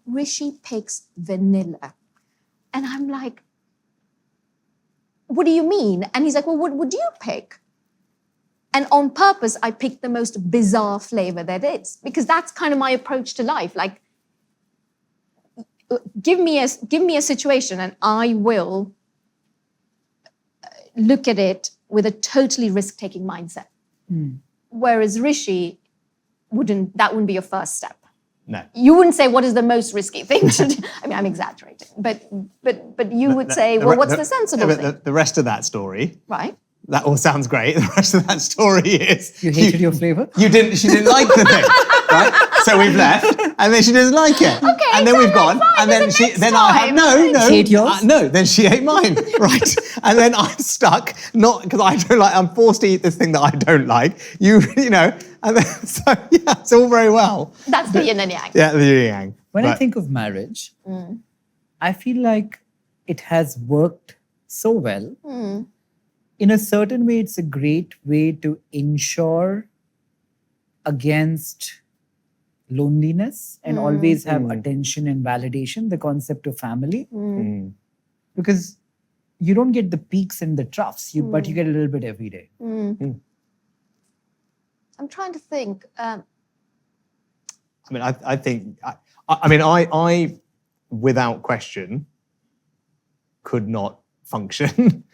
S2: Rishi picks vanilla. And I'm like, what do you mean? And he's like, well, what would you pick? And on purpose, I picked the most bizarre flavor there is, because that's kind of my approach to life. Like, give me a situation and I will look at it with a totally risk-taking mindset. Whereas Rishi wouldn't be your first step.
S3: No.
S2: You wouldn't say, what is the most risky thing to do? I'm exaggerating, but you would say, well, what's the sensible thing?
S3: The rest of that story,
S2: Right?
S3: that all sounds great. The rest of that story is
S1: You hated your flavor?
S3: She didn't like the thing, right? So we've left, and then she doesn't like it.
S2: Okay,
S3: and then
S2: so
S3: we've gone,
S2: fine,
S3: and then
S2: there's a next
S3: I have
S2: time.
S3: no.
S1: She ate yours?
S3: No, then she ate mine, right? And then I'm stuck, not because I don't like. I'm forced to eat this thing that I don't like. And then it's all very well.
S2: That's the yin and yang.
S3: Yeah, the yin and yang.
S1: When I
S3: But-
S1: think of marriage, I feel like it has worked so well. In a certain way, it's a great way to ensure against loneliness and always have attention and validation, the concept of family. Because you don't get the peaks and the troughs, but you get a little bit every day.
S2: I'm trying to think.
S3: I think, I without question, could not function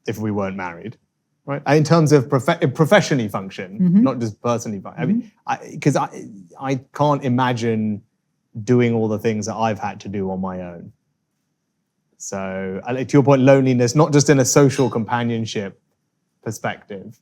S3: if we weren't married, right? In terms of professionally function, not just personally function. Because I can't imagine doing all the things that I've had to do on my own. So, to your point, loneliness, not just in a social companionship perspective,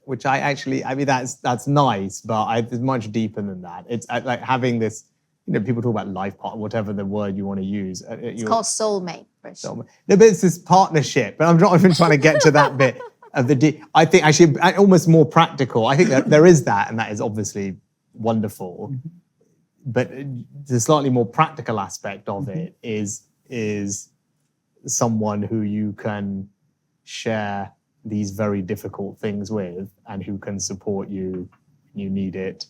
S3: which that's nice, but it's much deeper than that. It's like having this, people talk about life partner, whatever the word you want to use.
S2: It's called soulmate.
S3: No, but it's this partnership, but I'm not even trying to get to that bit. I think actually almost more practical. I think that there is that, and that is obviously wonderful.
S1: Mm-hmm.
S3: But the slightly more practical aspect of it is someone who you can share these very difficult things with, and who can support you when you need it.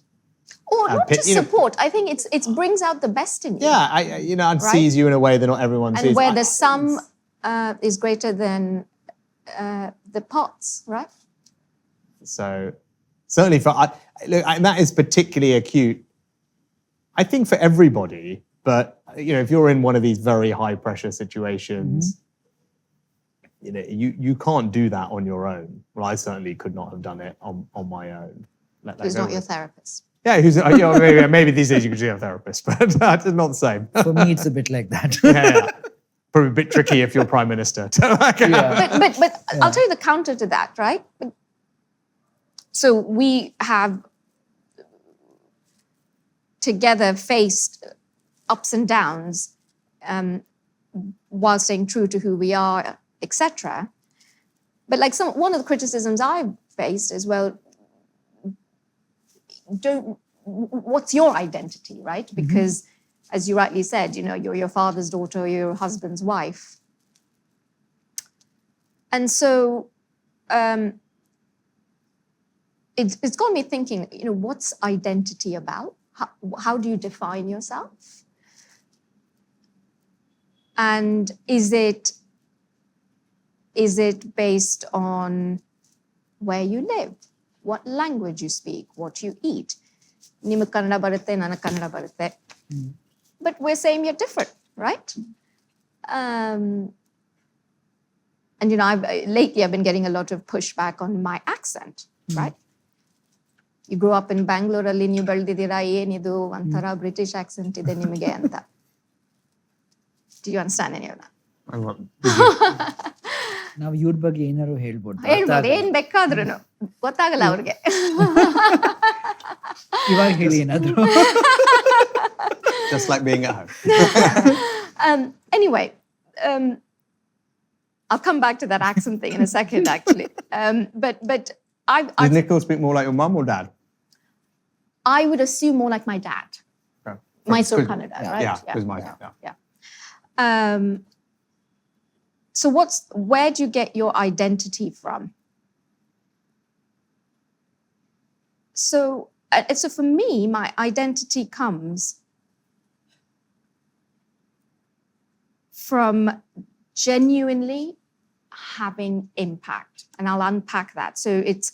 S2: Or not just support. I think it brings out the best in you.
S3: Yeah, and
S2: Right?
S3: sees you in a way that not everyone sees.
S2: And where the sum is greater than the parts, right?
S3: So certainly and that is particularly acute, I think, for everybody. But if you're in one of these very high pressure situations, you can't do that on your own. Well, I certainly could not have done it on my own.
S2: Who's not your therapist?
S3: Yeah, maybe these days you could see a therapist, but that's not the same.
S1: For me, it's a bit like that.
S3: Yeah. Probably a bit tricky if you're prime minister.
S2: But I'll tell you the counter to that, right? So we have together faced ups and downs while staying true to who we are, etc. But like one of the criticisms I've faced is, well, what's your identity, right? Because as you rightly said, you're your father's daughter, or your husband's wife. And so it's got me thinking, what's identity about? How do you define yourself? And is it based on where you live, what language you speak, what you eat? Nimu Kannada barutte, nana Kannada barutte. But we're saying you're different, right? And lately I've been getting a lot of pushback on my accent, right? You grew up in Bangalore, alli ನೀವು ಬೆಳೆದಿದ್ದೀರಾ, ಏನಿದು ಒಂಥರ British accent ಇದೆ ನಿಮಗೆ ಅಂತ. Do you understand any of that?
S1: ನಾವು ಇವ್ರ ಬಗ್ಗೆ ಏನಾರು ಹೇಳ್ಬೋದು,
S2: ಏನ್ ಬೇಕಾದ್ರೂ ಗೊತ್ತಾಗಲ್ಲ ಅವ್ರಿಗೆ.
S1: ಇವಾಗ ಹೇಳಿ ಏನಾದ್ರು.
S3: Just like being at home.
S2: Anyway, I'll come back to that accent thing in a second, actually. But
S3: Does Nikhil speak more like your mum or dad?
S2: I would assume more like my dad.
S3: Okay.
S2: Mysore Kannada, right?
S3: Yeah, because my dad.
S2: Yeah. So where do you get your identity from? So for me, my identity comes from genuinely having impact. And I'll unpack that. So it's,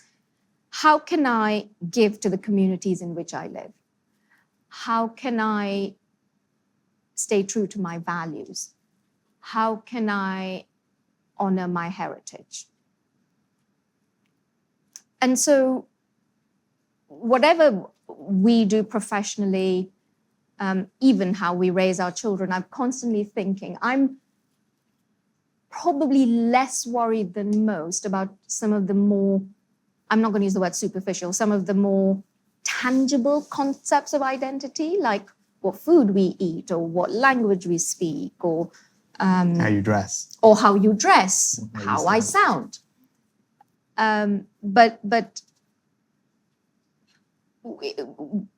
S2: how can I give to the communities in which I live? How can I stay true to my values? How can I honor my heritage? And so whatever we do professionally, even how we raise our children, I'm constantly thinking, I'm probably less worried than most about some of the more, I'm not going to use the word superficial, some of the more tangible concepts of identity, like what food we eat, or what language we speak, or
S3: how you dress.
S2: Or how you dress, how I sound. But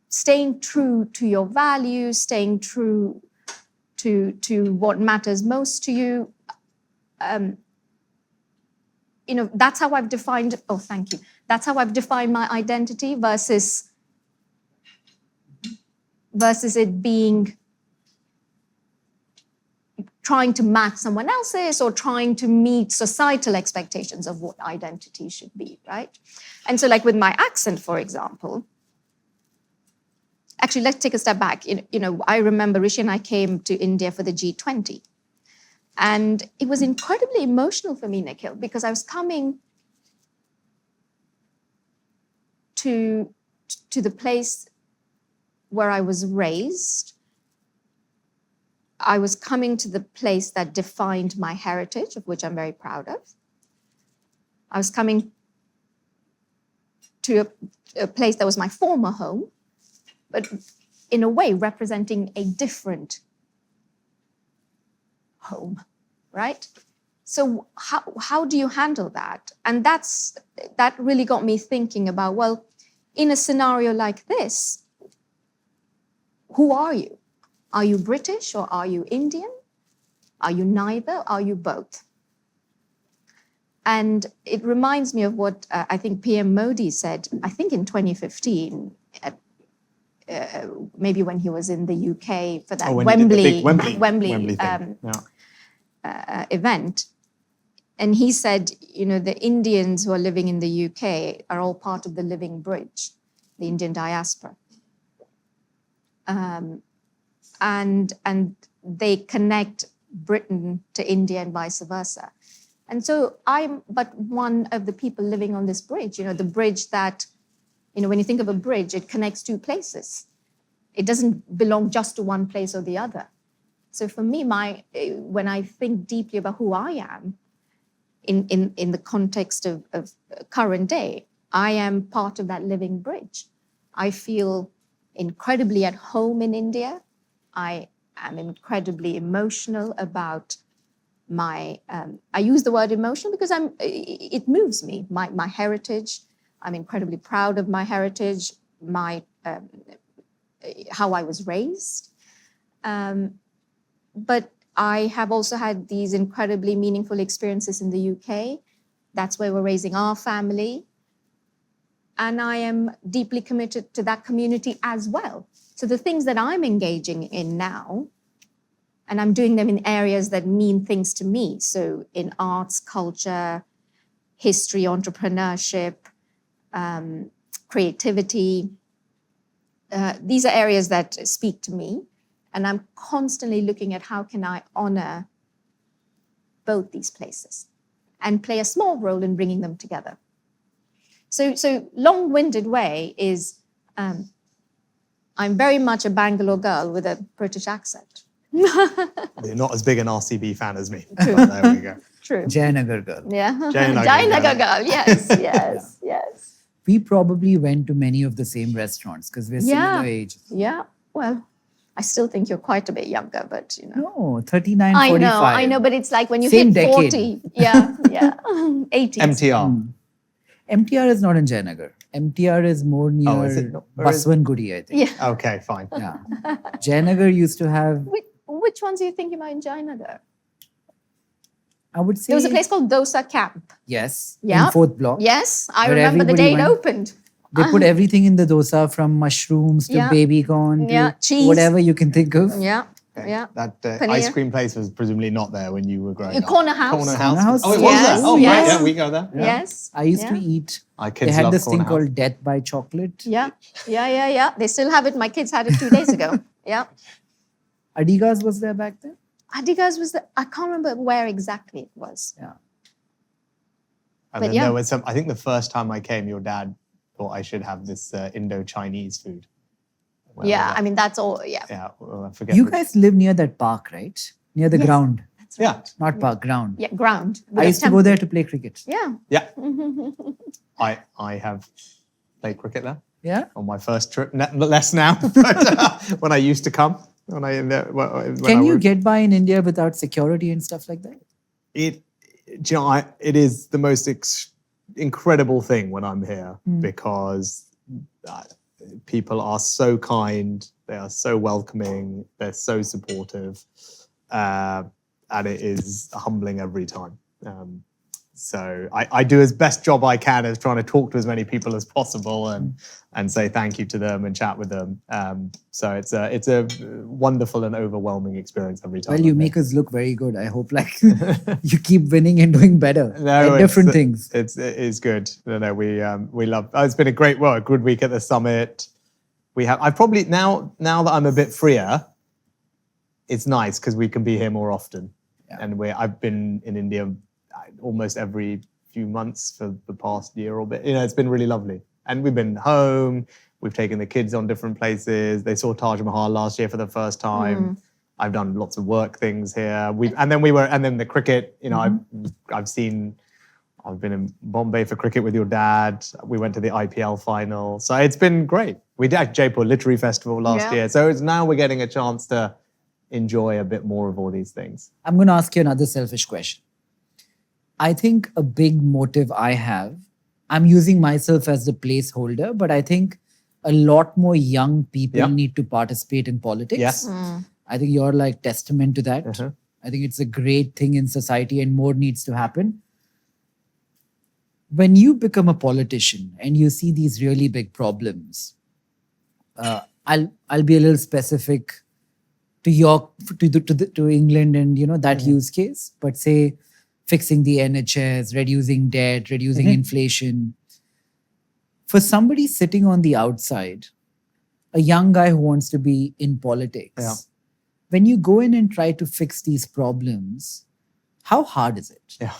S2: staying true to your values, staying true to what matters most to you, that's how I've defined, thank you. That's how I've defined my identity versus it being trying to match someone else's or trying to meet societal expectations of what identity should be, right? And so like with my accent, for example, actually, let's take a step back. I remember Rishi and I came to India for the G20. And it was incredibly emotional for me, Nikhil, because I was coming to the place where I was raised. I was coming to the place that defined my heritage, of which I'm very proud of. I was coming to a place that was my former home, but in a way representing a different home, right? So how do you handle that? And that really got me thinking about, well, in a scenario like this, who are you? Are you British or are you Indian? Are you neither? Are you both? And it reminds me of what I think PM Modi said, I think in 2015, maybe when he was in the UK for that
S3: when he did the big
S2: Wembley
S3: thing.
S2: event. And he said, the Indians who are living in the UK are all part of the living bridge, the Indian diaspora. And they connect Britain to India and vice versa. And so I'm but one of the people living on this bridge, the bridge that, when you think of a bridge, it connects two places. It doesn't belong just to one place or the other. So for me, when I think deeply about who I am in the context of current day, I am part of that living bridge. I feel incredibly at home in India. I am incredibly emotional about I use the word emotional because it moves me, my heritage. I'm incredibly proud of my heritage, how I was raised. But I have also had these incredibly meaningful experiences in the UK. That's where we're raising our family. And I am deeply committed to that community as well. So the things that I'm engaging in now, and I'm doing them in areas that mean things to me. So in arts, culture, history, entrepreneurship, creativity. These are areas that speak to me. And I'm constantly looking at how can I honor both these places and play a small role in bringing them together. So long-winded way is I'm very much a Bangalore girl with a British accent.
S3: You're not as big an RCB fan as me.
S2: True.
S3: There we go.
S2: True.
S1: Jayanagar girl.
S2: Yeah.
S3: Jayanagar
S2: girl. Yes. Yes.
S1: We probably went to many of the same restaurants because we're similar age.
S2: Yeah. Well, I still think you're quite a bit younger, but
S1: No, 39,
S2: I
S1: 45.
S2: know, but it's like when you
S1: Same
S2: hit 40.
S1: decade.
S2: Yeah. 80s.
S3: MTR.
S1: MTR is not in Jayanagar. MTR is more near
S3: is it not? Or is-
S1: Baswangudi, I think.
S2: Yeah.
S3: Okay, fine.
S1: Yeah. Jayanagar used to have,
S2: Which ones are you thinking about in Jayanagar?
S1: I would say,
S2: There was a place called Dosa Camp.
S1: yes,
S2: Yeah.
S1: in 4th block.
S2: Yes, I
S1: Where
S2: remember the
S1: everybody
S2: day it
S1: went.
S2: opened.
S1: They put everything in the dosa from mushrooms to
S2: Yeah.
S1: baby corn to
S2: Yeah, cheese.
S1: whatever you can think of.
S2: Yeah.
S3: Okay.
S2: Yeah.
S3: That
S2: Paneer.
S3: ice cream place was presumably not there when you were growing up.
S2: Corner House.
S3: Corner
S1: Corner
S3: House.
S1: House,
S3: Oh, it was
S2: yes,
S3: there. Oh,
S2: yes.
S3: right. Yeah, we go there. Yeah.
S2: Yes.
S1: I used
S2: Yeah.
S1: to eat.
S3: Our
S1: They
S3: kids
S1: had
S3: love
S1: this thing
S3: Corner House.
S1: called Death by Chocolate.
S2: Yeah. They still have it. My kids had it 2 days ago. Yeah.
S1: Adigas was there back then.
S2: Adigas was I can't remember where exactly it was.
S1: Yeah.
S3: And
S2: But
S3: then
S2: yeah.
S3: there was I think the first time I came, your dad thought I should have this Indo-Chinese food. Where
S2: Yeah.
S3: was that?
S2: I mean, that's all. Yeah.
S3: Yeah, well, I forget.
S1: You guys live near that park, right? Near the
S2: Yes.
S1: ground.
S2: That's
S3: Yeah.
S2: right.
S1: Not park, ground.
S2: Yeah. Ground.
S1: I used to go there to play cricket.
S2: Yeah.
S3: Yeah. I have played cricket there
S1: Yeah?
S3: on my first trip. Less now, but when I used to come.
S1: Can you get by in India without security and stuff like that?
S3: It is the most incredible thing when I'm here because people are so kind, they are so welcoming, they're so supportive, and it is humbling every time. So I do as best job I can as trying to talk to as many people as possible and say thank you to them and chat with them. So it's a wonderful and overwhelming experience every time.
S1: Well, you
S3: I'm
S1: make us look very good. I hope you keep winning and doing better at different things.
S3: It is good. No, we love. It's been a good week at the summit. I probably now that I'm a bit freer, it's nice because we can be here more often.
S1: Yeah.
S3: And I've been in India almost every few months for the past year or bit. It's been really lovely. And we've been home. We've taken the kids on different places. They saw Taj Mahal last year for the first time. I've done lots of work things here. And then the cricket. I've been in Bombay for cricket with your dad. We went to the IPL final. So it's been great. We did at Jaipur Literary Festival last year. So now we're getting a chance to enjoy a bit more of all these things.
S1: I'm going to ask you another selfish question. I think a big motive I have, I'm using myself as the placeholder, but I think a lot more young people
S3: Yeah.
S1: need to participate in politics.
S3: Yes.
S1: I think you're like testament to that.
S3: Uh-huh.
S1: I think it's a great thing in society and more needs to happen. When you become a politician and you see these really big problems, I'll be a little specific to to England and that use case, but say fixing the NHS, reducing debt, reducing inflation. For somebody sitting on the outside, a young guy who wants to be in politics,
S3: Yeah.
S1: when you go in and try to fix these problems, how hard is it?
S3: Yeah.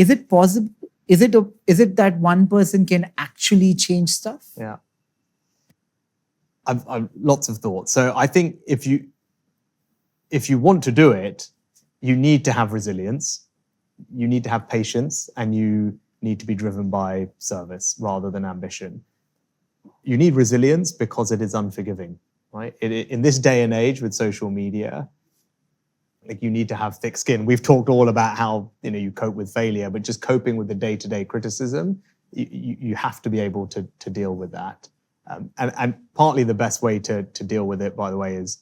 S1: Is it possible? Is it that one person can actually change stuff?
S3: Yeah. I've lots of thoughts. So I think if you want to do it, you need to have resilience, you need to have patience, and you need to be driven by service rather than ambition. You need resilience because it is unforgiving, right? In this day and age with social media, like you need to have thick skin. We've talked all about how you cope with failure, but just coping with the day-to-day criticism, you have to be able to deal with that. And partly the best way to deal with it, by the way, is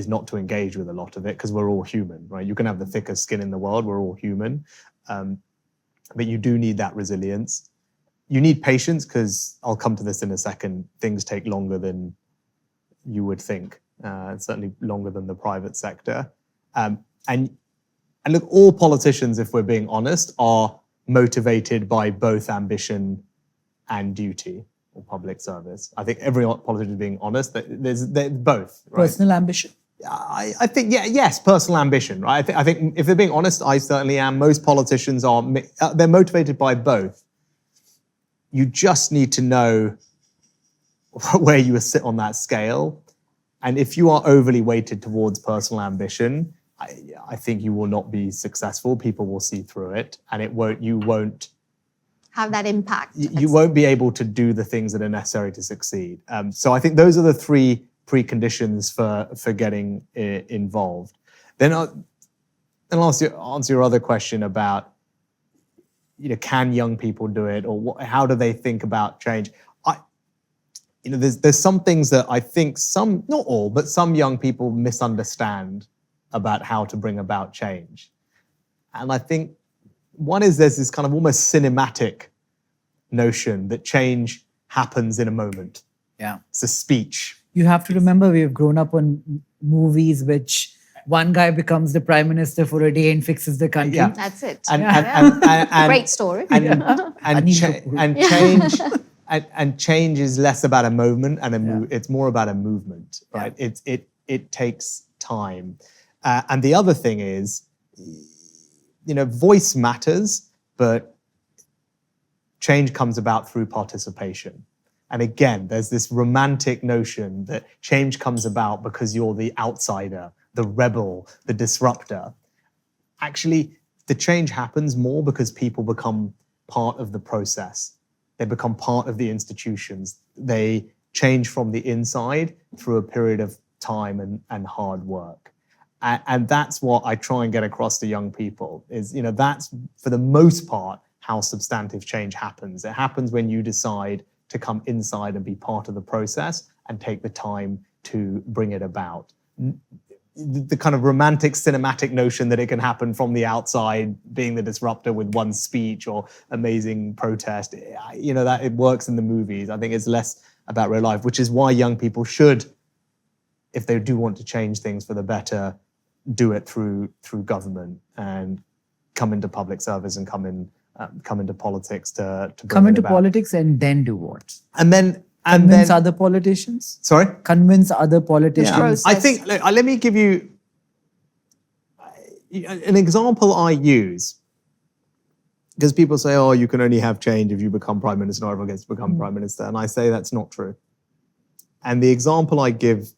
S3: not to engage with a lot of it because we're all human, right? You can have the thickest skin in the world, we're all human. But you do need that resilience. You need patience because I'll come to this in a second. Things take longer than you would think, certainly longer than the private sector. And look, all politicians, if we're being honest, are motivated by both ambition and duty or public service. I think every politician is being honest. There's both. Right?
S1: Personal ambition?
S3: I think, yes, personal ambition, right? I think if they're being honest, I certainly am. Most politicians are, they're motivated by both. You just need to know where you sit on that scale. And if you are overly weighted towards personal ambition, I think you will not be successful. People will see through it, and you won't
S2: Have that impact.
S3: You won't be able to do the things that are necessary to succeed. So I think those are the three preconditions for getting involved. Then I'll answer your other question about, can young people do it, or how do they think about change? There's some things that I think some, not all, but some young people misunderstand about how to bring about change. And I think one is there's this kind of almost cinematic notion that change happens in a moment.
S1: Yeah.
S3: It's a speech.
S1: You have to remember we have grown up on movies which one guy becomes the prime minister for a day and fixes the country.
S3: Yeah.
S2: That's it.
S3: And
S2: Great story.
S3: And change is less about a moment and it's more about a movement, right?
S1: Yeah.
S3: It takes time. And the other thing is, voice matters, but change comes about through participation. And again, there's this romantic notion that change comes about because you're the outsider, the rebel, the disruptor. Actually, the change happens more because people become part of the process. They become part of the institutions. They change from the inside through a period of time and hard work. And that's what I try and get across to young people is, that's for the most part how substantive change happens. It happens when you decide to come inside and be part of the process and take the time to bring it about. The kind of romantic cinematic notion that it can happen from the outside, being the disruptor with one speech or amazing protest, that it works in the movies. I think it's less about real life, which is why young people should, if they do want to change things for the better, do it through government and come into public service and come into politics to
S1: Come into
S3: about.
S1: politics and then do what?
S3: Convince
S1: other politicians?
S3: Sorry?
S1: Convince other politicians.
S2: Yeah.
S3: I think, let me give you an example I use, because people say, oh, you can only have change if you become prime minister, or everyone gets to become prime minister. And I say that's not true. And the example I give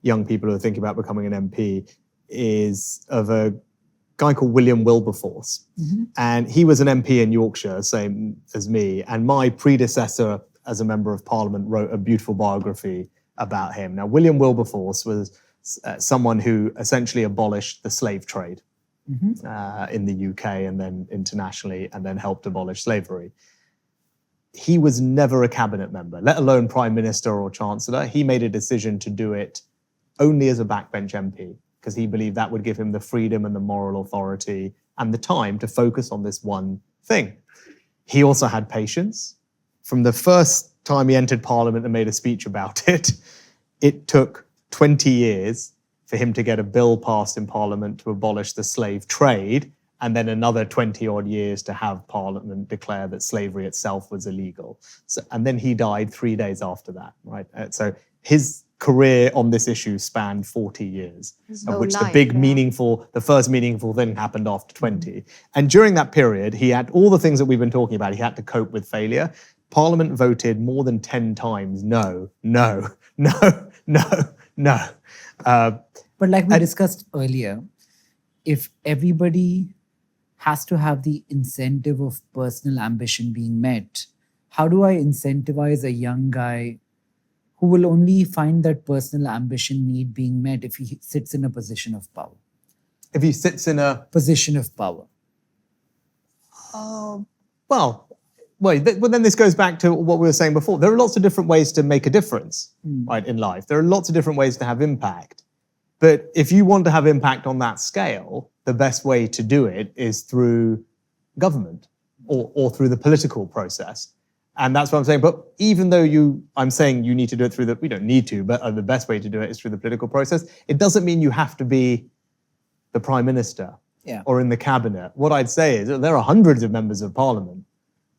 S3: young people who are thinking about becoming an MP is of a guy called William Wilberforce. Mm-hmm. And he was an MP in Yorkshire, same as me. And my predecessor as a member of parliament wrote a beautiful biography about him. Now, William Wilberforce was someone who essentially abolished the slave trade. in the UK and then internationally, and then helped abolish slavery. He was never a cabinet member, let alone prime minister or chancellor. He made a decision to do it only as a backbench MP, because he believed that would give him the freedom and the moral authority and the time to focus on this one thing. He also had patience. From the first time he entered Parliament and made a speech about it, it took 20 years for him to get a bill passed in Parliament to abolish the slave trade, and then another 20 odd years to have Parliament declare that slavery itself was illegal. So, and then he died 3 days after that, right? So his career on this issue spanned 40 years, of which the first meaningful thing happened after 20. And during that period, he had all the things that we've been talking about. He had to cope with failure. Parliament voted more than 10 times no, no, no, no, no.
S1: But like we discussed earlier, if everybody has to have the incentive of personal ambition being met, how do I incentivize a young guy who will only find that personal ambition need being met if he sits in a position of power?
S3: If he sits in a
S1: position of power.
S3: Well, then this goes back to what we were saying before. There are lots of different ways to make a difference, right, in life. There are lots of different ways to have impact. But if you want to have impact on that scale, the best way to do it is through government or through the political process. And that's what I'm saying. But even though I'm saying you need to do it we don't need to, but the best way to do it is through the political process, it doesn't mean you have to be the prime minister or in the cabinet. What I'd say is that there are hundreds of members of parliament,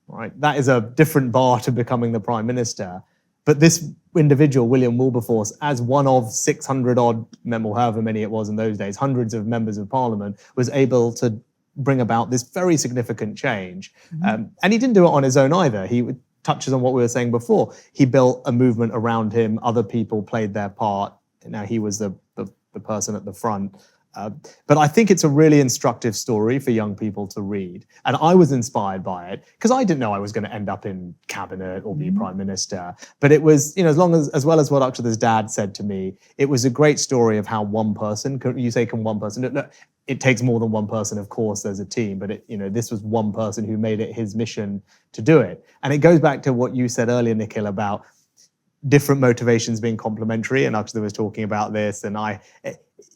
S3: right? That is a different bar to becoming the prime minister. But this individual, William Wilberforce, as one of 600 odd, or however many it was in those days, hundreds of members of parliament, was able to bring about this very significant change. And he didn't do it on his own either. He touches on what we were saying before. He built a movement around him. Other people played their part. Now he was the person at the front. But I think it's a really instructive story for young people to read. And I was inspired by it because I didn't know I was going to end up in cabinet or be prime minister. But it was, as well as what Akshata's dad said to me, it was a great story of how one person, can one person, look, it takes more than one person, of course, there's a team, but this was one person who made it his mission to do it. And it goes back to what you said earlier, Nikhil, about different motivations being complementary. And Akshata was talking about this, and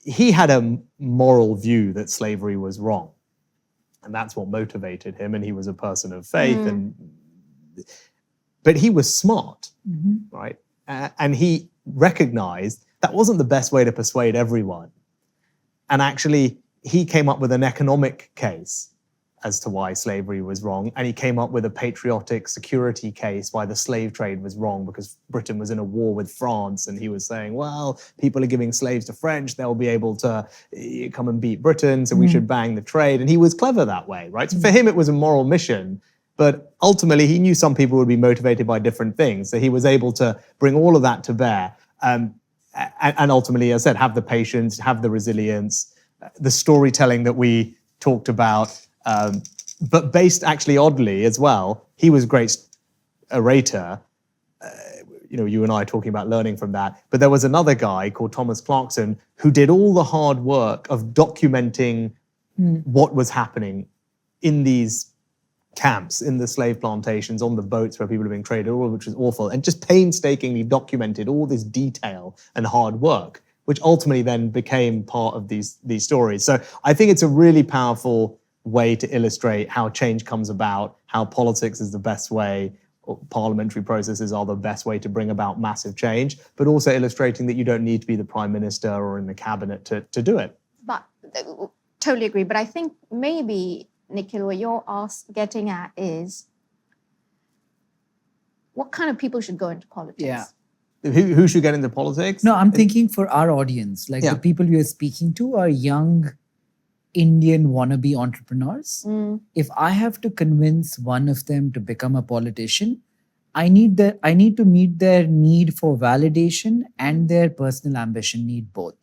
S3: he had a moral view that slavery was wrong. And that's what motivated him. And he was a person of faith. But he was smart, right? And he recognized that wasn't the best way to persuade everyone. And actually, he came up with an economic case as to why slavery was wrong. And he came up with a patriotic security case why the slave trade was wrong, because Britain was in a war with France. And he was saying, well, people are giving slaves to French, they'll be able to come and beat Britain, so we should bang the trade. And he was clever that way, right? So for him, it was a moral mission. But ultimately, he knew some people would be motivated by different things. So he was able to bring all of that to bear. And ultimately, as I said, have the patience, have the resilience, the storytelling that we talked about, but based actually oddly as well. He was a great orator. You and I are talking about learning from that. But there was another guy called Thomas Clarkson who did all the hard work of documenting what was happening in these camps, in the slave plantations, on the boats where people were being traded, all of which was awful, and just painstakingly documented all this detail and hard work, which ultimately then became part of these stories. So I think it's a really powerful way to illustrate how change comes about, how politics is the best way, or parliamentary processes are the best way to bring about massive change, but also illustrating that you don't need to be the prime minister or in the cabinet to do it.
S2: But totally agree. But I think maybe, Nikhil, what you're getting at is what kind of people should go into politics?
S1: Yeah.
S3: Who should get into politics?
S1: No, I'm thinking for our audience, like the people we are speaking to are young Indian wannabe entrepreneurs. If I have to convince one of them to become a politician, I need to meet their need for validation and their personal ambition need both.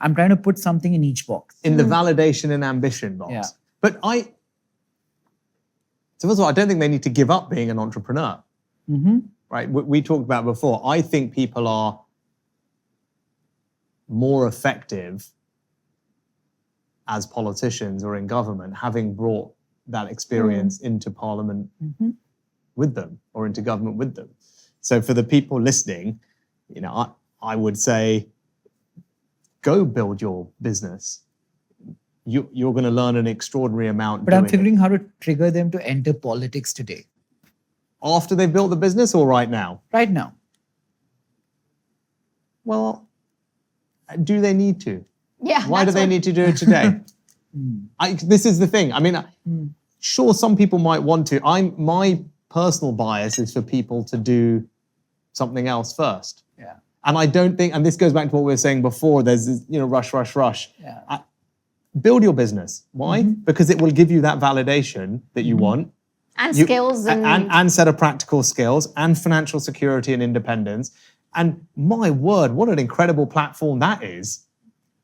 S1: I'm trying to put something in each box.
S3: In the validation and ambition box.
S1: Yeah.
S3: But so first of all, I don't think they need to give up being an entrepreneur. Right? We talked about before. I think people are more effective as politicians or in government, having brought that experience into parliament with them or into government with them. So for the people listening, I would say, go build your business. You're going to learn an extraordinary amount.
S1: But I'm figuring how to trigger them to enter politics today.
S3: After they've built the business or right now?
S1: Right now.
S3: Well, do they need to?
S2: Yeah.
S3: Why do they need to do it today? This is the thing. I mean, sure, some people might want to. My personal bias is for people to do something else first.
S1: Yeah.
S3: And I don't think, and this goes back to what we were saying before, there's this, rush.
S1: Yeah.
S3: Build your business. Why? Because it will give you that validation that you want.
S2: And skills
S3: and set of practical skills and financial security and independence. And my word, what an incredible platform that is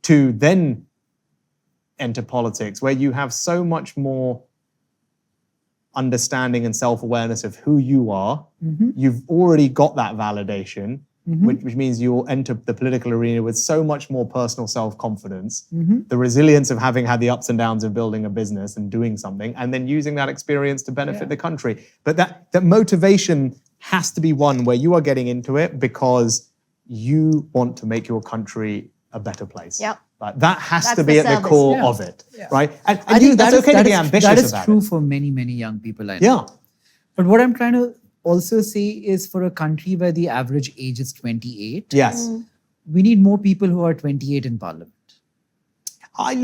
S3: to then enter politics, where you have so much more understanding and self-awareness of who you are. You've already got that validation, which means you'll enter the political arena with so much more personal self-confidence, the resilience of having had the ups and downs of building a business and doing something, and then using that experience to benefit the country. But that motivation has to be one where you are getting into it because you want to make your country a better place.
S2: Yep.
S3: Right? That has
S2: That's
S3: to be
S2: the
S3: at the
S2: service.
S3: core of it, right? And
S1: I think
S3: that's okay to be ambitious
S1: that is
S3: about
S1: true
S3: it.
S1: for many, many young people I know.
S3: Yeah.
S1: But what I'm trying to also say is, for a country where the average age is 28,
S3: Yes.
S1: we need more people who are 28 in parliament.
S3: I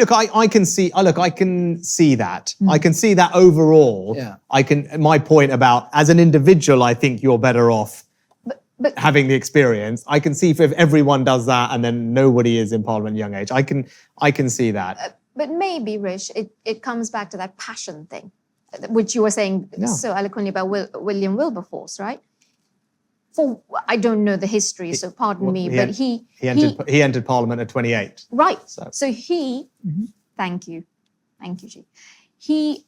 S3: can see that. I can see that overall.
S1: Yeah.
S3: My point about, as an individual, I think you're better off
S2: But
S3: having the experience. I can see if everyone does that and then nobody is in parliament young age. I can see that.
S2: But maybe, Rish, it comes back to that passion thing, which you were saying so eloquently about William Wilberforce, right? I don't know the history, so pardon me, but he
S3: entered parliament at 28.
S2: Right. So he, thank you, G. He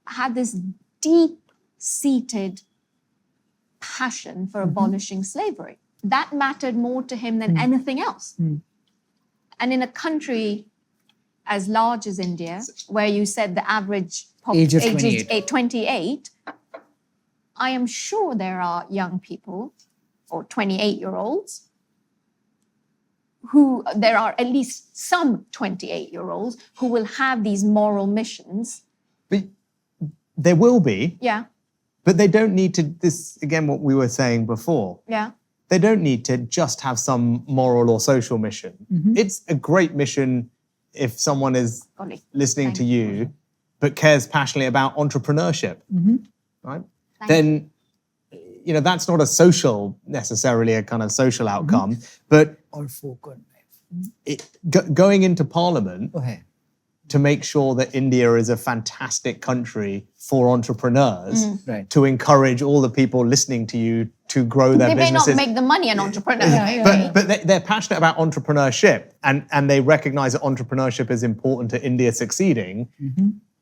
S2: had this deep-seated passion for abolishing slavery. That mattered more to him than anything else. And in a country as large as India, where you said the average
S1: Age is
S2: is 28, I am sure there are young people, or 28-year-olds, there are at least some 28-year-olds who will have these moral missions.
S3: But there will be.
S2: Yeah.
S3: But they don't need to, this, again, what we were saying before.
S2: Yeah.
S3: They don't need to just have some moral or social mission. It's a great mission if someone is listening to you, but cares passionately about entrepreneurship, right? Then, that's not a social, necessarily a kind of social outcome, but
S1: Or folk on
S3: going into parliament
S1: life.
S3: to make sure that India is a fantastic country for entrepreneurs,
S1: Right.
S3: to encourage all the people listening to you to grow their
S2: They may
S3: businesses.
S2: not make the money an entrepreneur.
S3: But they're passionate about entrepreneurship and they recognize that entrepreneurship is important to India succeeding.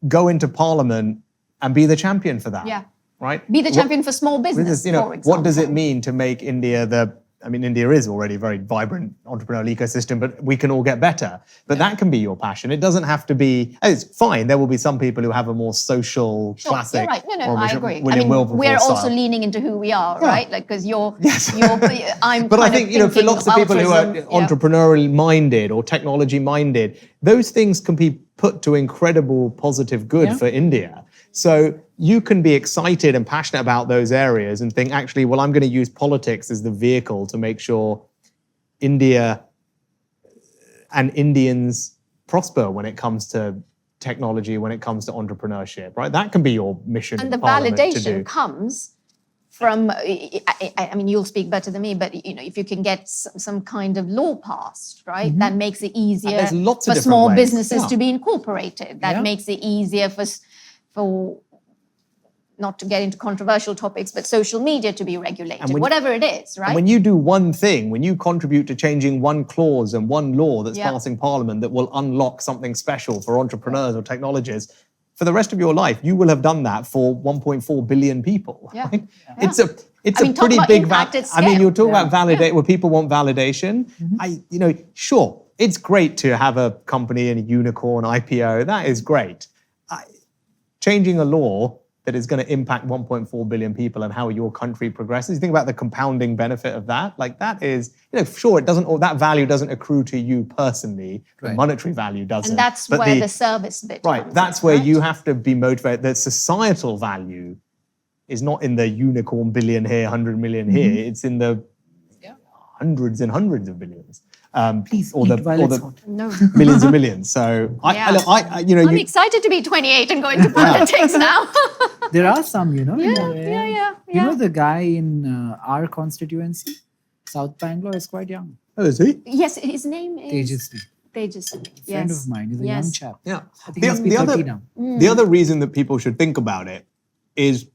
S3: Go into parliament and be the champion for that.
S2: Yeah.
S3: Right?
S2: Be the champion for small business, for example.
S3: What does it mean to make India India is already a very vibrant entrepreneurial ecosystem, but we can all get better. But that can be your passion. It doesn't have to be, it's fine. There will be some people who have a more social, classic.
S2: You're right. No,
S3: or
S2: I agree.
S3: William Wilberforce
S2: we're also
S3: style.
S2: leaning into who we are, right? Like, because I'm
S3: But I
S2: kind
S3: think,
S2: of
S3: for lots of people who are
S2: altruism,
S3: entrepreneurially minded or technology minded, those things can be put to incredible positive good for India. So you can be excited and passionate about those areas and think, actually, well, I'm going to use politics as the vehicle to make sure India and Indians prosper when it comes to technology, when it comes to entrepreneurship, right? That can be your mission.
S2: And
S3: in
S2: the
S3: Parliament to
S2: validation
S3: do.
S2: comes from, I mean, you'll speak better than me, but if you can get some kind of law passed, right, that makes it easier
S3: there's lots of
S2: for
S3: different
S2: small
S3: ways.
S2: businesses
S3: Yeah.
S2: to be incorporated. That makes it easier for not to get into controversial topics, but social media to be regulated, whatever it is, right?
S3: And when you do one thing, when you contribute to changing one clause and one law that's passing Parliament that will unlock something special for entrepreneurs or technologists, for the rest of your life, you will have done that for 1.4 billion people.
S2: Yeah.
S3: Right?
S2: Yeah.
S3: It's a
S2: talk
S3: pretty
S2: about
S3: big
S2: impact at
S3: I mean,
S2: scale.
S3: you're talking about validate where people want validation. Sure, it's great to have a company and a unicorn IPO. That is great. Changing a law that is going to impact 1.4 billion people and how your country progresses. You think about the compounding benefit of that. Like that is, sure, it doesn't, or that value doesn't accrue to you personally. The monetary value doesn't.
S2: And that's where the service bit comes
S3: that's
S2: in,
S3: where
S2: right?
S3: you have to be motivated. The societal value is not in the unicorn billion here, 100 million here. It's in the hundreds and hundreds of billions.
S1: Please
S3: or
S1: eat while it's
S3: the
S1: hot.
S2: No.
S3: millions and millions. So
S2: I'm excited to be 28 and go into politics now.
S1: There are some,
S2: Yeah.
S1: You know the guy in our constituency, South Bangalore, is quite young.
S3: Oh, is he?
S2: Yes, his name is
S1: Tejasvi.
S2: Tejasvi.
S1: A friend of mine. He's a young chap.
S3: Yeah.
S1: I think he must be 30 now.
S3: The other reason that people should think about it is,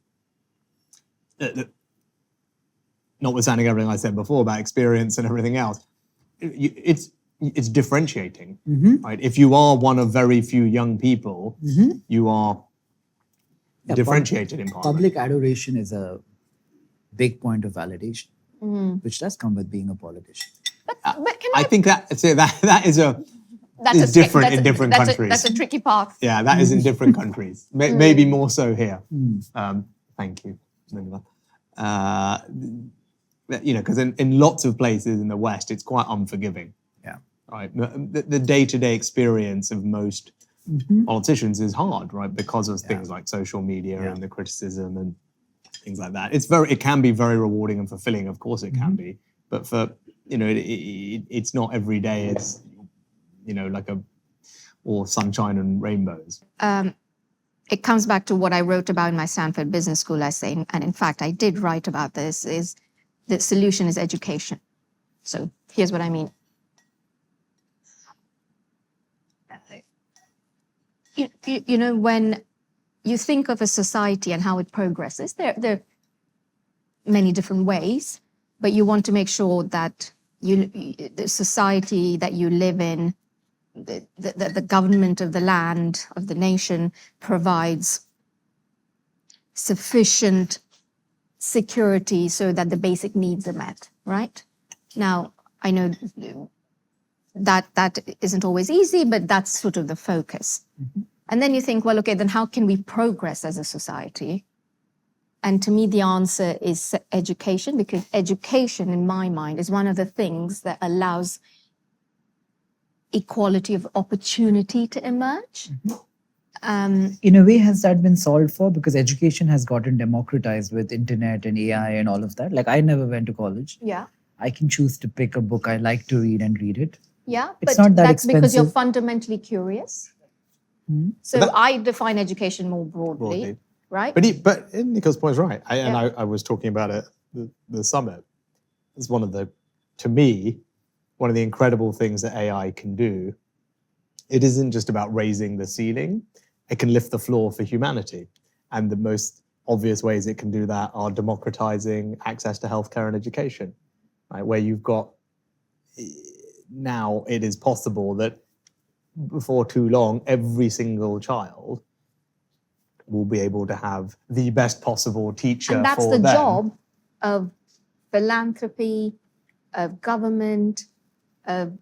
S3: notwithstanding everything I said before about experience and everything else, it's differentiating, right? If you are one of very few young people, you are differentiated in Parliament.
S1: Public adoration is a big point of validation, which does come with being a politician.
S2: But can
S3: I think that is different in different countries.
S2: That's a tricky path.
S3: Yeah, that is in different countries. Maybe more so here. Thank you, Linda. Because in lots of places in the West, it's quite unforgiving.
S1: Yeah.
S3: Right. The day-to-day experience of most politicians is hard, right? Because of things like social media and the criticism and things like that. It can be very rewarding and fulfilling. Of course, it can be, but for it's not every day. It's or sunshine and rainbows.
S2: It comes back to what I wrote about in my Stanford Business School essay, and in fact, I did write about this. Is the solution is education. So here's what I mean. When you think of a society and how it progresses, there are many different ways, but you want to make sure that the society that you live in, the government of the land, of the nation, provides sufficient security so that the basic needs are met, right? Now, I know that isn't always easy, but that's sort of the focus. And then you think, well, okay, then how can we progress as a society? And to me, the answer is education, because education, in my mind, is one of the things that allows equality of opportunity to emerge.
S1: In a way, has that been solved for? Because education has gotten democratized with internet and AI and all of that. Like, I never went to college.
S2: Yeah.
S1: I can choose to pick a book I like to read and read it.
S2: Yeah,
S1: It's
S2: but
S1: not that
S2: that's because you're
S1: expensive.
S2: fundamentally curious. So I define education more broadly, right?
S3: But Nikhil's point is right. I was talking about it, the summit. It's to me, one of the incredible things that AI can do. It isn't just about raising the ceiling. It can lift the floor for humanity. And the most obvious ways it can do that are democratizing access to healthcare and education, right? Where you've got, now it is possible that before too long, every single child will be able to have the best possible teacher
S2: And that's
S3: for
S2: the
S3: them.
S2: job of philanthropy, of government, of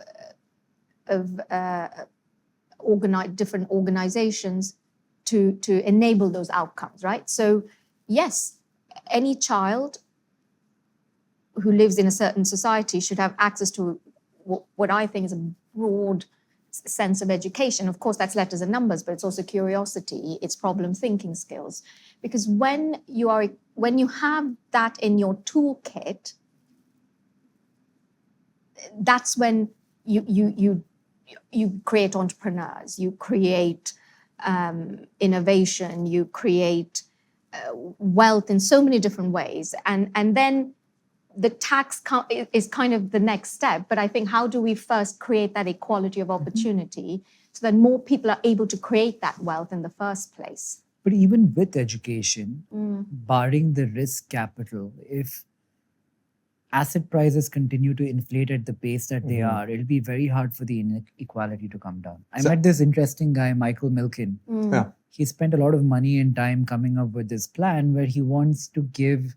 S2: different organizations to enable those outcomes, right? So yes, any child who lives in a certain society should have access to what I think is a broad sense of education. Of course, that's letters and numbers, but it's also curiosity, it's problem thinking skills. Because when you have that in your toolkit, that's when you create entrepreneurs, you create innovation, you create wealth in so many different ways, and then the tax is kind of the next step. But I think, how do we first create that equality of opportunity so that more people are able to create that wealth in the first place?
S1: But even with education, barring the risk capital, if asset prices continue to inflate at the pace that they are, it'll be very hard for the inequality to come down. I met this interesting guy, Michael Milken.
S3: Yeah.
S1: He spent a lot of money and time coming up with this plan where he wants to give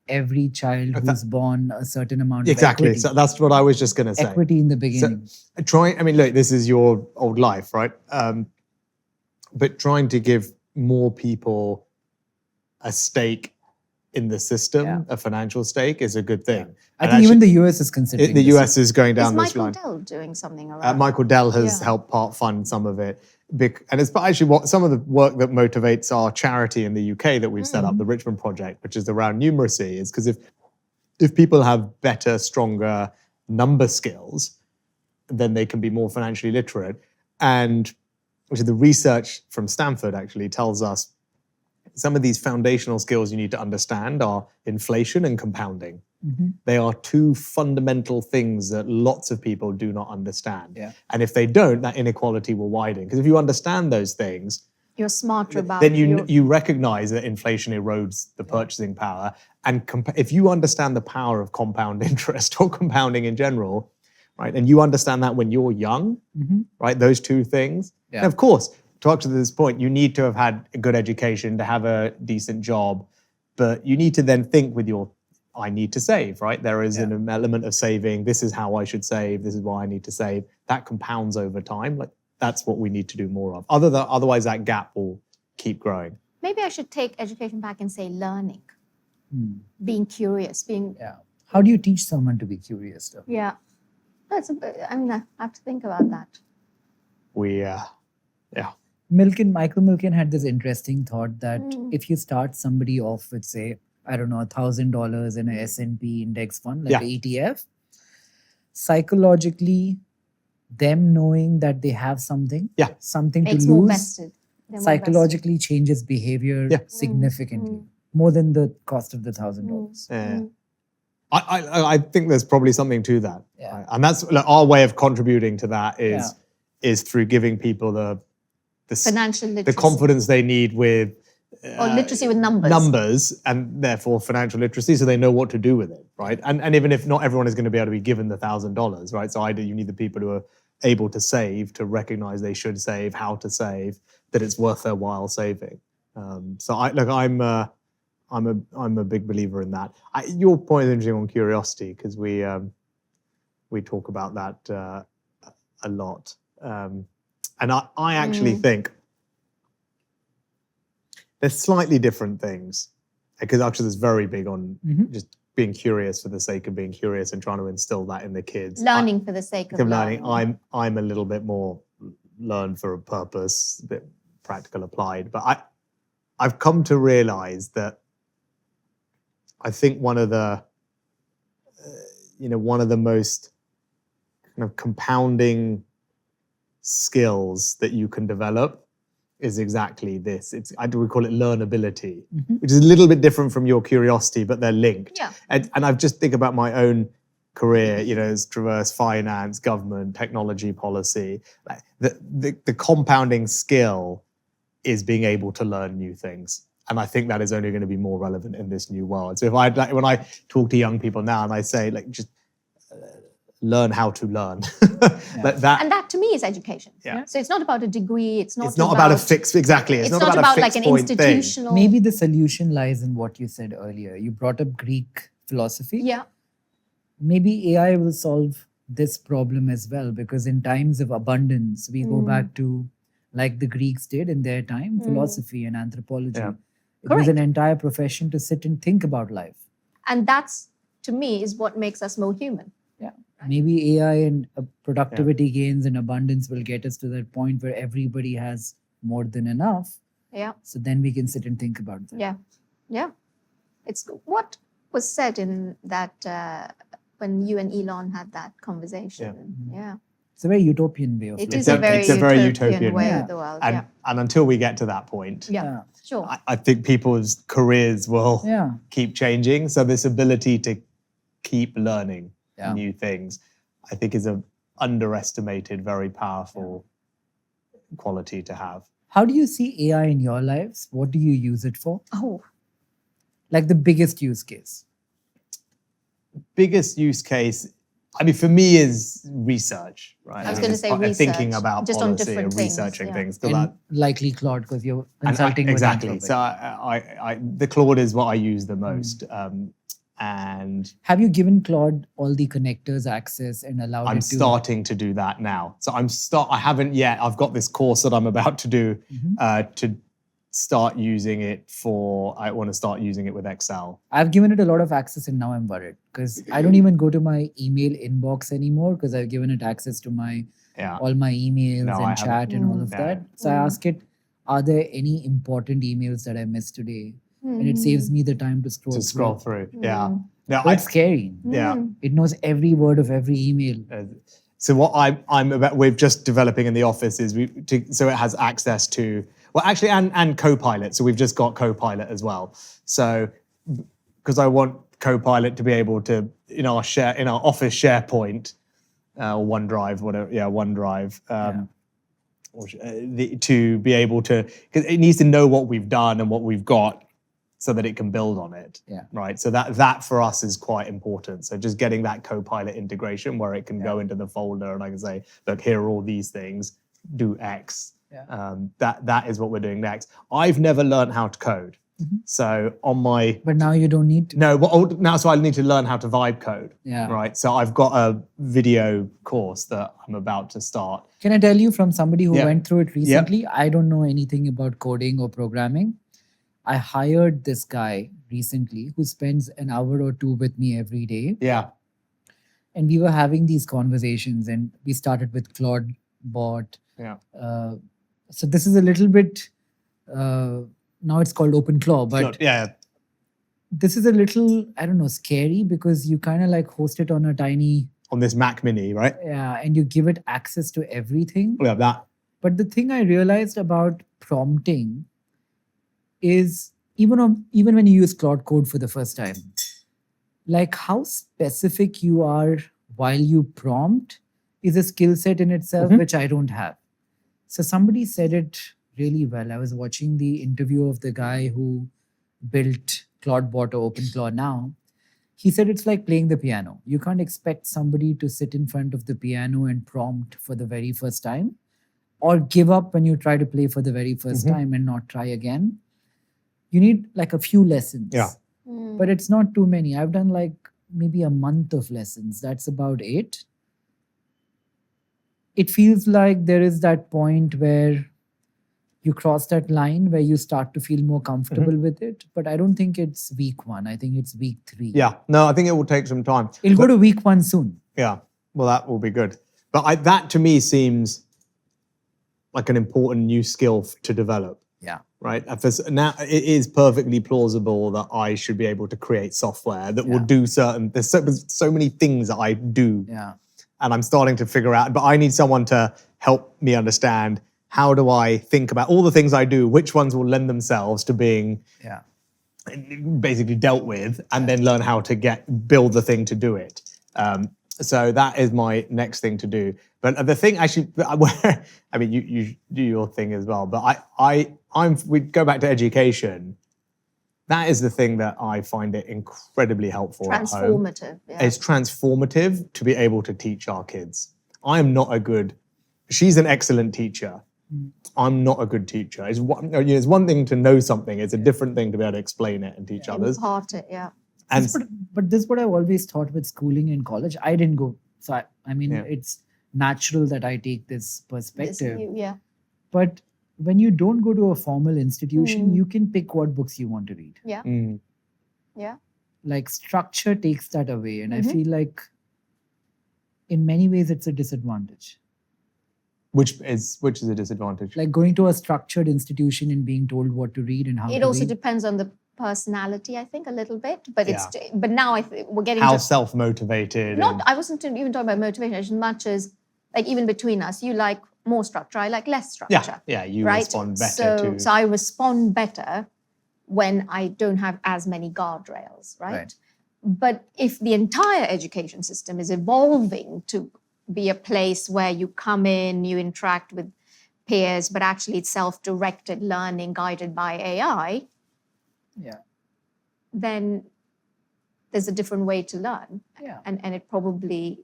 S1: every child who's born a certain amount
S3: Exactly.
S1: of equity.
S3: So that's what I was just going to say.
S1: Equity in the beginning.
S3: I mean, look, this is your old life, right? But trying to give more people a stake in the system, a financial stake, is a good thing.
S1: I think even the US is considering
S3: the
S1: this.
S3: US is going down this
S2: Is Michael
S3: line.
S2: Dell doing something around?
S3: Michael Dell has
S2: Yeah.
S3: helped part fund some of it. And it's actually what some of the work that motivates our charity in the UK that we've set up, the Richmond Project, which is around numeracy, is because if people have better, stronger number skills, then they can be more financially literate. And which is the research from Stanford actually tells us some of these foundational skills you need to understand are inflation and compounding. They are two fundamental things that lots of people do not understand.
S1: Yeah.
S3: And if they don't, that inequality will widen. Because if you understand those things,
S2: You're smarter about
S3: then you recognize that inflation erodes the purchasing power. And if you understand the power of compound interest or compounding in general, right, and you understand that when you're young, right, those two things.
S1: Yeah.
S3: And of course, to up to this point, you need to have had a good education to have a decent job, but you need to then think with your I need to save, right? There is an element of saving. This is how I should save. This is why I need to save. That compounds over time. Like that's what we need to do more of. Otherwise, that gap will keep growing.
S2: Maybe I should take education back and say learning, being curious, being
S1: How do you teach someone to be curious, though?
S2: That's I have to think about that.
S1: Michael Milken had this interesting thought that if you start somebody off with, say, I don't know, $1,000 in a S&P index fund, like the ETF, psychologically, them knowing that they have something
S2: Makes
S1: to
S2: more
S1: lose,
S2: vested. They're more
S1: psychologically changes behavior significantly, more than the cost of the $1,000.
S3: I think there's probably something to that.
S1: Yeah.
S3: Right? And that's our way of contributing to that is through giving people the
S2: financial literacy.
S3: the confidence they need with
S2: or literacy with numbers.
S3: Numbers, and therefore financial literacy, so they know what to do with it, right? And even if not everyone is going to be able to be given the $1,000, right? So either you need the people who are able to save, to recognize they should save, how to save, that it's worth their while saving. I'm a big believer in that. Your point is interesting on curiosity, because we talk about that a lot, and I actually think they're slightly different things, because Akshata is very big on just being curious for the sake of being curious and trying to instill that in the kids.
S2: Learning for the sake of learning.
S3: I'm a little bit more learn for a purpose, a bit practical applied. But I've come to realize that I think one of the most kind of compounding skills that you can develop is exactly this. We call it learnability, which is a little bit different from your curiosity, but they're linked.
S2: Yeah.
S3: And I've just think about my own career, as traverse finance, government, technology policy. Like the compounding skill is being able to learn new things. And I think that is only going to be more relevant in this new world. So when I talk to young people now and I say, just learn how to learn. And
S2: that to me is education.
S3: Yeah.
S2: So it's not about a degree. It's not
S3: about a fix. Exactly.
S2: It's not about like an institutional.
S1: Maybe the solution lies in what you said earlier. You brought up Greek philosophy.
S2: Yeah.
S1: Maybe AI will solve this problem as well, because in times of abundance, we go back to, like the Greeks did in their time, philosophy and anthropology.
S3: Yeah.
S1: It was an entire profession to sit and think about life.
S2: And that's, to me, is what makes us more human.
S1: Yeah. Maybe AI and productivity gains and abundance will get us to that point where everybody has more than enough.
S2: Yeah.
S1: So then we can sit and think about that.
S2: Yeah. Yeah. It's what was said in that when you and Elon had that conversation. Yeah.
S1: It's a very utopian way of
S2: It
S1: life.
S2: is a very utopian way
S1: yeah.
S2: of the world.
S3: And until we get to that point,
S2: Yeah. Sure.
S3: I think people's careers will keep changing. So this ability to keep learning new things, I think, is an underestimated, very powerful quality to have.
S1: How do you see AI in your lives? What do you use it for?
S2: Oh.
S1: Like the biggest use case?
S3: Biggest use case, I mean, for me, is research, right?
S2: I was going to say
S3: research. Thinking
S2: research,
S3: about
S2: just on
S3: policy
S2: different
S3: and
S2: things,
S3: researching things.
S1: And likely Claude, because you're consulting with
S3: exactly.
S1: Anthropic.
S3: So the Claude is what I use the most. and
S1: Have you given Claude all the connectors access and allowed
S3: I'm
S1: it to?
S3: starting to do that now. So I haven't yet. I've got this course that I'm about to do to start using it I want to start using it with Excel.
S1: I've given it a lot of access and now I'm worried because I don't even go to my email inbox anymore because I've given it access to all my emails
S3: No, I
S1: and chat and all of
S3: No.
S1: that. So I ask it, are there any important emails that I missed today? And it saves me the time to scroll
S3: through. Yeah. No,
S1: But it's scary.
S3: yeah.
S1: It knows every word of every email.
S3: So what we're just developing in the office is so it has access to and Copilot. So we've just got Copilot as well. So because I want Copilot to be able to in our office SharePoint or OneDrive, whatever. Yeah, OneDrive. To be able to, because it needs to know what we've done and what we've got, so that it can build on it.
S1: Yeah.
S3: Right. So that for us is quite important. So just getting that Copilot integration where it can go into the folder and I can say, look, here are all these things, do X.
S1: Yeah.
S3: That is what we're doing next. I've never learned how to code. So
S1: But now you don't need to.
S3: No, but now so I need to learn how to vibe code.
S1: Yeah.
S3: Right. So I've got a video course that I'm about to start.
S1: Can I tell you from somebody who
S3: Yeah.
S1: went through it recently? I don't know anything about coding or programming. I hired this guy recently who spends an hour or two with me every day.
S3: Yeah.
S1: And we were having these conversations and we started with Claude bot.
S3: Yeah.
S1: So this is a little bit, now it's called OpenClaw, but
S3: yeah.
S1: this is a little, I don't know, scary because you kind of like host it on a tiny,
S3: On this Mac Mini, right?
S1: and you give it access to everything.
S3: We have that.
S1: But the thing I realized about prompting is even when you use Claude Code for the first time, like how specific you are while you prompt is a skill set in itself, which I don't have. So somebody said it really well. I was watching the interview of the guy who built Claude Bot or OpenClaw now. He said it's like playing the piano. You can't expect somebody to sit in front of the piano and prompt for the very first time or give up when you try to play for the very first time and not try again. You need like a few lessons.
S3: Yeah.
S1: But it's not too many. I've done like maybe a month of lessons. That's about it. It feels like there is that point where you cross that line where you start to feel more comfortable with it. But I don't think it's week 1. I think it's week 3.
S3: Yeah. No, I think it will take some time.
S1: It'll go to week 1 soon.
S3: Yeah. Well, that will be good. But that to me seems like an important new skill to develop.
S1: Yeah.
S3: Right. Now it is perfectly plausible that I should be able to create software that will do there's so many things that I do.
S1: Yeah.
S3: And I'm starting to figure out, but I need someone to help me understand how do I think about all the things I do, which ones will lend themselves to being basically dealt with, and then learn how to build the thing to do it. So that is my next thing to do. But the thing actually, I mean, you do your thing as well. But we go back to education. That is the thing that I find it incredibly helpful at home.
S2: Transformative. Yeah.
S3: It's transformative to be able to teach our kids. I am not a good. She's an excellent teacher. I'm not a good teacher. It's one thing to know something. It's a different thing to be able to explain it and teach others.
S2: Impart it, yeah.
S3: And
S1: But this is what I've always thought with schooling and college. I didn't go. So I mean, it's natural that I take this perspective. But when you don't go to a formal institution, you can pick what books you want to read.
S2: Yeah. Yeah.
S1: Like structure takes that away. And I feel like in many ways it's a disadvantage.
S3: Which is a disadvantage.
S1: Like going to a structured institution and being told what to read and how
S2: It
S1: to
S2: also
S1: read.
S2: depends on the personality, I think, a little bit. But but now I think we're getting
S3: How
S2: to
S3: self-motivated.
S2: I wasn't even talking about motivation as much as like even between us, you like more structure, I like less structure.
S3: Yeah, you
S2: right?
S3: respond better to.
S2: So I respond better when I don't have as many guardrails, right? But if the entire education system is evolving to be a place where you come in, you interact with peers, but actually it's self-directed learning guided by AI, then there's a different way to learn.
S1: Yeah.
S2: And it probably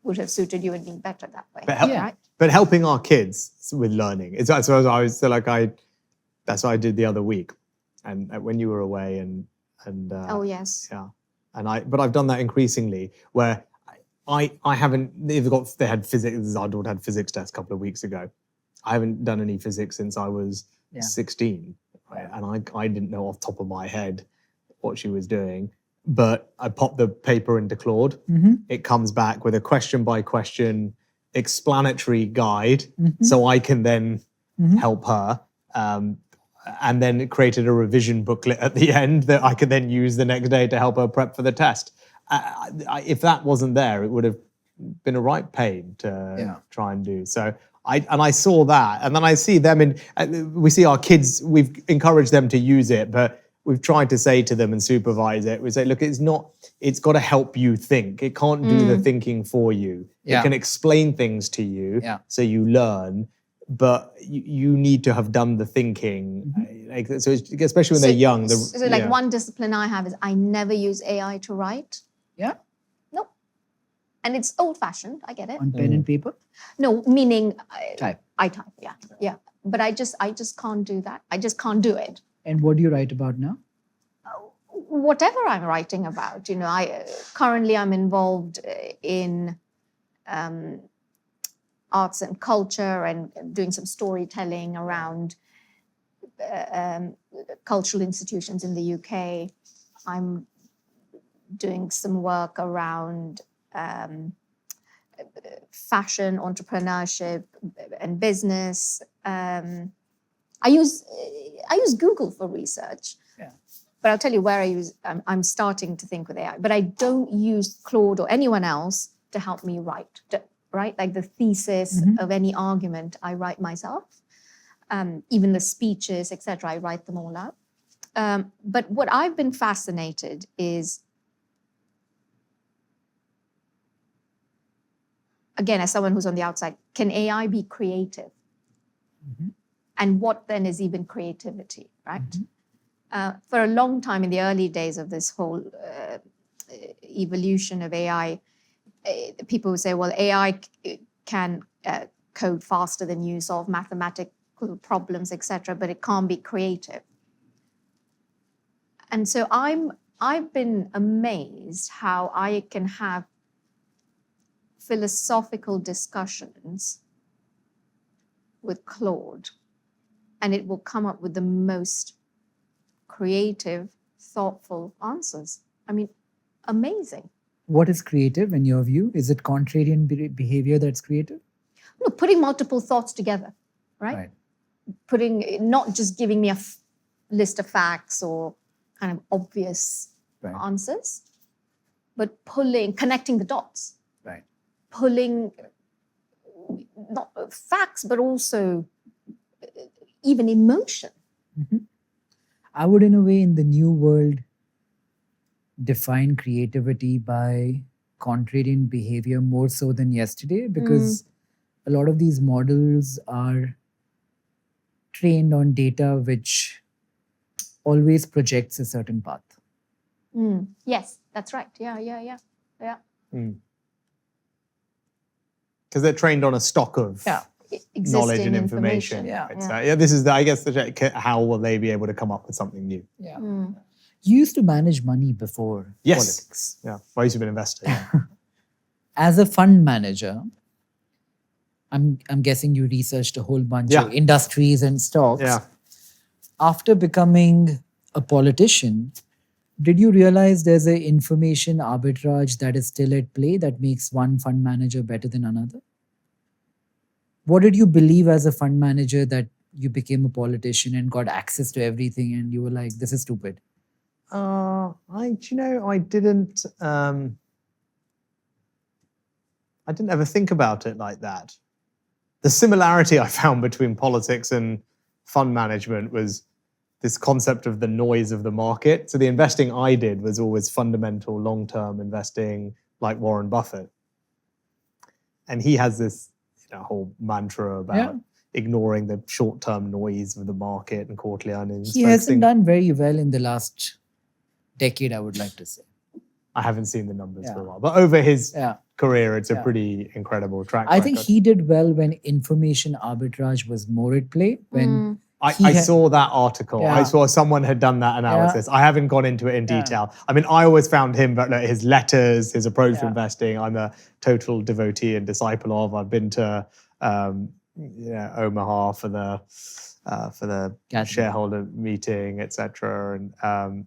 S2: would have suited you and me better that way.
S3: But, but helping our kids with learning. That's what I did the other week. And when you were away and
S2: oh, yes.
S3: Yeah. But I've done that increasingly where I haven't they had physics. Our daughter had physics test a couple of weeks ago. I haven't done any physics since I was 16, right? And I didn't know off the top of my head what she was doing. But I popped the paper into Claude. It comes back with a question by question explanatory guide, so I can then help her. And then it created a revision booklet at the end that I could then use the next day to help her prep for the test. If that wasn't there, it would have been a right pain to try and do. So I saw that, and then I see them we see our kids. We've encouraged them to use it, but we've tried to say to them and supervise it. We say, look, it's got to help you think. It can't do the thinking for you. It can explain things to you, so you learn. But you need to have done the thinking. So especially when they're young.
S2: One discipline I have is I never use AI to write.
S1: Yeah.
S2: No. And it's old-fashioned. I get it.
S1: On pen and paper?
S2: No, meaning
S1: Type.
S2: I type. Yeah. But I just can't do that. I just can't do it.
S1: And what do you write about now?
S2: Whatever I'm writing about, currently I'm involved in arts and culture and doing some storytelling around cultural institutions in the UK. I'm doing some work around fashion, entrepreneurship, and business. I use Google for research. But I'll tell you where I'm starting to think with AI. But I don't use Claude or anyone else to help me write. Right? Like the thesis of any argument, I write myself. Even the speeches, etc., I write them all out. But what I've been fascinated is, again, as someone who's on the outside, can AI be creative? And what then is even creativity, right? For a long time in the early days of this whole evolution of AI, people would say, well, AI can code faster than you, solve mathematical problems, etc., but it can't be creative. And so I've been amazed how I can have philosophical discussions with Claude, and it will come up with the most creative, thoughtful answers. I mean, amazing.
S1: What is creative in your view? Is it contrarian behavior that's creative?
S2: No, putting multiple thoughts together, right? Not just giving me a list of facts or kind of obvious answers, but connecting the dots.
S1: Right.
S2: Pulling not facts, but also even emotion.
S1: I would, in a way, in the new world, define creativity by contrarian behavior more so than yesterday, because a lot of these models are trained on data which always projects a certain path.
S2: Yes, that's right. Yeah.
S3: Because they're trained on a stock of knowledge and information. This is, I guess, how will they be able to come up with something new?
S1: You used to manage money before politics.
S3: Yeah, I used to be an investor.
S1: As a fund manager, I'm guessing you researched a whole bunch of industries and stocks. After becoming a politician, did you realize there's an information arbitrage that is still at play that makes one fund manager better than another? What did you believe as a fund manager that you became a politician and got access to everything and you were like, this is stupid?
S3: I didn't ever think about it like that. The similarity I found between politics and fund management was this concept of the noise of the market. So the investing I did was always fundamental, long-term investing, like Warren Buffett. And he has this whole mantra about ignoring the short-term noise of the market and quarterly earnings.
S1: He hasn't done very well in the last decade, I would like to say.
S3: I haven't seen the numbers for a while, but over his career, it's a pretty incredible track record.
S1: I think he did well when information arbitrage was more at play, when
S3: I saw that article.
S1: Yeah.
S3: I saw someone had done that analysis. I haven't gone into it in detail. I mean, I always found him, but like, his letters, his approach to investing, I'm a total devotee and disciple of. I've been to Omaha for the shareholder meeting, etc. And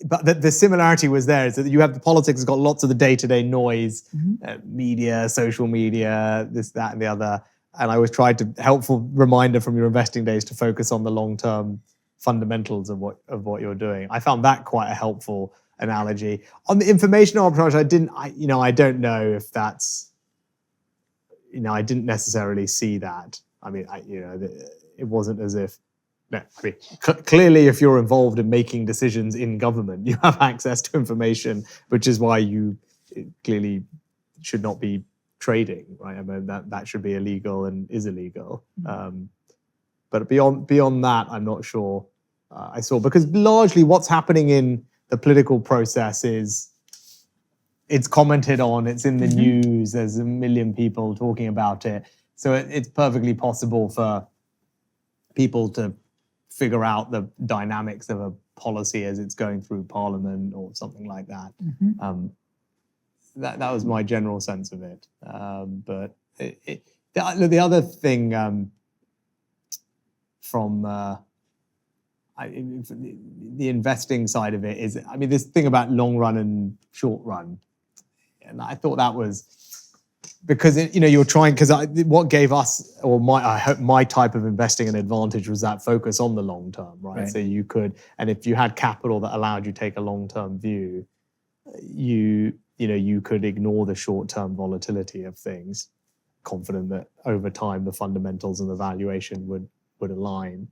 S3: but the similarity was there, is that you have the politics has got lots of the day-to-day noise, media, social media, this, that, and the other. And I always tried to helpful reminder from your investing days to focus on the long-term fundamentals of what you're doing. I found that quite a helpful analogy. On the information arbitrage, I don't know if that's, I didn't necessarily see that. I mean, it wasn't as if. No, I mean, clearly, if you're involved in making decisions in government, you have access to information, which is why you clearly should not be trading, right? I mean, that should be illegal and is illegal. But beyond that, I'm not sure I saw, because largely what's happening in the political process is it's commented on, it's in the news, there's a million people talking about it. So it's perfectly possible for people to figure out the dynamics of a policy as it's going through Parliament or something like that. That was my general sense of it. But the other thing from the investing side of it is, I mean, this thing about long run and short run, and I thought that was because you're trying, because what gave us, or my type of investing an advantage was that focus on the long term, right? So you could, and if you had capital that allowed you to take a long term view, you could ignore the short term volatility of things, confident that over time the fundamentals and the valuation would align.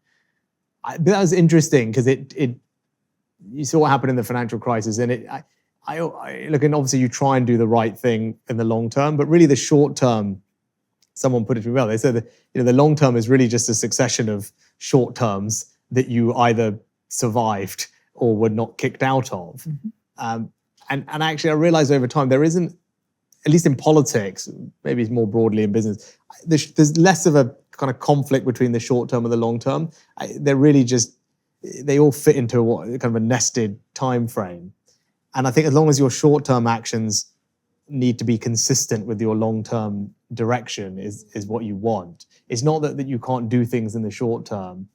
S3: But that was interesting because you saw what happened in the financial crisis, and I look, and obviously you try and do the right thing in the long term, but really the short term, someone put it to me well. They said that the long term is really just a succession of short terms that you either survived or were not kicked out of. And actually, I realized over time there isn't, at least in politics, maybe it's more broadly in business, there's less of a kind of conflict between the short term and the long term. They're really just, they all fit into kind of a nested time frame. And I think as long as your short-term actions need to be consistent with your long-term direction is what you want. It's not that you can't do things in the short term.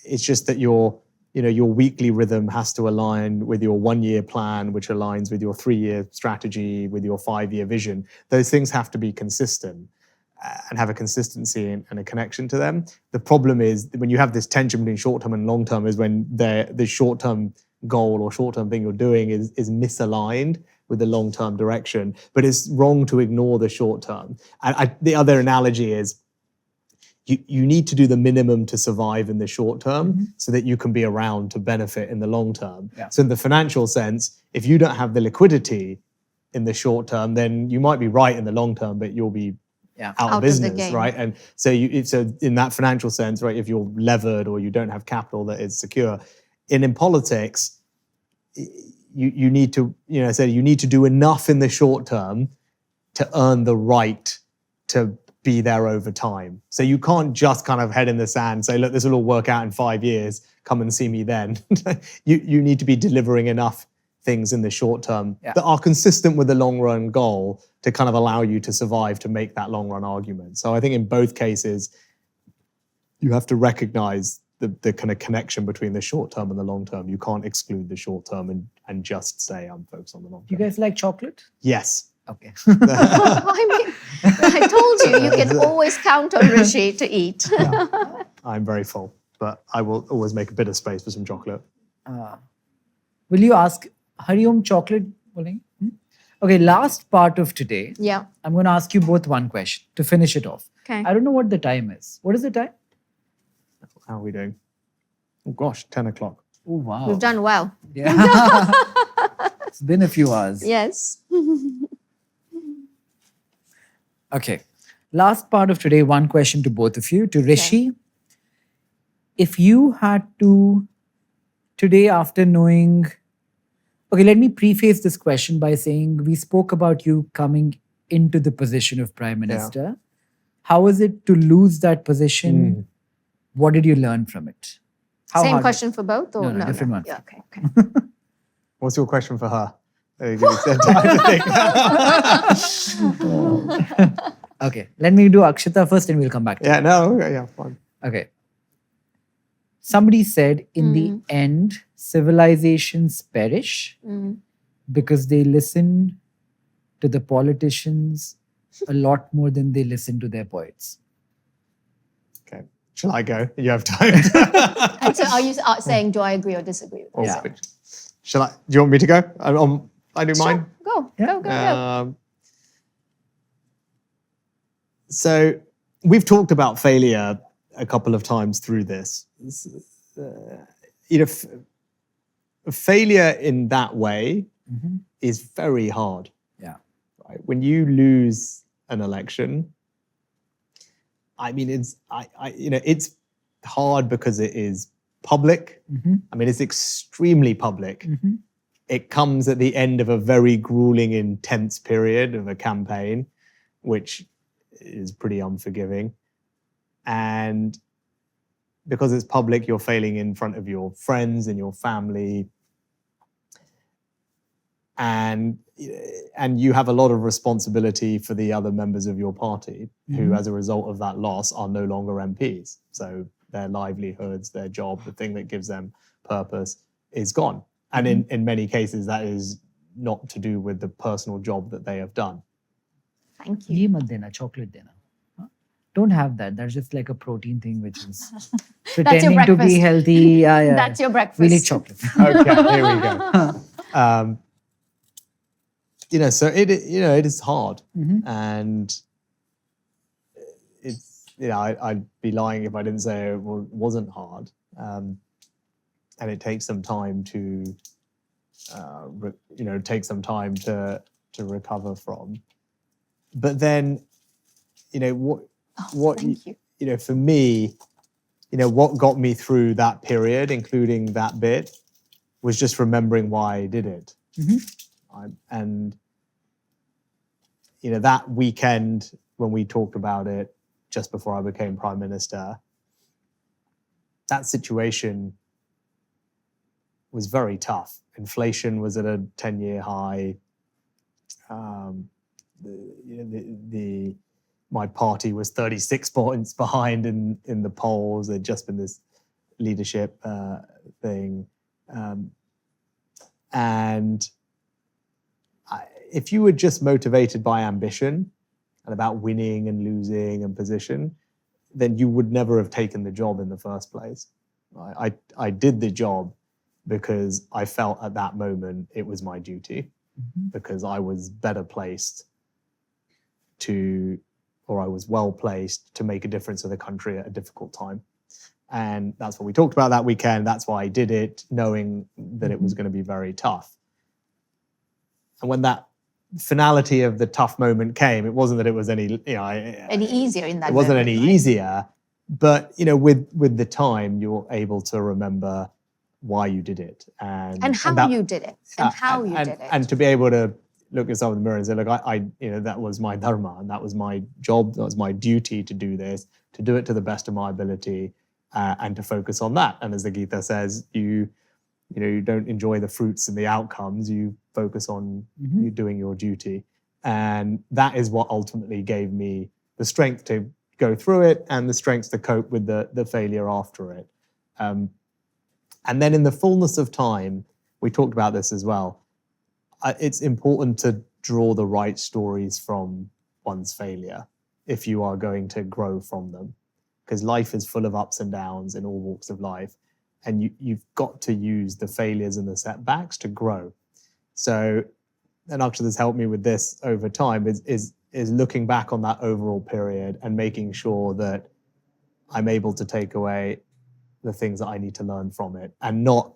S3: It's just that your weekly rhythm has to align with your 1-year plan, which aligns with your 3-year strategy, with your 5-year vision. Those things have to be consistent and have a consistency and a connection to them. The problem is when you have this tension between short-term and long-term is when the short-term goal or short-term thing you're doing is misaligned with the long-term direction, but it's wrong to ignore the short-term. And the other analogy is you need to do the minimum to survive in the short term so that you can be around to benefit in the long term. So in the financial sense, if you don't have the liquidity in the short term, then you might be right in the long term, but you'll be out of business, right? And so so in that financial sense, right, if you're levered or you don't have capital that is secure, in politics, you need to, you need to do enough in the short term to earn the right to be there over time. So you can't just kind of head in the sand, say, look, this will all work out in 5 years, come and see me then. You need to be delivering enough things in the short term that are consistent with the long run goal to kind of allow you to survive, to make that long run argument. So I think in both cases, you have to recognize the kind of connection between the short term and the long term. You can't exclude the short term and just say I'm focused on the long term.
S1: Do you guys like chocolate?
S3: Yes.
S1: Okay.
S2: I mean, I told you can always count on Rishi to eat.
S3: I'm very full, but I will always make a bit of space for some chocolate.
S1: Will you ask Hariom chocolate? Okay, last part of today.
S2: Yeah.
S1: I'm going to ask you both one question to finish it off.
S2: Okay.
S1: I don't know what the time is. What is the time?
S3: How are we doing? Oh gosh, 10 o'clock.
S1: Oh, wow.
S2: We've done well.
S1: Yeah. It's been a few hours.
S2: Yes.
S1: Okay. Last part of today, one question to both of you. To Rishi, if you had to, today after knowing, okay, let me preface this question by saying we spoke about you coming into the position of Prime Minister. How was it to lose that position? What did you learn from it? How
S2: Same
S1: hard-
S2: question for both, or
S1: No, different one.
S2: Yeah, okay.
S3: What's your question for her? Give me some time to think.
S1: Okay, let me do Akshata first and we'll come back to
S3: Yeah, no, okay, yeah, fine.
S1: Okay. Somebody said, in the end, civilizations perish because they listen to the politicians a lot more than they listen to their poets.
S3: Okay. Shall I go? You have time.
S2: And so are you saying, do I agree or disagree with this?
S1: Yeah.
S3: Shall I? Do you want me to go? I do mine.
S2: Go,
S1: Yeah.
S2: go.
S3: So we've talked about failure a couple of times through this. Failure in that way is very hard.
S1: Yeah.
S3: Right? When you lose an election, I mean, it's hard because it is public. I mean, it's extremely public. It comes at the end of a very grueling, intense period of a campaign, which is pretty unforgiving. And because it's public, you're failing in front of your friends and your family. And you have a lot of responsibility for the other members of your party who, as a result of that loss, are no longer MPs. So their livelihoods, their job, the thing that gives them purpose is gone. And in many cases, that is not to do with the personal job that they have done.
S2: Thank you.
S1: Ye mat dena, chocolate dena. Huh? Don't have that. That's just like a protein thing which is pretending to be
S2: breakfast.
S1: healthy. Yeah.
S2: That's your breakfast.
S1: We need chocolate.
S3: Okay, here we go. So it is hard, and it's I'd be lying if I didn't say it wasn't hard, and it takes some time to recover from. But then,
S2: Thank you.
S3: For me, what got me through that period, including that bit, was just remembering why I did it. And that weekend when we talked about it just before I became Prime Minister, that situation was very tough. Inflation was at a 10-year high. My party was 36 points behind in the polls. There'd just been this leadership thing. And if you were just motivated by ambition and about winning and losing and position, then you would never have taken the job in the first place. I did the job because I felt at that moment it was my duty, because I was better placed I was well placed to make a difference to the country at a difficult time. And that's what we talked about that weekend. That's why I did it, knowing that it was going to be very tough. And when that finality of the tough moment came, it wasn't that it was any
S2: easier in that.
S3: It wasn't
S2: moment,
S3: any
S2: right?
S3: easier, but with the time, you're able to remember why you did it
S2: And how you did it. And how you did it.
S3: And to be able to look yourself in the mirror and say, look, I that was my dharma, and that was my job, that was my duty to do this, to do it to the best of my ability, and to focus on that. And as the Gita says, you don't enjoy the fruits and the outcomes, you focus on you doing your duty. And that is what ultimately gave me the strength to go through it and the strength to cope with the failure after it. And then in the fullness of time, we talked about this as well, it's important to draw the right stories from one's failure if you are going to grow from them. Because life is full of ups and downs in all walks of life. And you've got to use the failures and the setbacks to grow. So, and Akshata's helped me with this over time, is looking back on that overall period and making sure that I'm able to take away the things that I need to learn from it, and not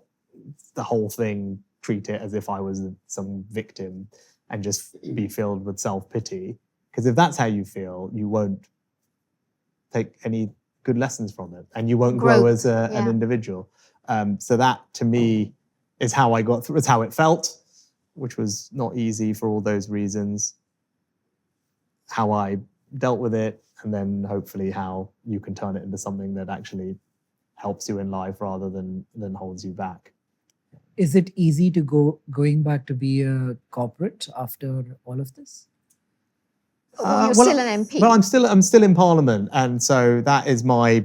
S3: the whole thing treat it as if I was some victim and just be filled with self-pity. Because if that's how you feel, you won't take any good lessons from it, and you won't grow as an individual. So that, to me, is how I got through. It's how it felt, which was not easy for all those reasons. How I dealt with it, and then hopefully how you can turn it into something that actually helps you in life rather than holds you back.
S1: Is it easy to going back to be a corporate after all of this?
S2: Well, you're still an MP.
S3: Well, I'm still in Parliament, and so that is my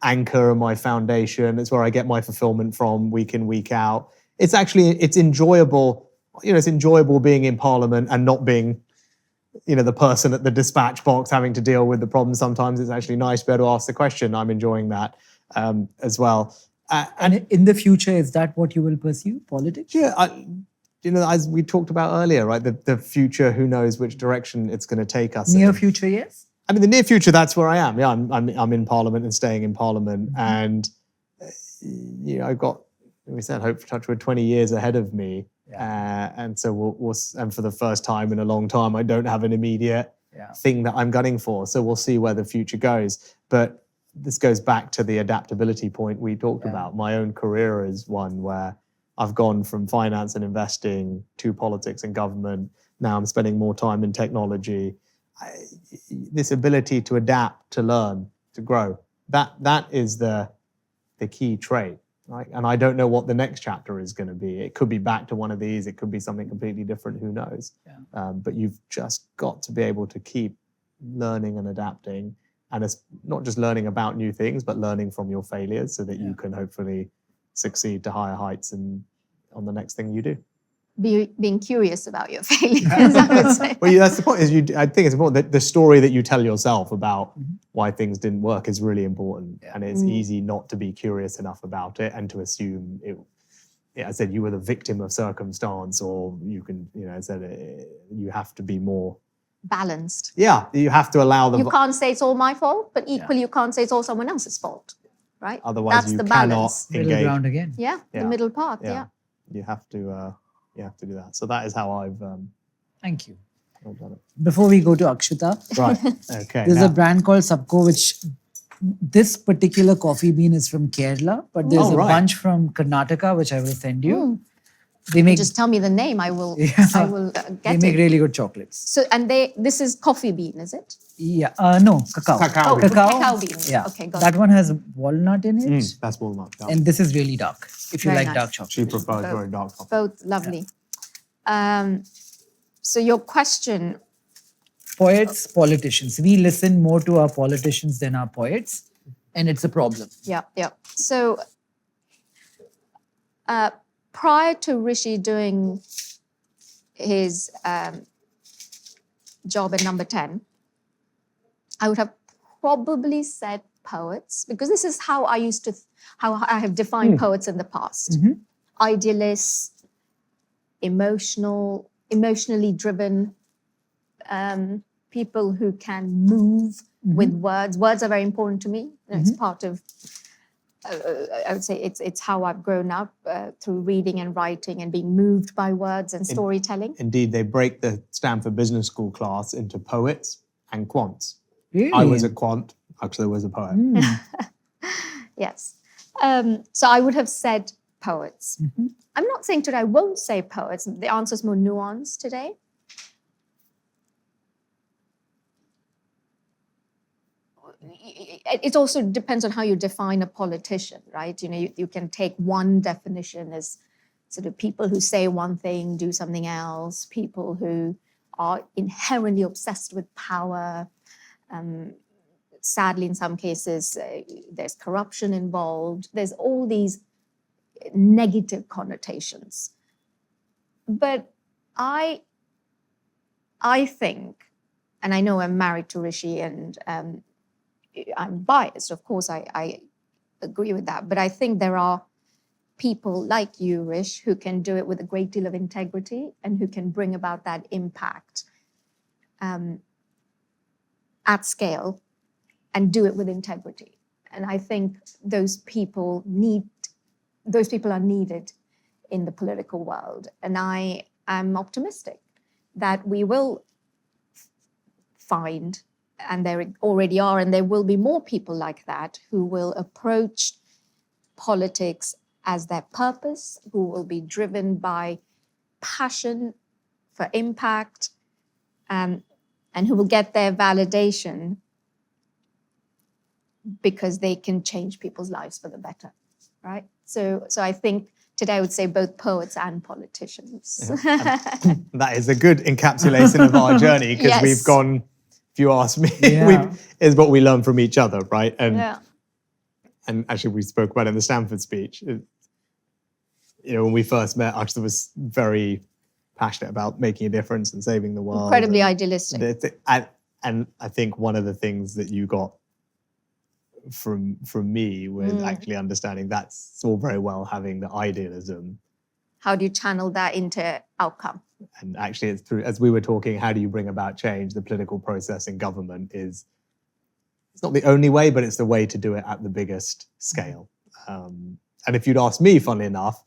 S3: anchor and my foundation. It's where I get my fulfillment from week in, week out. It's enjoyable. It's enjoyable being in Parliament and not being, the person at the dispatch box having to deal with the problems. Sometimes it's actually nice to be able to ask the question. I'm enjoying that as well.
S1: And in the future, is that what you will pursue, politics?
S3: Yeah, as we talked about earlier, right? The future, who knows which direction it's going to take us.
S1: Near future, yes.
S3: I mean, the near future, that's where I am. Yeah, I'm in Parliament and staying in Parliament, and I've got, we said, hope to touch with 20 years ahead of me, and so we'll and for the first time in a long time, I don't have an immediate thing that I'm gunning for. So we'll see where the future goes. But this goes back to the adaptability point we talked about. My own career is one where I've gone from finance and investing to politics and government. Now I'm spending more time in technology. This ability to adapt, to learn, to grow, that is the key trait, right? And I don't know what the next chapter is going to be. It could be back to one of these. It could be something completely different. Who knows? But you've just got to be able to keep learning and adapting. And it's not just learning about new things, but learning from your failures so that you can hopefully succeed to higher heights and on the next thing you do.
S2: Being curious about your failures, I would say.
S3: Well, that's the point. I think it's important that the story that you tell yourself about why things didn't work is really important. And it's easy not to be curious enough about it and to assume it. I said you were the victim of circumstance, or you can, I said you have to be more
S2: balanced.
S3: Yeah, you have to allow them.
S2: You can't say it's all my fault, but equally you can't say it's all someone else's fault, right?
S3: Otherwise,
S2: that's
S3: you
S2: the
S3: cannot
S2: balance.
S3: engage.
S1: Middle ground again.
S2: Yeah, the middle path. Yeah.
S3: You have to do that. So that is how I've.
S1: Thank you.
S3: I've done it.
S1: Before we go to Akshata,
S3: Right. Okay.
S1: there's a brand called Sabco, which this particular coffee bean is from Kerala, but there's a bunch from Karnataka, which I will send you. They make
S2: just tell me the name. I will. I will get it.
S1: They make really good chocolates.
S2: So this is coffee bean, is it?
S1: Yeah. No, cacao.
S3: Cacao.
S2: Cacao bean.
S1: Yeah.
S2: Okay, got
S1: that
S2: it.
S1: one has walnut in it,
S3: That's walnut. Yeah.
S1: and this is really dark. If you
S2: Very
S1: like
S2: nice.
S1: dark chocolate.
S3: She prefers very dark coffee.
S2: Both lovely. So your question.
S1: Poets, politicians. We listen more to our politicians than our poets, and it's a problem.
S2: Yeah. So prior to Rishi doing his job at Number 10, I would have probably said poets, because this is how I have defined poets in the past. Idealists, emotionally driven, people who can move with words. Words are very important to me. It's part of, I would say it's how I've grown up through reading and writing and being moved by words and storytelling.
S3: Indeed, they break the Stanford Business School class into poets and quants.
S1: Really?
S3: I was a quant. Akshata was a poet.
S2: Yes. So I would have said poets. I'm not saying today I won't say poets. The answer is more nuanced today. It also depends on how you define a politician, right? You can take one definition as sort of people who say one thing, do something else, people who are inherently obsessed with power. Sadly, in some cases, there's corruption involved. There's all these negative connotations. But I think, and I know I'm married to Rishi and I'm biased, of course, I agree with that. But I think there are people like you, Rish, who can do it with a great deal of integrity and who can bring about that impact at scale and do it with integrity. And I think those people are needed in the political world. And I am optimistic that we will find, and there already are, and there will be more people like that who will approach politics as their purpose, who will be driven by passion for impact, and who will get their validation because they can change people's lives for the better, right? So I think today I would say both poets and politicians.
S3: That is a good encapsulation of our journey, because
S2: Yes.
S3: we've gone, if you ask me,
S1: Yeah.
S3: is what we learn from each other, right? And
S2: Yeah.
S3: and actually we spoke about it in the Stanford speech. When we first met, Akshata was very passionate about making a difference and saving the world.
S2: Incredibly
S3: and
S2: idealistic.
S3: And I think one of the things that you got from me was actually understanding that's all very well having the idealism.
S2: How do you channel that into outcome?
S3: And actually it's through, as we were talking, how do you bring about change? The political process in government it's not the only way, but it's the way to do it at the biggest scale. And if you'd asked me, funnily enough,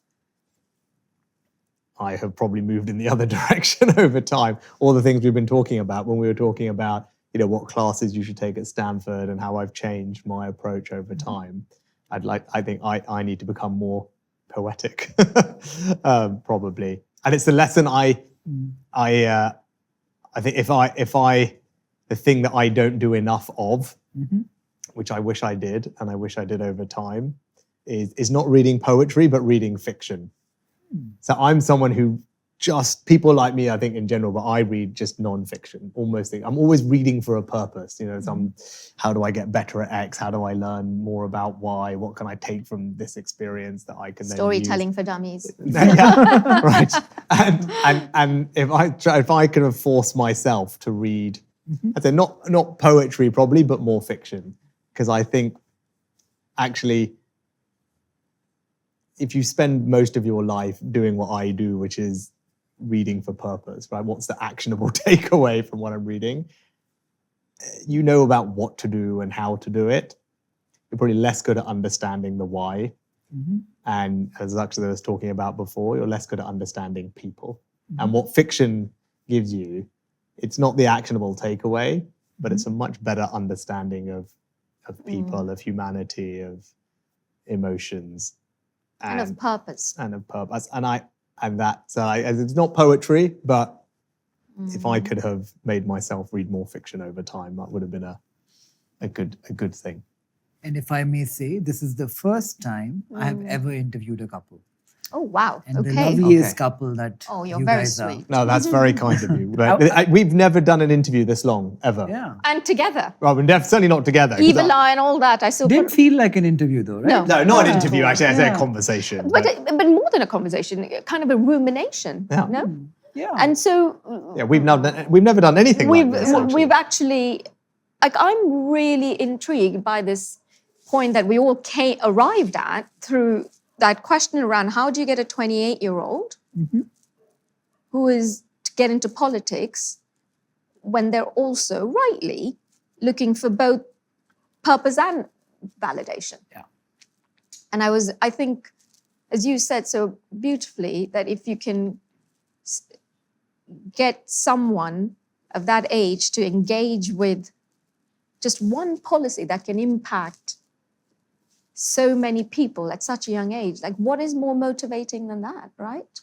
S3: I have probably moved in the other direction over time. All the things we've been talking about when we were talking about, what classes you should take at Stanford and how I've changed my approach over time. I think I need to become more poetic, probably. And it's the lesson I think the thing that I don't do enough of, which I wish I did, and I wish I did over time, is not reading poetry, but reading fiction. So I'm someone who people like me, I think in general, but I read just non-fiction, almost. I'm always reading for a purpose, how do I get better at X? How do I learn more about Y? What can I take from this experience that I can then
S2: Storytelling for dummies.
S3: Yeah, right. And if I could have forced myself to read, I'd say not poetry probably, but more fiction, because I think actually, if you spend most of your life doing what I do, which is reading for purpose, right? What's the actionable takeaway from what I'm reading? You know about what to do and how to do it. You're probably less good at understanding the why. And as Akshata was talking about before, you're less good at understanding people. And what fiction gives you, it's not the actionable takeaway, but it's a much better understanding of people, of humanity, of emotions.
S2: And of purpose.
S3: It's not poetry, but if I could have made myself read more fiction over time, that would have been a good thing.
S1: And if I may say, this is the first time I have ever interviewed a couple.
S2: Oh, wow.
S1: And
S2: Okay.
S1: the loveliest couple that
S2: Oh, you're
S1: you
S2: very
S1: guys are.
S2: sweet.
S3: No, that's very kind of you. But we've never done an interview this long, ever.
S1: Yeah.
S2: And together.
S3: Well, we're certainly not together. 'cause
S2: Evil eye and all that. I still
S1: Didn't feel like an interview though, right?
S2: No.
S3: No, not an interview, actually. I say a conversation.
S2: But more than a conversation, kind of a rumination.
S3: Yeah.
S2: No?
S1: Yeah.
S2: And so
S3: Yeah, we've never done anything like this. Actually.
S2: we've actually, I'm really intrigued by this point that we all arrived at through that question around how do you get a 28-year-old who is to get into politics when they're also rightly looking for both purpose and validation.
S1: Yeah.
S2: And I think, as you said so beautifully, that if you can get someone of that age to engage with just one policy that can impact so many people at such a young age, like what is more motivating than that, right?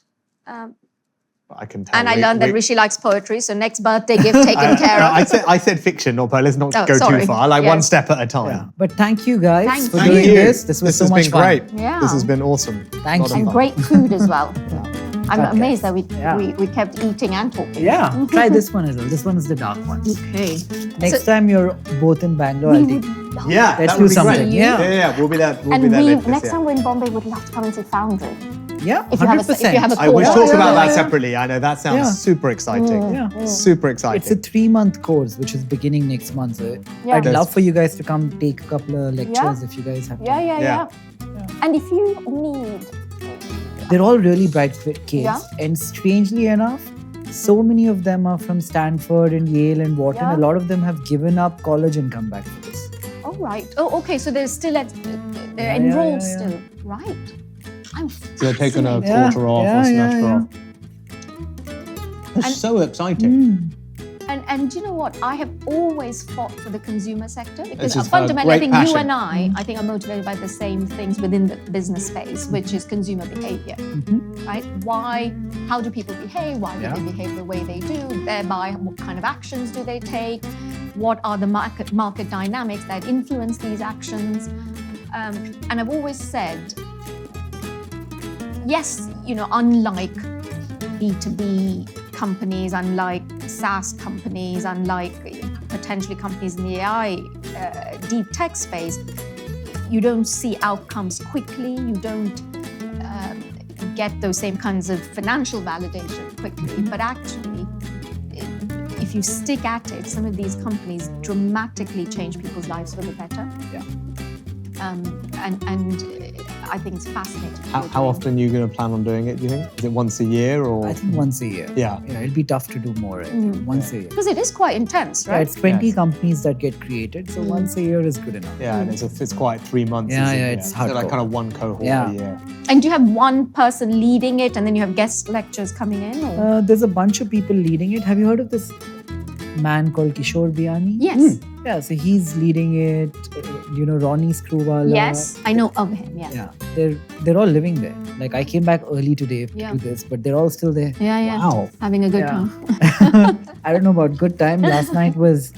S3: I can tell.
S2: And I learned that Rishi likes poetry, so next birthday gift taken care of.
S3: I said fiction, not poetry. Let's not go
S2: sorry.
S3: too far. Like
S2: Yes.
S3: one step at a time.
S1: Yeah. But thank you guys
S2: Thank
S1: for
S2: you.
S1: doing
S3: Thank you.
S1: this. This was so
S3: has
S1: much
S3: been
S1: fun.
S3: great.
S2: Yeah.
S3: This has been awesome.
S1: Thank
S3: Lot of
S1: you.
S2: And
S3: fun.
S2: great food as well. I'm
S1: Okay.
S2: amazed that
S1: Yeah.
S2: we kept eating and talking.
S1: Yeah, try this one as well. This one is the dark one.
S2: Okay.
S1: Next
S2: So-
S1: time you're both in Bangalore, I'll take you.
S3: Yeah,
S1: Let's
S3: that
S1: do
S3: would be
S1: something.
S3: great.
S1: Yeah.
S3: We'll be there. We'll
S2: And
S3: be there
S2: we
S3: later this
S2: next
S3: year.
S2: time we're in Bombay, would love to come and see Foundery.
S1: Yeah,
S2: If you have a-
S1: 100%.
S2: if you have a
S3: I will
S2: Yeah,
S3: talk
S2: yeah,
S3: about that
S1: yeah.
S3: separately. I know that sounds
S1: Yeah.
S3: super exciting.
S1: Yeah.
S3: Super exciting.
S1: It's a 3-month course, which is beginning next month. So
S2: Yeah.
S1: I'd love for you guys to come take a couple of lectures
S2: Yeah.
S1: if you guys have
S2: Yeah,
S1: time.
S2: yeah,
S3: Yeah.
S2: yeah. And if you need,
S1: They're all really bright kids.
S2: Yeah.
S1: And strangely enough, so many of them are from Stanford and Yale and Wharton.
S2: Yeah.
S1: A lot of them have given up college and come back for this.
S2: oh right, oh okay, so they're still they're
S1: Yeah,
S2: enrolled
S1: yeah.
S2: still, right? I'm
S3: So they're taking a
S2: fascinated.
S3: quarter off or semester off. That's
S2: And-
S3: so exciting.
S2: And do you know what? I have always fought for the consumer sector because
S3: This is a
S2: fundamentally, I
S3: great
S2: think you
S3: passion.
S2: and I think are motivated by the same things within the business space, which is consumer behavior, right? Why? How do people behave? Why do
S1: Yeah.
S2: they behave the way they do? Thereby, what kind of actions do they take? what are the market dynamics that influence these actions. And I've always said, yes, unlike B2B companies, unlike SaaS companies, unlike potentially companies in the AI deep tech space, you don't see outcomes quickly, you don't get those same kinds of financial validation quickly, but actually, if you stick at it, some of these companies dramatically change people's lives for the better.
S1: Yeah.
S2: And I think it's fascinating.
S3: How often are you going to plan on doing it, do you think? Is it once a year or?
S1: I think once a year.
S3: Yeah.
S1: It'll be tough to do more. I think. Once a year.
S2: Because it is quite intense,
S1: Yeah,
S2: right?
S1: it's 20
S3: Yes.
S1: companies that get created, so once a year is good enough.
S3: Yeah, and it's quite 3 months.
S1: Yeah,
S3: isn't
S1: yeah,
S3: it?
S1: it's
S3: So like
S1: hardcore.
S3: kind of one cohort
S1: Yeah.
S3: a year.
S2: And do you have one person leading it and then you have guest lectures coming in? Or?
S1: There's a bunch of people leading it. Have you heard of this man called Kishore Biani?
S2: Yes.
S1: Yeah, so he's leading it. Ronnie Screwvala.
S2: Yes, I know of him, yeah.
S1: Yeah, they're all living there. Like I came back early today to
S2: Yeah.
S1: do this, but they're all still there.
S2: Yeah, yeah.
S1: Wow.
S2: Having a good
S1: Yeah.
S2: time.
S1: I don't know about good time. Last night was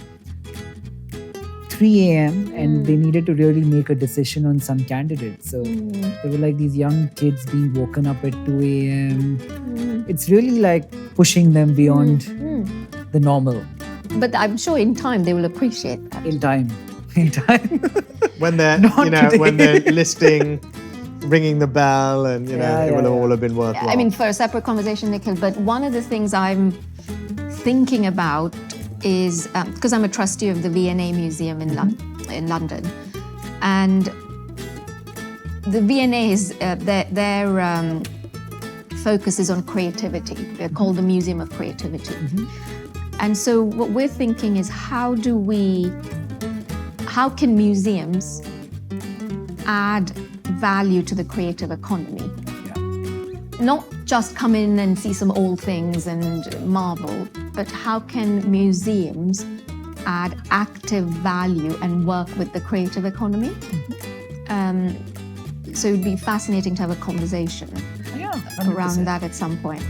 S1: 3 a.m. and they needed to really make a decision on some candidates. So there were like these young kids being woken up at 2 a.m. It's really like pushing them beyond the normal
S2: But I'm sure in time they will appreciate that.
S1: in time. In time.
S3: When they're,
S1: Not today.
S3: when they're listing, ringing the bell, and
S1: Yeah,
S3: it will
S1: yeah,
S3: all have been worthwhile.
S2: I mean, for a separate conversation, Nikhil, but one of the things I'm thinking about is, because I'm a trustee of the V&A Museum in London, and the V&A is, their focus is on creativity. They're called the Museum of Creativity. And so what we're thinking is how can museums add value to the creative economy? Not just come in and see some old things and marvel, but how can museums add active value and work with the creative economy? So it'd be fascinating to have a conversation
S1: Yeah,
S2: around
S1: 100%.
S2: that at some point.